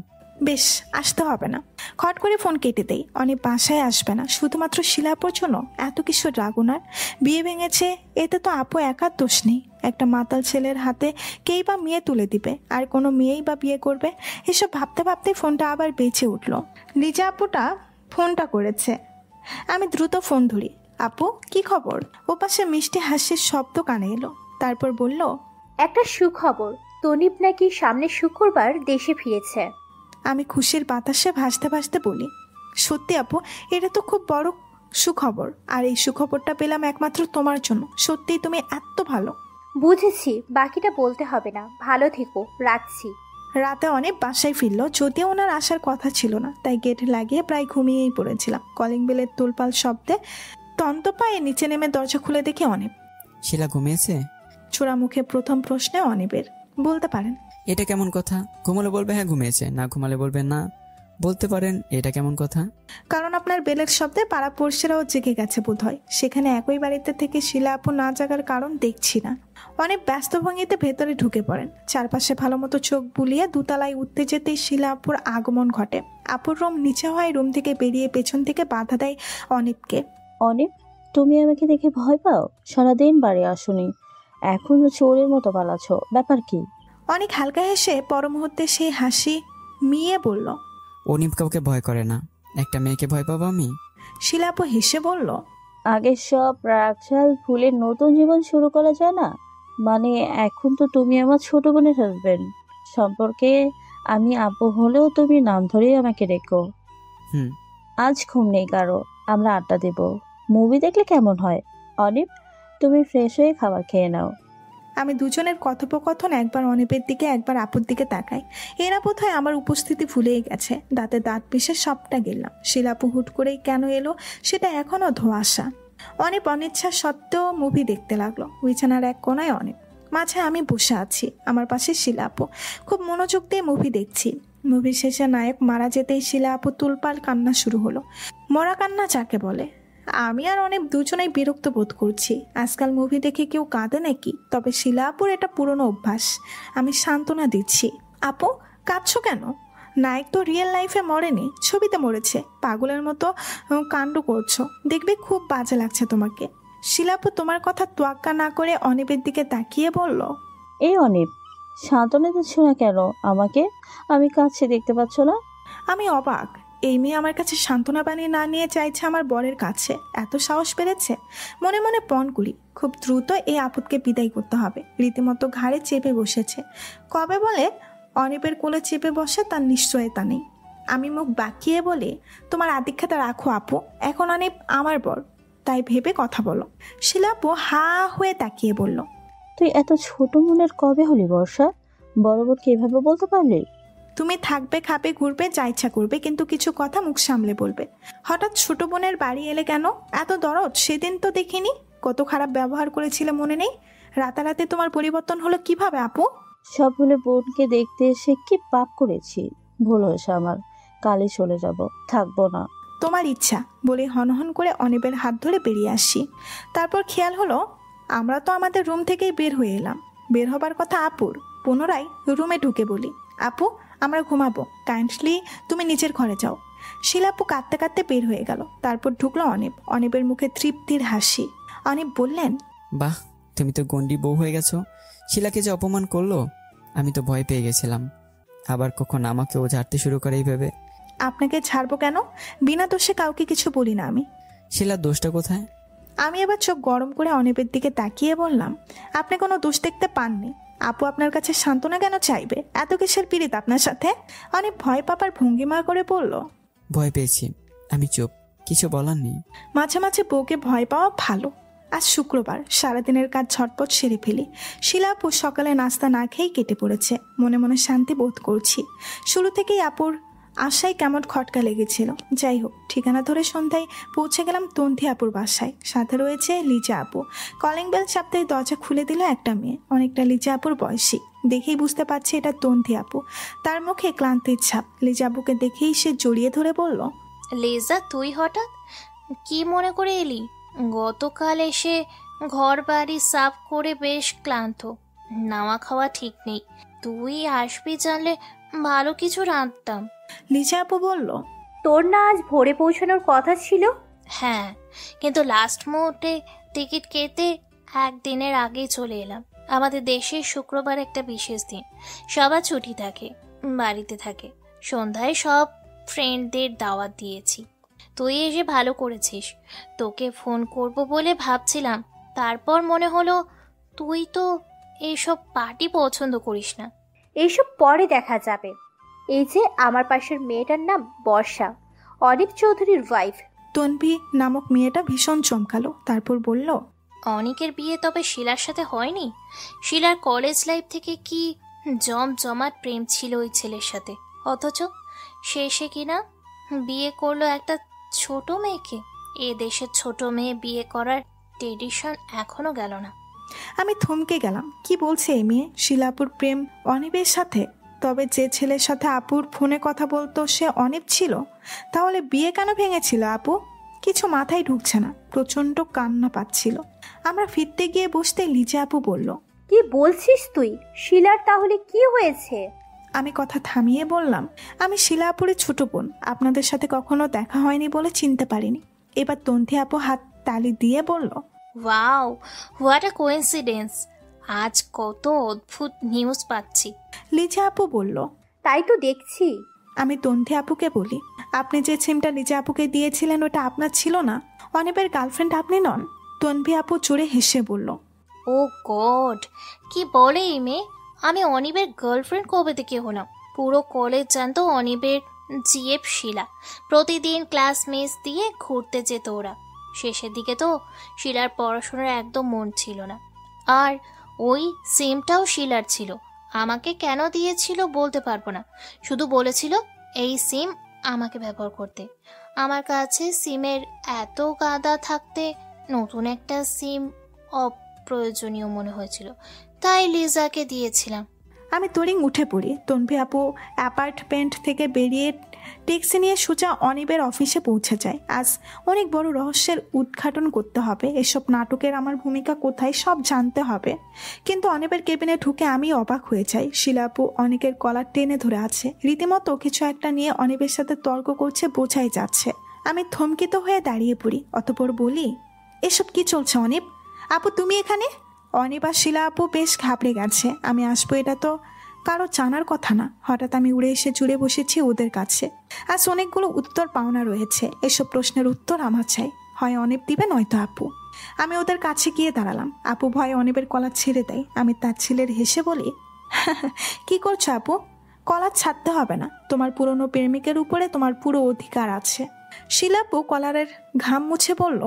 বেশ, আসতে হবে না। খট করে ফোন কেটে দেই। অনেক বাসায় আসবে না, শুধুমাত্র শিলাপুর জন্য এত কিছু ড্রাগনার। বিয়ে ভেঙেছে, এতে তো আপু একার দোষ নেই। একটা মাতাল ছেলের হাতে কেই বা মেয়ে তুলে দিবে, আর কোনো মেয়েই বা বিয়ে করবে? এসব ভাবতে ভাবতে ফোনটা আবার বেঁচে উঠল। লিজা আপুটা ফোনটা করেছে। আমি দ্রুত ফোন ধরি। আপু, কি খবর? ওপাশে মিষ্টি হাসির শব্দ কানে এলো। তারপর বলল, একটা সুখবর, তনিব নাকি সামনের শুক্রবার দেশে ফিরেছে। আমি খুশির বাতাসে ভাসতে ভাসতে বলি, সত্যি আপু, এটা তো খুব বড় সুখবর। আর এই সুখবরটা পেলাম একমাত্র তোমার জন্য। সত্যি তুমি এত ভালো। বুঝেছি, বাকিটা বলতে হবে না। ভালো থেকো, রাখছি। রাতে অনেক বাসায় ফিরল, যদিও ওনার আসার কথা ছিল না, তাই গেট লাগিয়ে প্রায় ঘুমিয়েই পড়েছিলাম। কলিং বেলের তোলপাল শব্দে তন্ত পায়ে নিচে নেমে দরজা খুলে দেখি অনিব। শিলা ঘুমিয়েছে? চোরা মুখে প্রথম প্রশ্নে অনিবের। বলতে পারেন। এটা কেমন কথা? ঘুমালে বলবে হ্যাঁ ঘুমিয়েছে, না ঘুমালে বলবে না। বলতে পারেন, এটা কেমন কথা? কারণ আপনার বেলের শব্দে পাড়া পড়শিরাও জেগে গেছে বোধ হয়। সেখানে একই বাড়িতে থেকে শিলা আপু না জাগার কারণ দেখছি না। অনেক ব্যস্ত ভঙ্গিতে ভেতরে ঢুকে পড়েন। চারপাশে ভালো মতো চোখ বুলিয়ে দোতলায় উঠতে যেতেই শিলা আপুর আগমন ঘটে। আপুর রুম নিচে হয়, রুম থেকে বেরিয়ে পেছন থেকে বাধা দেয় অনিবকে। অনিব, তুমি আমাকে দেখে ভয় পাও? সারাদিন বাড়ি আসুনি, এখন চোরের মতো পালাচ্ছ, ব্যাপার কি? অনেক হালকা হেসে পর মুহূর্তে সেই হাসি মিয়ে বলল, অনিব কাউকে ভয় করে না, একটা মেয়েকে ভয় পাবো আমি? শিলা আপু হেসে বলল, আগে সব রাগঝাল ভুলে নতুন জীবন শুরু করা যায় না? মানে এখন তো তুমি আমার ছোট বোনের হাজবেন্ড, সম্পর্কে আমি আপু হলেও তুমি নাম ধরেই আমাকে রেখো। আজ ঘুম নেই কারো, আমরা আড্ডা দেব। মুভি দেখলে কেমন হয়? অনিব, তুমি ফ্রেশ হয়ে খাবার খেয়ে নাও। আমি দুজনের কথোপকথন একবার অনিপের দিকে একবার আপুর দিকে তাকাই। এরা বোধহয় আমার উপস্থিতি ভুলেই গেছে। দাঁতে দাঁত পিষে সবটা গেলাম। শিলাপু হুট করেই কেন এলো সেটা এখনো ধোঁয়াশা। অনেক অনিচ্ছা সত্ত্বেও মুভি দেখতে লাগলো। বিছানার এক কোনায় অনেক, মাঝে আমি বসে আছি, আমার পাশে শিলাপু। খুব মনোযোগ দিয়ে মুভি দেখছি। মুভির শেষে নায়ক মারা যেতেই শিলাপু তুলপাল কান্না শুরু হলো। মরা কান্না যাকে বলে। আমি আর অনেক দুজনেই বিরক্ত বোধ করছি। আজকাল মুভি দেখে কেউ কাঁদে নাকি? তবে শিলাপুর এটা পুরনো অভ্যাস। আমি সান্ত্বনা দিচ্ছি, আপু কাঁদছো কেন? নায়ক তো রিয়েল লাইফে মরেনি, ছবিতে মরেছে। পাগলের মতো কাণ্ড করছো, দেখবে খুব বাজে লাগছে তোমাকে। শিলাপু তোমার কথা তোয়াক্কা না করে অনিবের দিকে তাকিয়ে বলল, এই অনিব, সান্ত্বনা দিচ্ছ না কেন আমাকে? আমি কাছে দেখতে পাচ্ছ না? আমি অবাক, এই মেয়ে আমার কাছে সান্ত্বনা বানিয়ে না নিয়ে চাইছে আমার বরের কাছে। এত সাহস বেড়েছে। মনে মনে পণ করি, খুব দ্রুত এই আপদকে বিদায় করতে হবে। রীতিমতো ঘাড়ে চেপে বসেছে। কবে বলে অনিপের কোলে চেপে বসে তার নিশ্চয়তা নেই। আমি মুখ বাঁকিয়ে বলি, তোমার আদিক্ষাতা রাখো আপু, এখন অনিপ আমার বর, তাই ভেবে কথা বলো। শিলাপু হা হয়ে তাকিয়ে বলল, তুই এত ছোট মনের কবে হলি বর্ষা? বড় বোনকে এভাবে বলতে পারলি? তুমি থাকবে, খাবে, ঘুরবে, যা ইচ্ছা করবে, কিন্তু কিছু কথা মুখ সামলে বলবে। হঠাৎ ছোট বোনের বাড়ি এলে কেন? এত দরদ সেদিন তো দেখিনি। কত খারাপ ব্যবহার করেছিলে মনে নেই? রাতারাতি তোমার পরিবর্তন হলো কিভাবে আপু? সব ভুলে বোনকে দেখতে এসে কি পাপ করেছি। ভুল হয়েছে আমার, কালই চলে যাব, থাকবো না। তোমার ইচ্ছা বলে হনহন করে অনিবের হাত ধরে বেরিয়ে আসি। তারপর খেয়াল হলো আমরা তো আমাদের রুম থেকেই বের হয়ে এলাম। বের হবার কথা আপুর। পুনরায় রুমে ঢুকে বলি, আপু আমরা ঘুমাবো, কাইন্ডলি তুমি নিচের ঘরে যাও। শিলাপু কাঁদতে কাঁদতে বের হয়ে গেল। তারপর ঢুকলো অনিপ। অনিপের মুখে তৃপ্তির হাসি। অনিপ বললেন, বাহ, তুমি তো গন্ডি বউ হয়ে গেছো। শিলাকে যে অপমান করলো, আমি তো ভয় পেয়ে গেছিলাম। আবার কখন আমাকেও ঝাড়তে শুরু করে এইভাবে। আপনাকে ছাড়বো কেন? বিনা দোষে কাউকে কিছু বলি না আমি। শিলার দোষটা কোথায়? আমি এবার চোখ গরম করে অনিপের দিকে তাকিয়ে বললাম, আপনি কোনো দোষ দেখতে পাননি। আপু আপনার কাছে সান্ত্বনা কেন চাইবে? এত কিসের পীড়িত আপনার সাথে? অনেক ভয় পাবার ভঙ্গিমা করে বলল, ভয় পেয়েছি, আমি চুপ, কিছু বলার নেই। মাঝে মাঝে বউকে ভয় পাওয়া ভালো। আজ শুক্রবার, সারাদিনের কাজ ঝটপট সেরে ফেলি। শিলাপু সকালে নাস্তা না খেয়েই কেটে পড়েছে। মনে মনে শান্তি বোধ করছি। শুরু থেকেই আপুর আশায় কেমন খটকা লেগেছিল। যাই হোক, ঠিকানা ধরে সন্ধ্যায় পৌঁছে গেলাম তন্থি আপুর বাসায়। সাথে রয়েছে লিজা আপু। কলিং বেল চাপতেই দরজা খুলে দিল একটা মেয়ে, অনেকটা লিজা আপুর বয়সী। দেখেই বুঝতে পারছি এটা তন্থি আপু। তার মুখে ক্লান্তির ছাপ। লিজা আপুকে দেখেই সে জড়িয়ে ধরে বলল, লিজা তুই হঠাৎ কি মনে করে এলি? গতকাল এসে ঘর বাড়ি সাফ করে বেশ ক্লান্ত, নাওয়া খাওয়া ঠিক নেই। তুই আসবি জানলে ভালো কিছু রাঁধতাম। লিজা আপু বলল, তোর না আজ ভোরে পৌঁছানোর কথা ছিল? হ্যাঁ, কিন্তু লাস্ট মুহূর্তে টিকিট কেটে একদিনের আগেই চলে এলাম। আমাদের দেশে শুক্রবার একটা বিশেষ দিন, সবার ছুটি থাকে, বাড়িতে থাকে। সন্ধ্যায় সব ফ্রেন্ডদের দাওয়াত দিয়েছি। তুই এসে ভালো করেছিস। তোকে ফোন করব বলে ভাবছিলাম, তারপর মনে হলো তুই তো এইসব পার্টি পছন্দ করিস না। এইসব পরে দেখা যাবে। এই যে আমার পাশের মেয়েটার নাম বর্ষা, অনিপ চৌধুরীর ওয়াইফ। তন্ভি নামক মেয়েটা ভীষণ চমকালো। তারপর বলল, অনিকের বিয়ে তবে শিলার সাথে হয়নি? শিলার কলেজ লাইফ থেকে কি জমজমাট প্রেম ছিল ওই ছেলের সাথে, অথচ শেষে কিনা বিয়ে করলো একটা ছোট মেয়েকে। এ দেশের ছোট মেয়ে বিয়ে করার ট্রেডিশন এখনো গেল না। আমি থমকে গেলাম। কি বলছে এই মেয়ে? শিলাপুর প্রেম অনিপের সাথে? তবে যে ছেলের সাথে আপুর ফোনে কথা বলতো সে অনিপ ছিল। তাহলে বিয়ে কেন ভেঙেছিল আপু? কিছু মাথায় ঢুকছে না। প্রচন্ড কান্না পাচ্ছিল। আমরা ফিরতে গিয়ে বসতে লিজা আপু বলল, কি বলছিস তুই? শিলার তাহলে কি হয়েছে? আমি কথা থামিয়ে বললাম, আমি শিলা আপুরের ছোট বোন। আপনাদের সাথে কখনো দেখা হয়নি বলে চিনতে পারিনি। এবার তন্থি আপু হাত তালি দিয়ে বলল, ওয়াও, হোয়াট আ কোইন্সিডেন্স। আজ কত অদ্ভুত নিউজ পাচ্ছি। লিজা আপু বলল, তাই তো দেখছি। আমি তন্থি আপুকে বলি, আপনি যে সিমটা লিজা আপুকে দিয়েছিলেন ওটা আপনার ছিল না। অনিপের গার্লফ্রেন্ড আপনি নন। তন্ভি আপু জোরে হেসে বলল, ও গড, কি বলে এই মেয়ে? আমি অনিবের গার্লফ্রেন্ড কবে থেকে হলাম? পুরো কলেজ জানতো অনিবের জিএফ শিলা। প্রতিদিন ক্লাস মিস দিয়ে ঘুরতে যেত ওরা। শেষের দিকে তো শিলার পড়াশোনার একদম মন ছিল না। আর ওই সিমটাও শিলার ছিল। আমাকে কেন দিয়েছিল বলতে পারবো না, শুধু বলেছিল এই সিম আমাকে ব্যবহার করতে। আমার কাছে সিমের এত গাদা থাকতে নতুন একটা সিম অপ্রয়োজনীয় মনে হয়েছিল, তাই লিজাকে দিয়েছিলাম। আমি তরিং উঠে পড়ি। তন্ভি আপু অ্যাপার্টমেন্ট থেকে বেরিয়ে ট্যাক্সি নিয়ে সোজা অনিবের অফিসে পৌঁছে যায়। আজ অনেক বড় রহস্যের উদ্ঘাটন করতে হবে। এসব নাটকের আমার ভূমিকা কোথায় সব জানতে হবে। কিন্তু অনিবের কেবিনে ঢুকে আমি অবাক হয়ে যাই। শিলা আপু অনেকের কলার টেনে ধরে আছে। রীতিমতো কিছু একটা নিয়ে অনিবের সাথে তর্ক করছে বোঝাই যাচ্ছে। আমি থমকিত হয়ে দাঁড়িয়ে পড়ি। অতঃপর বলি, এসব কি চলছে অনিব? আপু তুমি এখানে? অনিবা আর শিলা আপু বেশ ঘাবড়ে গেছে। আমি আসবো এটা তো কারো জানার কথা না। হঠাৎ আমি উড়ে এসে জুড়ে বসেছি ওদের কাছে। আজ অনেকগুলো উত্তর পাওনা রয়েছে। এসব প্রশ্নের উত্তর আমার চাই, হয় অনিব দিবে নয়তো আপু। আমি ওদের কাছে গিয়ে দাঁড়ালাম। আপু ভয়ে অনিবের কলার ছেড়ে দেয়। আমি তার ছেলের হেসে বলি, কি করছো আপু? কলার ছাড়তে হবে না, তোমার পুরনো প্রেমিকের উপরে তোমার পুরো অধিকার আছে। শিলাপু কলারের ঘাম মুছে বলল,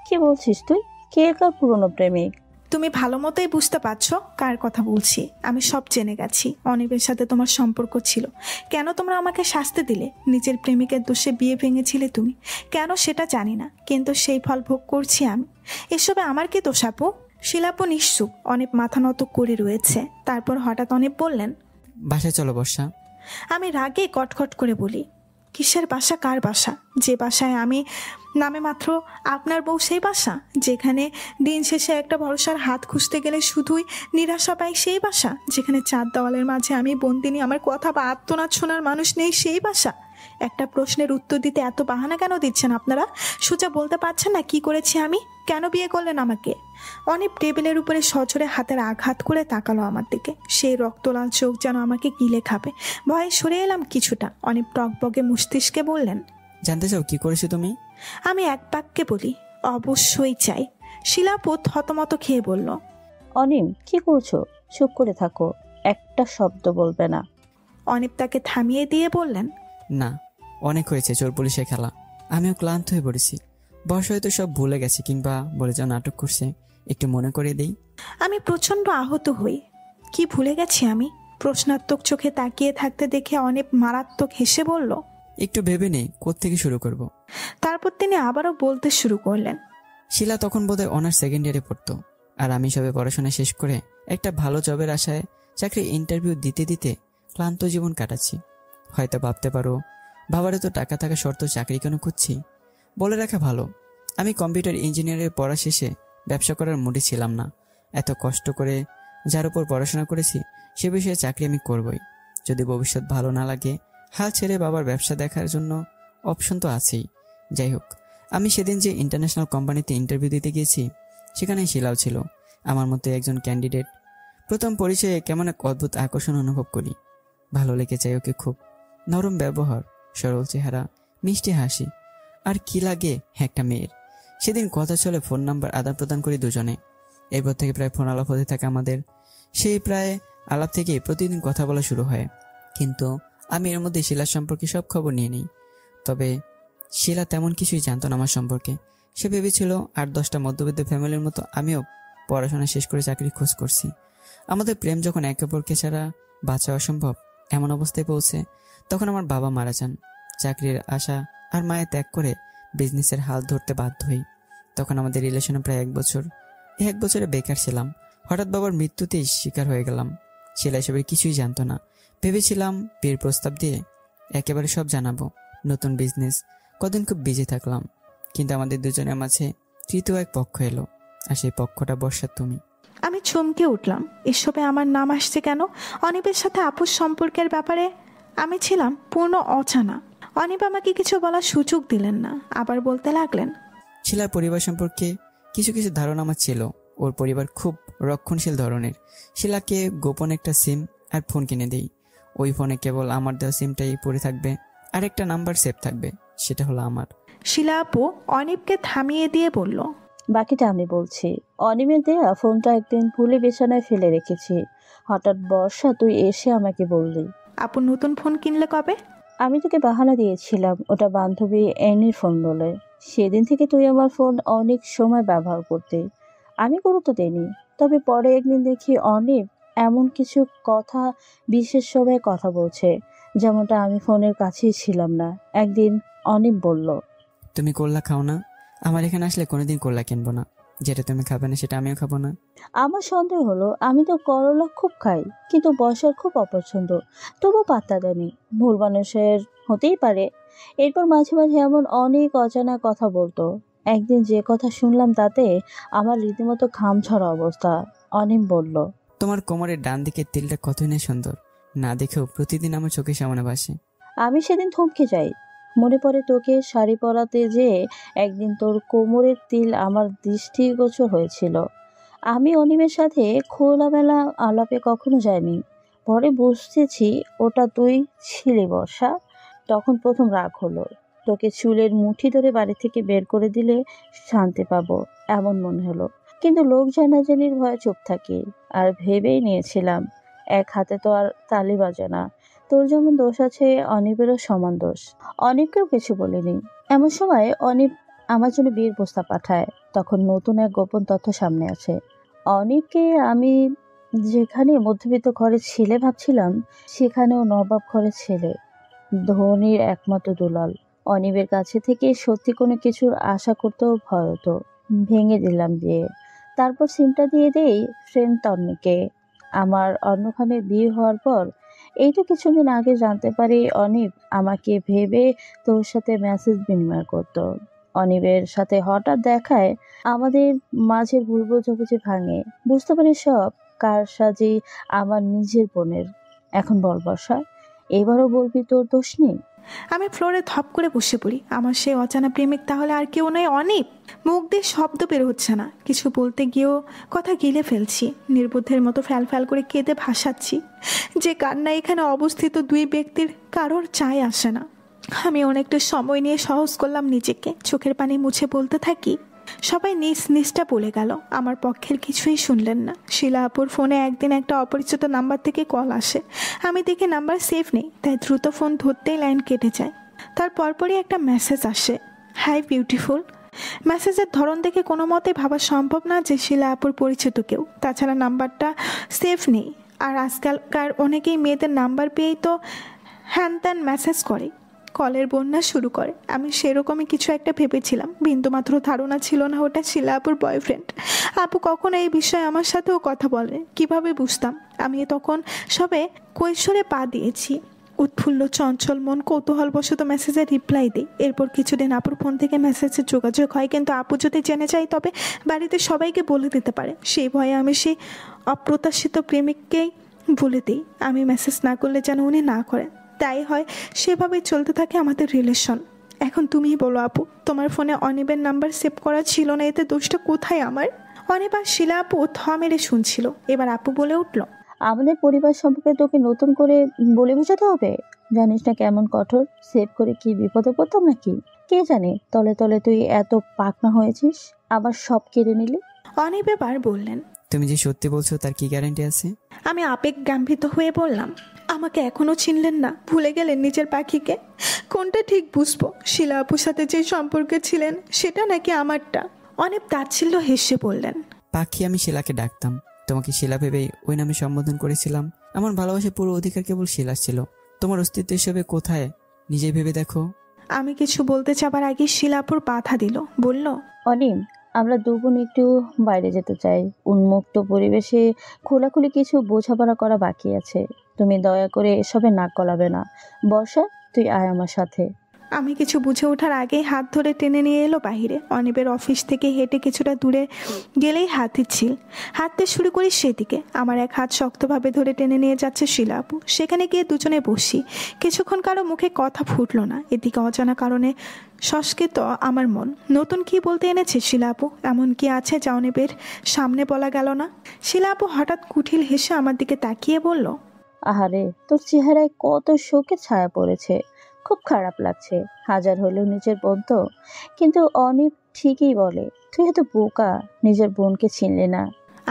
কি বলছিস তুই? কে কার পুরনো প্রেমিক? তুমি ভালো মতোই বুঝতে পারছো কার কথা বলছি। আমি সব জেনে গেছি। অনিবের সাথে তোমার সম্পর্ক ছিল। কেন তোমরা আমাকে শাস্তি দিলে? নিজের প্রেমিকের দোষে বিয়ে ভেঙেছিলে তুমি। কেন সেটা জানি না, কিন্তু সেই ফল ভোগ করছি আমি। এসবে আমার কি দোষ আপু? শিলাপু নিশ্চুপ। অনেক মাথা নত করে রয়েছে। তারপর হঠাৎ অনেক বললেন, বাসায় চলো বর্ষা। আমি রাগে কটকট করে বলি, কিসের বাসা? কার বাসা? যে বাসায় আমি নামে মাত্র আপনার বউ, সেই বাসা? যেখানে দিন শেষে একটা ভরসার হাত খুঁজতে গেলে শুধুই নিরাশা পাই, সেই বাসা? যেখানে চার দেওয়ালের মাঝে আমি বন্দিনী, আমার কথা বা আত্মনাদ শোনার মানুষ নেই, সেই বাসা? একটা প্রশ্নের উত্তর দিতে এত বাহানা কেন দিচ্ছেন আপনারা? সোজা বলতে পারছেন না কি করেছি আমি? কেন বিয়ে করলেন আমাকে? অনেক টেবিলের উপরে সজোরে হাতের আঘাত করে তাকালো আমার দিকে। সেই রক্তলাল চোখ যেন আমাকে গিলে খাবে। ভয়ে সরে এলাম কিছুটা। অনেক টকবগে মস্তিষ্কে বললেন, জানতে চাও কি করেছো তুমি? আমি এক বাক্যে বলি, অবশ্যই চাই। শিলাপথ হতমত খেয়ে বলল, অনিম, কি করছো? চুপ করে থাকো, একটা শব্দ বলবে না। অনিপ তাকে থামিয়ে দিয়ে বললেন, না, অনেক হয়েছে চোর পুলিশে খেলা। আমিও ক্লান্ত হয়ে পড়েছি। বয়স হয়তো সব ভুলে গেছে, কিংবা বলে যাও নাটক করছে, একটু মনে করিয়ে দেই। আমি প্রচণ্ড আহত হই। কি ভুলে গেছি আমি? প্রশ্নাত্মক চোখে তাকিয়ে থাকতে দেখে অনেক মারাত্মক হেসে বলল, একটু ভেবে নেই কোত্থেকে শুরু করব। তারপর তিনি আবারও বলতে শুরু করলেন, শিলা তখন বোধহয় অনার্স সেকেন্ড ইয়ারে পড়তো, আর আমি সবে পড়াশোনা শেষ করে একটা ভালো জবের আশায় চাকরি ইন্টারভিউ দিতে দিতে ক্লান্ত জীবন কাটাচ্ছি। হয়তো ভাবতে পারো, বাবারে তো টাকা থাকা শর্ত চাকরি কেন খুঁজছি। বলে রাখা ভালো, আমি কম্পিউটার ইঞ্জিনিয়ারের পড়া শেষে ব্যবসা করার মুডে ছিলাম না। এত কষ্ট করে যার উপর পড়াশোনা করেছি সে বিষয়ে চাকরি আমি করবই। যদি ভবিষ্যৎ ভালো না লাগে, হাল ছেড়ে বাবার ব্যবসা দেখার জন্য অপশন তো আছেই। যাই হোক, আমি সেদিন যে ইন্টারন্যাশনাল কোম্পানিতে ইন্টারভিউ দিতে গিয়েছি, সেখানে শিলাও ছিল, আমার মতো একজন ক্যান্ডিডেট। প্রথম পরিচয়ে কেমন এক অদ্ভুত আকর্ষণ অনুভব করি। ভালো লেগে যায় ওকে খুব। নরম ব্যবহার, সরল চেহারা, মিষ্টি হাসি, আর কি লাগে একটা মেয়ের। সেদিন কথা চলে, ফোন নাম্বার আদান প্রদান করি দুজনে। এরপর থেকে প্রায় ফোন আলাপ হতে থাকে আমাদের। সেই প্রায় আলাপ থেকে প্রতিদিন কথা বলা শুরু হয়। কিন্তু আমি এর মধ্যে শিলার সম্পর্কে সব খবর নিয়ে নিই। তবে শিলা তেমন কিছুই জানতো না আমার সম্পর্কে। সে ভেবেছিল 8-10টা মধ্যবিত্ত ফ্যামিলির মতো আমিও পড়াশোনা শেষ করে চাকরি খোঁজ করছি। আমাদের প্রেম যখন একে অপরকে ছাড়া বাঁচা অসম্ভব এমন অবস্থায় পৌঁছে, তখন আমার বাবা মারা যান। চাকরির আশা আর মায়ের ত্যাগ করে বিজনেসের হাল ধরতে বাধ্য হই। তখন আমাদের রিলেশনে প্রায় 1 বছর। এই 1 বছরে বেকার ছিলাম। হঠাৎ বাবার মৃত্যুতেই শিকার হয়ে গেলাম। শিলা এসবের কিছুই জানতো না। ভেবেছিলাম বিয়ের প্রস্তাব দিয়ে একেবারে সব জানাবো, নতুন বিজনেস। কদিন খুব বিজি থাকলাম, কিন্তু আমাদের দুজনের মাঝে তৃতীয় এক পক্ষ এলো, আর সেই পক্ষটা বর্ষা তুমি। আমি চমকে উঠলাম। এসবে আমার নাম আসছে কেন? অনিবের সাথে আপুর সম্পর্কের ব্যাপারে আমি ছিলাম পূর্ণ অজানা। অনিব আমাকে কিছু বলার সুযোগ দিলেন না, আবার বলতে লাগলেন, শিলার পরিবার সম্পর্কে কিছু কিছু ধারণা আমার ছিল। ওর পরিবার খুব রক্ষণশীল ধরনের। শিলাকে গোপন একটা সিম আর ফোন কিনে দেই। ওই ফোনে কেবল আমার দেওয়া সিমটাই পড়ে থাকবে, আর একটা নাম্বার সেভ থাকবে, সেটা হলো আমার। শিলা আপু অনিবকে থামিয়ে দিয়ে বলল, বাকিটা আমি বলছি। অনিমের দেয়া ফোনটা একদিন ভুলে বিছানায় ফেলে রেখেছি। হঠাৎ বর্ষা তুই এসে আমাকে বললি, আপু নতুন ফোন কিনলে কবে? আমি তোকে বাহানা দিয়েছিলাম ওটা বান্ধবী এনির ফোন বলে। সেদিন থেকে তুই আমার ফোন অনেক সময় ব্যবহার করতে, আমি গুরুত্ব দিইনি। তবে পরে একদিন দেখি অনিক এমন কিছু কথা বিশেষ সময়ে কথা বলছে, যেমনটা আমি ফোনের কাছেই ছিলাম না। একদিন অনিক বলল, তুমি কোল্লা খাও না? আমার এখানে আসলে কোনোদিন কোল্লা কিনবো না। যেটা তুমি খাবে না সেটা আমিও খাবো না। আমার সন্দেহ হলো, আমি তো করলা খুব খাই, কিন্তু বর্ষার খুব অপছন্দ। তবু পাত্তা দেয়নি, ভুল মানুষের হতেই পারে। এরপর মাঝে মাঝে এমন অনেক অজানা কথা বলতো। একদিন যে কথা শুনলাম তাতে আমার রীতিমতো ঘাম ঝরা অবস্থা। অনিম বলল, তোমার কোমরের ডান দিকের তিলটা কতই না সুন্দর, না দেখেও প্রতিদিন আমার চোখের সামনে ভাসে। আমি সেদিন থমকে যাই। মনে পড়ে তোকে শাড়ি পরাতে যে একদিন তোর কোমরের তিল আমার দৃষ্টিগোচর হয়েছিল। আমি অনিমের সাথে খোলামেলা আলাপে কখনো যাইনি। পরে বুঝতেছি ওটা তুই ছিলি বর্ষা। তখন প্রথম রাগ হলো, তোকে চুলের মুঠি ধরে বাড়ি থেকে বের করে দিলে শান্তি পাবো এমন মনে হলো। কিন্তু লোক জানাজানির ভয়ে চুপ থাকি। আর ভেবেই নিয়েছিলাম এক হাতে তো আর তালি বাজে না। তোর যেমন দোষ আছে অনিবেরও সমান দোষ। অনিবকেও কিছু বলিনি। এমন সময় অনিব আমার জন্য বিয়ের প্রস্তাব পাঠায়। তখন নতুন এক গোপন তথ্য সামনে আসে। অনিবকে আমি যেখানে মধ্যবিত্ত ঘরের ছেলে ভাবছিলাম, সেখানেও নবাব ঘরের ছেলে, ধনির একমাত্র দুলাল। অনিবের কাছে থেকে সত্যি কোনো কিছুর আশা করতেও ভয় হতো। ভেঙে দিলাম বিয়ে। তারপর সিমটা দিয়ে দেই ফ্রেন্ড তন্নিকে। আমার অন্যখানে বিয়ে হওয়ার পর এই তো কিছুদিন আগে জানতে পারি অনিব আমাকে ভেবে তোর সাথে মেসেজ বিনিময় করত। অনিবের সাথে হঠাৎ দেখায় আমাদের মাঝের ভুল বোঝাবুঝি ভাঙে। বুঝতে পারি সব কার সাজি আমার নিজের বোনের। এখন বল বর্ষা, এবারও বলবি তোর দোষ নেই? আমি ফ্লোরে ধপ করে বসে পড়ি। আমার সেই অজানা প্রেমিক তাহলে আর কেউ নয় অনিব। মুখ দিয়ে শব্দ বের হচ্ছে না। কিছু বলতে গিয়েও কথা গিলে ফেলছি। নির্বুদ্ধের মতো ফ্যাল ফ্যাল করে কেঁদে ভাসাচ্ছি। যে কান্না এখানে অবস্থিত দুই ব্যক্তির কারোর চাই আসে না। আমি অনেকটা সময় নিয়ে সহজ করলাম নিজেকে। চোখের পানি মুছে বলতে থাকি, সবাই নিজ নিজটা বলে গেল, আমার পক্ষের কিছুই শুনলেন না। শিলা আপুর ফোনে একদিন একটা অপরিচিত নাম্বার থেকে কল আসে। আমি দেখি নাম্বার সেভ নেই, তাই দ্রুত ফোন ধরতেই লাইন কেটে যায়। তার পরপরই একটা মেসেজ আসে, হাই বিউটিফুল। মেসেজের ধরন দেখে কোনো মতে ভাবা সম্ভব না যে শিলা আপুর পরিচিত কেউ। তাছাড়া নাম্বারটা সেভ নেই। আর আজকালকার অনেকেই মেয়েদের নাম্বার পেয়েই তো হ্যান ত্যান মেসেজ করে, কলের বন্যা শুরু করে। আমি সেরকমই কিছু একটা ভেবেছিলাম। বিন্দুমাত্র ধারণা ছিল না ওটা শিলা আপুর বয়ফ্রেন্ড। আপু কখনো এই বিষয়ে আমার সাথেও কথা বলে, কিভাবে বুঝতাম? আমি তখন সবে কৈশোরে পা দিয়েছি। উৎফুল্ল চঞ্চল মন কৌতূহলবশত মেসেজের রিপ্লাই দিই। এরপর কিছুদিন আপুর ফোন থেকে মেসেজের যোগাযোগ হয়, কিন্তু আপু যদি জেনে যায় তবে বাড়িতে সবাইকে বলে দিতে পারে। সেই ভয়ে আমি সেই অপ্রত্যাশিত প্রেমিককেই বলে দিই আমি মেসেজ না করলে যেন উনি না করেন। তাই হয়, সেভাবেই চলতে থাকে আমাদের রিলেশন। এখন তুমিই বলো আপু, তোমার ফোনে অনিবের নাম্বার সেভ করা ছিল না, এতে দোষটা কোথায় আমার? অনিব আর শিলা আপু থ মেরে শুনছিল। এবার আপু বলে উঠল, আমাদের পরিবার সম্পর্কে তোকে নতুন করে বলে বোঝাতে হবে? জানিস না কেমন কঠোর। সেভ করে কি বিপদে পড়তাম নাকি? কে জানে তলে তলে তুই এত পাকনা হয়েছিস, আবার সব কেড়ে নিলি। অনিব এবার বললেন, তুমি যে সত্যি বলছো তার কি গ্যারান্টি আছে? আমি আবেগ গাম্ভীত হয়ে বললাম, আমাকে এখনো চিনলেন না? ভুলে গেলেন নিজের পাখিকে? কোনটা ঠিক বুঝবো, শিলা আপুর সাথে যে সম্পর্কে ছিলেন সেটা নাকি আমারটা? অনেক তাচ্ছিল্য হেসে বললেন, পাখি আমি শিলাকে ডাকতাম। তোমাকে শিলা ভেবেই ওই নামে সম্বোধন করেছিলাম। আমার ভালোবাসার পুরো অধিকার কেবল শিলার ছিল। তোমার অস্তিত্ব হিসেবে কোথায় নিজে ভেবে দেখো। আমি কিছু বলতে চাবার আগে শিলাপুর বাধা দিল, বলল, অনিম, আমরা দুগুণ একটু বাইরে যেতে চাই। উন্মুক্ত পরিবেশে খোলাখুলি কিছু বোঝাপড়া করা বাকি আছে। তুমি দয়া করে এসবে নাক গলাবে না। বর্ষা, তুই আয় আমার সাথে। আমি কিছু বুঝে ওঠার আগেই হাত ধরে টেনে নিয়ে এলো বাহিরে। অনিবের অফিস থেকে হেঁটে কিছুটা দূরে গেলেই হাতির ঝিল। হাঁটতে শুরু করি সেদিকে। আমার এক হাত শক্তভাবে ধরে টেনে নিয়ে যাচ্ছে শিলা আপু। সেখানে গিয়ে দুজনে বসি। কিছুক্ষণ কারো মুখে কথা ফুটলো না। এদিকে অজানা কারণে সংস্কৃত আমার মন। নতুন কি বলতে এনেছে শিলা আপু? এমন কি আছে যা অনিবের সামনে বলা গেল না? শিলা আপু হঠাৎ কুঠিল হেসে আমার দিকে তাকিয়ে বলল, আহারে, তোর চেহারায় কত শোকের ছায়া পড়েছে। খুব খারাপ লাগছে। হাজার হলেও নিজের বোন তো। কিন্তু অনিব ঠিকই বলে, তুই এত বোকা, নিজের বোনকে চিনলি না।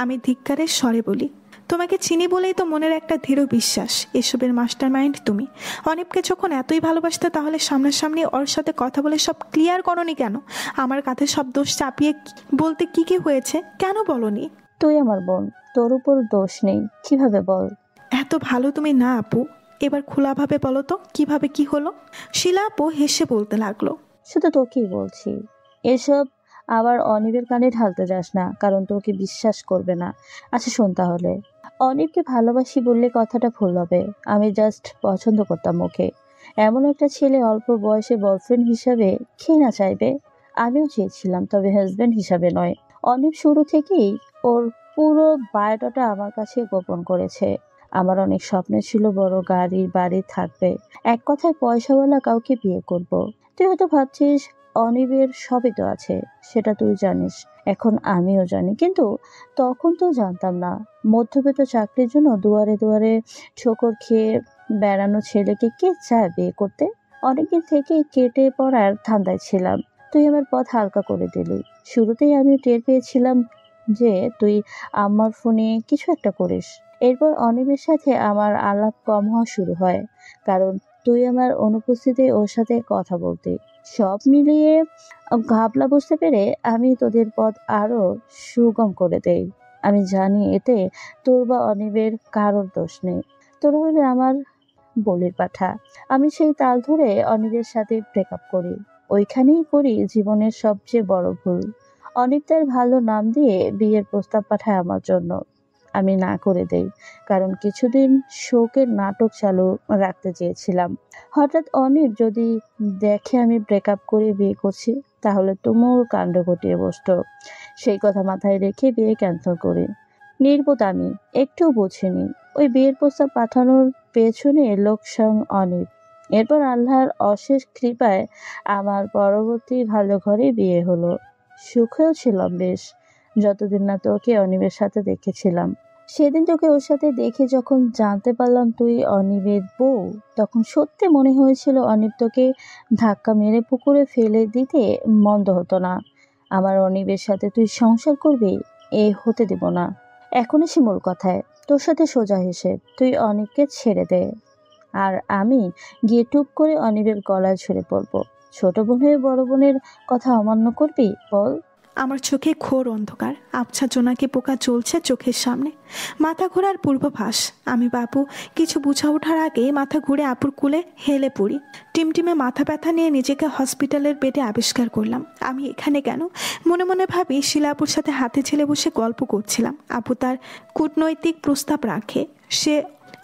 আমি ধিক্কারের স্বরে বলি, তোমাকে চিনি বলেই তো মনের একটা দৃঢ় বিশ্বাস। এসবের মাস্টার মাইন্ড তুমি। অনিবকে যখন এতই ভালোবাসতে তাহলে সামনাসামনি ওর সাথে কথা বলে সব ক্লিয়ার করনি কেন? আমার কাছে সব দোষ চাপিয়ে বলতে কি কি হয়েছে কেন বলনি? তুই আমার বোন, তোর উপর দোষ নেই। কিভাবে বল? এত ভালো তুমি না আপু। এবার খোলাভাবে বলো তো কিভাবে কি হলো? শিলা আপু হেসে বলতে লাগলো, শুধু তোকেই বলছি, এসব আবার অনিবের কানে ঢালতে যাস না, কারণ তোকে বিশ্বাস করবে না। আচ্ছা শোন তাহলে, অনিবকে ভালোবাসি বললে কথাটা ভুল হবে। আমি জাস্ট পছন্দ করতাম ওকে। এমন একটা ছেলে অল্প বয়সে বয়ফ্রেন্ড হিসাবে কে না চাইবে? আমিও চেয়েছিলাম, তবে হাজব্যান্ড হিসাবে নয়। অনিব শুরু থেকেই ওর পুরো বায়োডাটা আমার কাছে গোপন করেছে। আমার অনেক স্বপ্ন ছিল বড় গাড়ি বাড়ি থাকবে, এক কথায় পয়সাওয়ালা কাউকে বিয়ে করব। তুই হয়তো ভাবছিস অনিবের সবই তো আছে, সেটা তুই জানিস, এখন আমিও জানি। কিন্তু তখন তো জানতাম না। মধ্যবিত্ত চাকরির জন্য দুয়ারে দুয়ারে ঠোকর খেয়ে বেড়ানো ছেলেকে কে চায় বিয়ে করতে? অনেকদিন থেকে কেটে পড়ার ধান্দায় ছিলাম, তুই আমার পথ হালকা করে দিলি। শুরুতেই আমি টের পেয়েছিলাম যে তুই আমার ফোনে কিছু একটা করিস। এরপর অনিমের সাথে আমার আলাপ কম হওয়া শুরু হয়, কারণ তুই আমার অনুপস্থিতি ওর সাথে কথা বলতে। সব মিলিয়ে ঘাবলা বুঝতে পেরে আমি তোদের পথ আরো সুগম করে দেই। আমি জানি এতে তোর বা অনিবের কারোর দোষ নেই, তোরা হলে আমার বলির পাঠা। আমি সেই তাল ধরে অনিবের সাথে ব্রেকআপ করি। ওইখানেই করি জীবনের সবচেয়ে বড় ভুল। অনিক তার ভালো নাম দিয়ে বিয়ের প্রস্তাব পাঠায় আমার জন্য। আমি না করে দেই, কারণ কিছুদিন শোকের নাটক চালু রাখতে চেয়েছিলাম। হঠাৎ অনিক যদি দেখে আমি ব্রেকআপ করে বিয়ে করছি, তাহলে তুমুল কাণ্ড ঘটিয়ে বসতো। সেই কথা মাথায় রেখে বিয়ে ক্যান্সেল করি। নির্বোধ আমি, একটু বুঝিনি ওই বিয়ের প্রস্তাব পাঠানোর পেছনে লোকসং অনিক। এরপর আল্লাহর অশেষ কৃপায় আমার পরবর্তী ভালো ঘরে বিয়ে হলো। সুখেও ছিলাম বেশ, যতদিন না তোকে অনিবের সাথে দেখেছিলাম। সেদিন তোকে ওর সাথে দেখে যখন জানতে পারলাম তুই অনিবের বউ, তখন সত্যি মনে হয়েছিল অনিব তোকে ধাক্কা মেরে পুকুরে ফেলে দিতে মন্দ হতো না। আমার অনিবের সাথে তুই সংসার করবি, এ হতে দেব না। এখন এসে মূল কথায়, তোর সাথে সোজা হেসে তুই অনিবকে ছেড়ে দে, আর আমি গিয়ে টুপ করে অনিবের গলায় ঝরে পড়বো। ছোট বোন হয়ে বড় বোনের কথা অমান্য করবি বল? আমার চোখে ঘোর অন্ধকার, আবছা জোনাকি পোকা চলছে চোখের সামনে। মাথা ঘোরার পূর্বাভাস। আমি বাপু কিছু বুঝা ওঠার আগেই মাথা ঘুরে আপুর কুলে হেলে পড়ি। টিমটিমে মাথা ব্যথা নিয়ে নিজেকে হসপিটালের বেডে আবিষ্কার করলাম। আমি এখানে কেন? মনে মনে ভাবি শিলা আপুর সাথে হাতে ছেলে বসে গল্প করছিলাম। আপু তার কূটনৈতিক প্রস্তাব রাখে, সে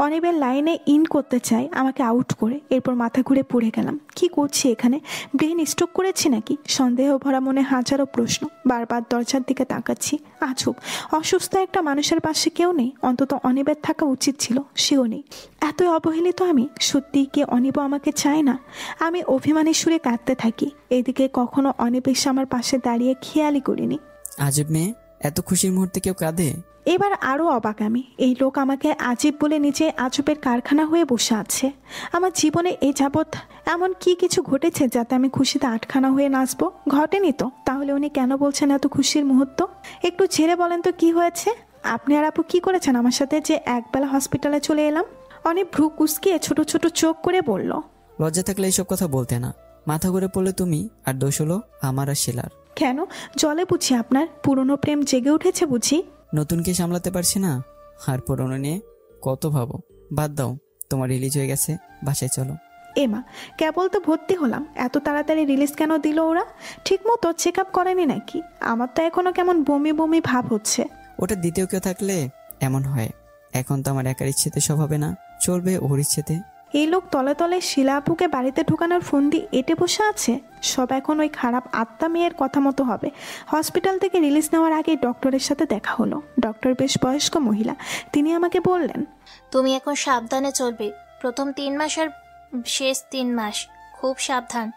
অনিবের লাইনে ইন করতে চাই আমাকে আউট করে। এরপর মাথা ঘুরে পড়ে গেলাম। কি করছি এখানে? ব্রেন স্ট্রোক করেছি নাকি? সন্দেহ ভরা মনে হাজারো প্রশ্ন। বারবার দরজার দিকে তাকাচ্ছি। আজব, অসুস্থ একটা মানুষের পাশে কেউ নেই। অন্তত অনিবের থাকা উচিত ছিল, সেও নেই। এতই অবহেলিত আমি। সত্যি কি অনিবও আমাকে চায় না? আমি অভিমানী সুরে কাঁদতে থাকি। এদিকে কখনো অনিব এসে আমার পাশে দাঁড়িয়ে খেয়ালই করিনি। আজব মেয়ে, এত খুশির মুহূর্তে কেউ কাঁদে? এবার আরও অবাক আমি। এই লোক আমাকে আজীব বলে নিজে আজবের কারখানা হয়ে বসে আছে। আমার জীবনে এই যাবৎ এমন কি কিছু ঘটেছে যাতে আমি খুশিতে আটখানা হয়ে নাচবো? ঘটেনি তো, তাহলে উনি কেন বলছেন এত খুশির মুহূর্ত? একটু ছেড়ে বলেন তো কি হয়েছে? আপনি আর আপু কি করেছেন আমার সাথে যে একবেলা হসপিটালে চলে এলাম? অনেক ভ্রু কুচকিয়ে ছোট ছোট চোখ করে বলল, লজ্জা থাকলে এইসব কথা বলতে না। মাথা ঘুরে পড়লে তুমি, আর দোষ হলো আমার আর শিলার। কেন? জলে বুঝি আপনার পুরনো প্রেম জেগে উঠেছে বুঝি? নতুনকে সামলাতে পারছি না, আর পুরনো নিয়ে কত ভাবো। বাদ দাও, তোমার রিলিজ হয়ে গেছে, বাসায় চলো। এমা, কেবল তো ভর্তি হলাম, এত তাড়াতাড়ি রিলিজ কেন দিল ওরা? ঠিক মতো চেক আপ করেনি নাকি? আমার তো এখনো কেমন বমি বমি ভাব হচ্ছে। ওটা দ্বিতীয় কেউ থাকলে এমন হয়। এখন তো আমার একার ইচ্ছেতে সব হবে না, চলবে ওর ইচ্ছেতে। এই লোক তলে তলে শিলা আপুকে বাড়িতে ঢোকানোর ফোন দিয়ে এটে বসে আছে। সব এখন ওই খারাপ আত্মা মেয়ের কথা মতো হবে। হসপিটাল থেকে রিলিজ নেওয়ার আগে ডক্টরের সাথে দেখা হলো। ডক্টর বেশ বয়স্ক মহিলা। তিনি আমাকে বললেন, তুমি এখন সাবধানে চলবে। প্রথম 3 মাস আর শেষ 3 মাস খুব সাবধান।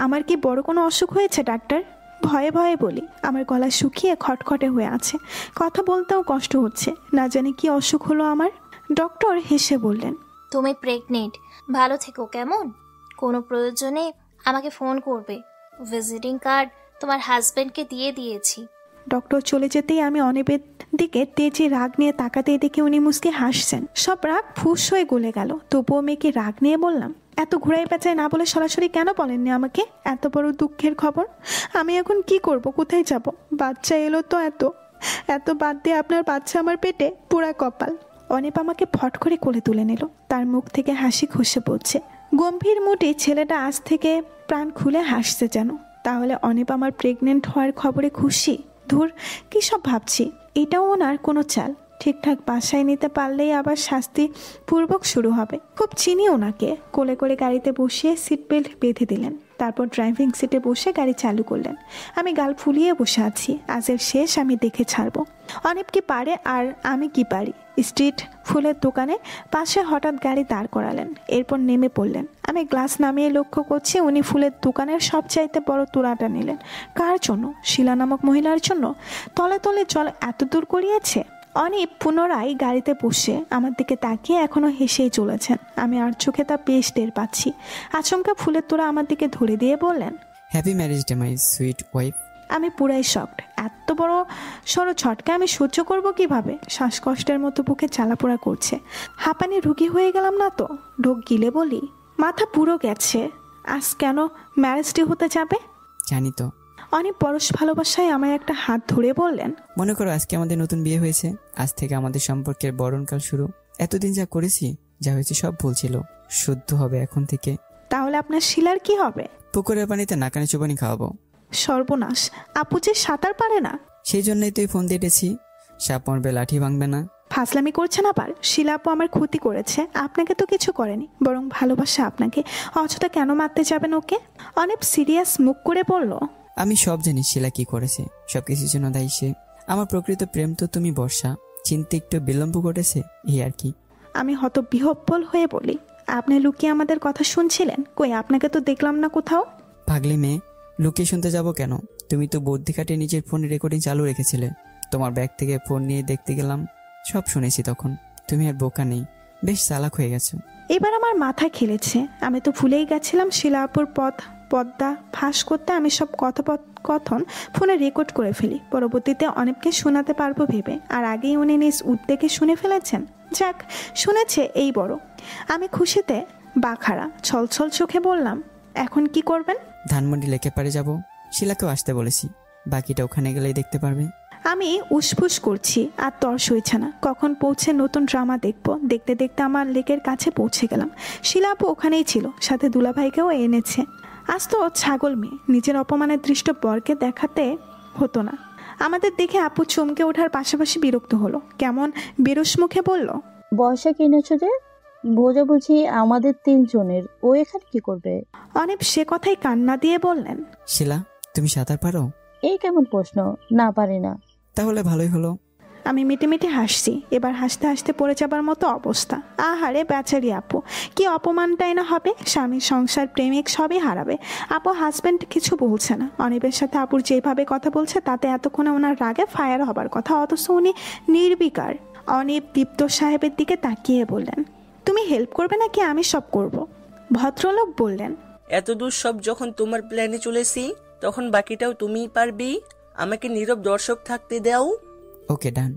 আমার কি বড় কোনো অসুখ হয়েছে ডাক্তার? ভয়ে ভয়ে বলি। আমার গলা শুকিয়ে খটখটে হয়ে আছে, কথা বলতেও কষ্ট হচ্ছে। না জানি কি অসুখ হলো আমার। ডক্টর হেসে বললেন, তুমি প্রেগনেন্ট। ভালো থেকো কেমন? কোনো প্রয়োজনে আমাকে ফোন করবে। ভিজিটিং কার্ড তোমার হাজবেন্ডকে দিয়ে দিয়েছি। ডক্টর চলে যেতেই আমি অনিবের দিকে তেজে রাগ নিয়ে তাকাতে দেখে উনি মুসকে হাসছেন। সব রাগ ফুস হয়ে গলে গেল। তবুও মেয়েকে রাগ নিয়ে বললাম, এত ঘুরাই পেঁচায় না বলে সরাসরি কেন বলেননি আমাকে এত বড় দুঃখের খবর? আমি এখন কি করব, কোথায় যাব? বাচ্চা এলো তো, এত বাদ দিয়ে আপনার বাচ্চা আমার পেটে, পুরা কপাল। অনিপ আমাকে ফট করে কোলে তুলে নিল। তার মুখ থেকে হাসি খসে পড়ছে। গম্ভীর মুটে ছেলেটা আজ থেকে প্রাণ খুলে হাসছে যেন। তাহলে অনিপ আমার প্রেগনেন্ট হওয়ার খবরে খুশি? ধুর, কী সব ভাবছি। এটাও ওনার কোনো চাল। ঠিকঠাক বাসায় নিতে পারলেই আবার শাস্তি পূর্বক শুরু হবে। খুব চিনি ওনাকে। কোলে করে গাড়িতে বসিয়ে সিট বেল্ট বেঁধে দিলেন। তারপর ড্রাইভিং সিটে বসে গাড়ি চালু করলেন। আমি গাল ফুলিয়ে বসে আছি। আজের শেষ আমি দেখে ছাড়বো অনেক কি পারে আর আমি কি পারি। স্ট্রিট ফুলের দোকানে পাশে হঠাৎ গাড়ি দাঁড় করালেন, এরপর নেমে পড়লেন। আমি গ্লাস নামিয়ে লক্ষ্য করছি উনি ফুলের দোকানের সবচাইতে বড় তোড়াটা নিলেন। কার জন্য? শিলা নামক মহিলার জন্য। তলে তলে জল এত দূর গড়িয়েছে। অনিপ পুনরায় গাড়িতে বসে আমার দিকে তাকিয়ে এখনো হেসেই চলেছেন। আমি আর চোখে তা বেশ টের পাচ্ছি। আচমকা ফুলের তোড়া আমার দিকে ধরে দিয়ে বললেন, happy marriage day my sweet wife. আমি পুরাই শকড। এত বড় সড়ো ছটকা আমি সহ্য করব কিভাবে? শ্বাসকষ্টের মতো বুকে জ্বালাপোড়া করছে। হাঁপানি রুগী হয়ে গেলাম না তো? ঢোক গিলে বলি, মাথা পুরো গেছে। আজ কেন ম্যারেজ ডে হতে যাবে? জানি তো। অনেক পরশ ভালোবাসায় আমার একটা হাত ধরে বললেন, মনে করো আজকে আমাদের নতুন বিয়ে হয়েছে। আজ থেকে আমাদের সম্পর্কের বরণকাল শুরু। এতদিন যা করেছি, যা হয়েছে সব ভুল ছিল। শুদ্ধ হবে এখন থেকে। তাহলে আপনার শিলার কি হবে? পুকুরের পানিতে নাকানি চুবানি খাওয়াবো। সর্বনাশ, আপু যে সাঁতার পারে না। সেই জন্যই তুই ফোন দিয়েছি। সাপ মরবে লাঠি ভাঙবে না। ফাজলামি করছেন আবার। শিলা আপু আমার ক্ষতি করেছে, আপনাকে তো কিছু করেনি, বরং ভালোবাসা আপনাকে। অযথা কেন মারতে যাবেন ওকে? অনেক সিরিয়াস মুখ করে বলল, আমি সব জানি শিলা কি করেছে। সবকিছুর জন্য দায়ী সে। আমার প্রকৃত প্রেম তো তুমি বর্ষা। চিনতে একটু বিলম্ব ঘটেছে, এই আর কি। আমি হতবিহ্বল হয়ে বলি, আপনি লুকিয়ে আমাদের কথা শুনছিলেন? কই, আপনাকে তো দেখলাম না কোথাও। পাগলি মেয়ে, লুকিয়ে শুনতে যাব কেন? তুমি তো বুদ্ধি খাটিয়ে নিজের ফোনে রেকর্ডিং চালু রেখেছিলে। তোমার ব্যাগ থেকে ফোন নিয়ে দেখতে গেলাম, সব শুনেছি তখন। তুমি আর বোকা নেই, বেশ চালাক হয়ে গেছো। এবার আমার মাথা খেলেছে। আমি তো ভুলেই গেছিলাম শিলা আপুর পদ্মা ফাঁস করতে আমি সব কথোপকথন ফোনে রেকর্ড করে ফেলি, পরবর্তীতে অনেককে শোনাতে পারবো ভেবে। আর আগেই উনি নিজ উদ্যোগে শুনে ফেলেছেন। যাক, শুনেছে এই বড়। আমি খুশিতে বাখারা। ছলছল চোখে বললাম, এখন কি করবেন? ধানমন্ডি লেকে পারে যাব। শিলাকেও আসতে বলেছি, বাকিটা ওখানে গেলেই দেখতে পারবে। আমি উসফুস করছি, আর তর সইছে না। কখন পৌঁছে নতুন ড্রামা দেখবো। দেখতে দেখতে আমার লেকের কাছে পৌঁছে গেলাম। শিলা আপু ওখানেই ছিল, সাথে দুলাভাইকেও এনেছে। আজ তো ছাগল মেয়ে, নিজের অপমানের দৃষ্ট বরকে দেখাতে হতো না। আমাদের দেখে আপু চমকে ওঠার পাশাপাশি বিরক্ত হলো। কেমন বেরস মুখে বলল, বর্ষা কিনেছো যে? বোঝাবুঝি আমাদের তিনজনের, ও এখানে কি করবে? অনেক সে কথাই কান্না দিয়ে বললেন, শিলা, তুমি সাঁতার পারো? এই কেমন প্রশ্ন? না পারি না। তাহলে ভালোই হলো। আমি মিটে হাসছি। এবার হাসতে হাসতে পড়ে যাবার মতো অবস্থা। আহারে বেচারি আপু, কি অপমানটাই না হবে। স্বামী, সংসার, প্রেমিক সবই হারাবে। আপু হাজব্যান্ড কিছু বলছে না। অনিবের সাথে আপুর যেভাবে কথা বলছে তাতে এতক্ষণে ওনার রাগে ফায়ার হবার কথা, অথচ উনি নির্বিকার। অনিব দীপ্ত সাহেবের দিকে তাকিয়ে বললেন, তুমি হেল্প করবে নাকি আমি সব করব? ভদ্রলোক বললেন, এতদূর সব যখন তোমার প্ল্যানে চলেছি, তখন বাকিটাও তুমিই পারবি। আমাকে নীরব দর্শক থাকতে দাও। ওকে, ডান।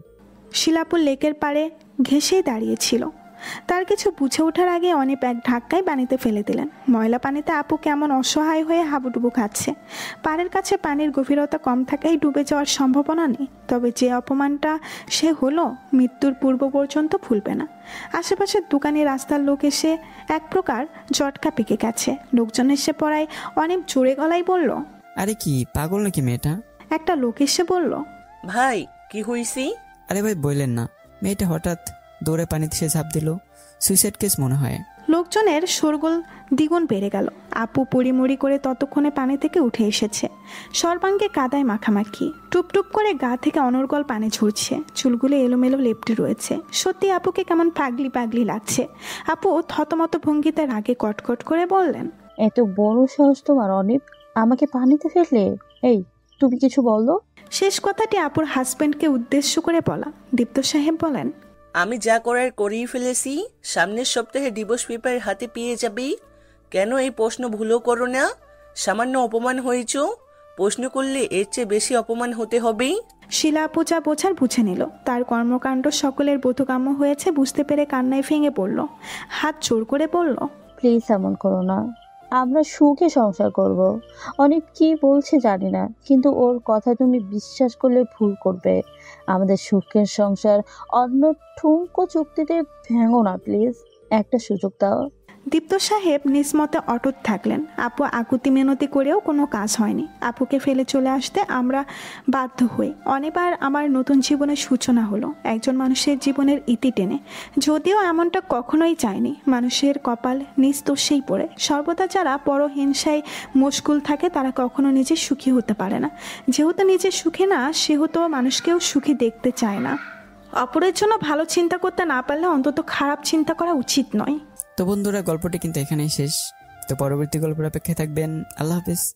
শিলাপুর লেকের পাড়ে ঘেঁষেই দাঁড়িয়েছিল। তার কিছু বুঝে ওঠার আগে অনেক এক ধাক্কায় পানিতে ফেলে দিলেন। ময়লা পানিতে আপু কেমন অসহায় হয়ে হাবুডুবু খাচ্ছে। পাড়ের কাছে পানির গভীরতা কম থাকায় ডুবে যাওয়ার সম্ভাবনা নেই। তবে যে অপমানটা সে হলো, মৃত্যুর পূর্ব পর্যন্ত ভুলবে না। আশেপাশের দোকানে রাস্তার লোক এসে এক প্রকার জটকা পেকে গেছে। লোকজন এসে পড়ায় অনেক জোরে গলায় বলল, আরে কি পাগল নাকি মেয়েটা? একটা লোক এসে বলল, ভাই কি হইছি? আরে ভাই বললেন না, মেয়েটা হঠাৎ দৌড়ে পানিতে সে ঝাঁপ দিল। সুইসাইড কেস মনে হয়। লোকজনের শোরগোল দ্বিগুণ বেড়ে গেল। আপু পড়িমড়ি করে ততক্ষণে পানি থেকে উঠে এসেছে। সর্বাঙ্গে কাদায় মাখামাখি, টুপটুপ করে গা থেকে অনর্গল পানি ঝরছে। চুলগুলো এলোমেলো লেপ্টে রয়েছে। সত্যি আপুকে কেমন পাগলি পাগলি লাগছে। আপু থতমত ভঙ্গিতে রাগে কটকট করে বললেন, এত বড় সাহস তোমার অনিপ, আমাকে পানিতে ফেললে? এই, তুমি কিছু বলো। শেষ কথাটি আপুর হাজবেন্ডকে উদ্দেশ্য করে বলা। দীপ্ত সাহেব বলেন, আমি যা করার করেই ফেলেছি। সামনের সপ্তাহে ডিভোর্স পেপার হাতে পেয়ে যাবি। কেন এই প্রশ্ন ভুলও করো না? সামান্য অপমান হয়েছ, প্রশ্ন করলে এর চেয়ে বেশি অপমান হতে হবে। শিলা আপু যা বোঝার বুঝে নিল। তার কর্মকাণ্ড সকলের বোধগম্য হয়েছে বুঝতে পেরে কান্নায় ভেঙে পড়ল। হাত জোর করে বলল, প্লিজ এমন করো না, আমরা সুখে সংসার করব। অনেক কি বলছে জানি না, কিন্তু ওর কথা তুমি বিশ্বাস করলে ভুল করবে। আমাদের সুখের সংসার অন্য ঠুনকো চুক্তিতে ভেঙো না প্লিজ, একটা সুযোগ দাও। দীপ্ত সাহেব নিজ মতে অটুট থাকলেন। আপু আকুতি মিনতি করেও কোনো কাজ হয়নি। আপুকে ফেলে চলে আসতে আমরা বাধ্য হই। অনেকবার আমার নতুন জীবনের সূচনা হলো একজন মানুষের জীবনের ইতি টেনে। যদিও এমনটা কখনোই চাইনি। মানুষের কপাল নিজ দোষেই পড়ে। সর্বদা যারা পরহিংসায় মশগুল থাকে তারা কখনো নিজে সুখী হতে পারে না। যেহেতু নিজে সুখী না, সেহেতু মানুষকেও সুখী দেখতে চায় না। অপরের জন্য ভালো চিন্তা করতে না পারলে অন্তত খারাপ চিন্তা করা উচিত নয়। তো বন্ধুরা, গল্পটি কিন্তু এখানেই শেষ। তো পরবর্তী গল্পের অপেক্ষায় থাকবেন। আল্লাহ হাফেজ।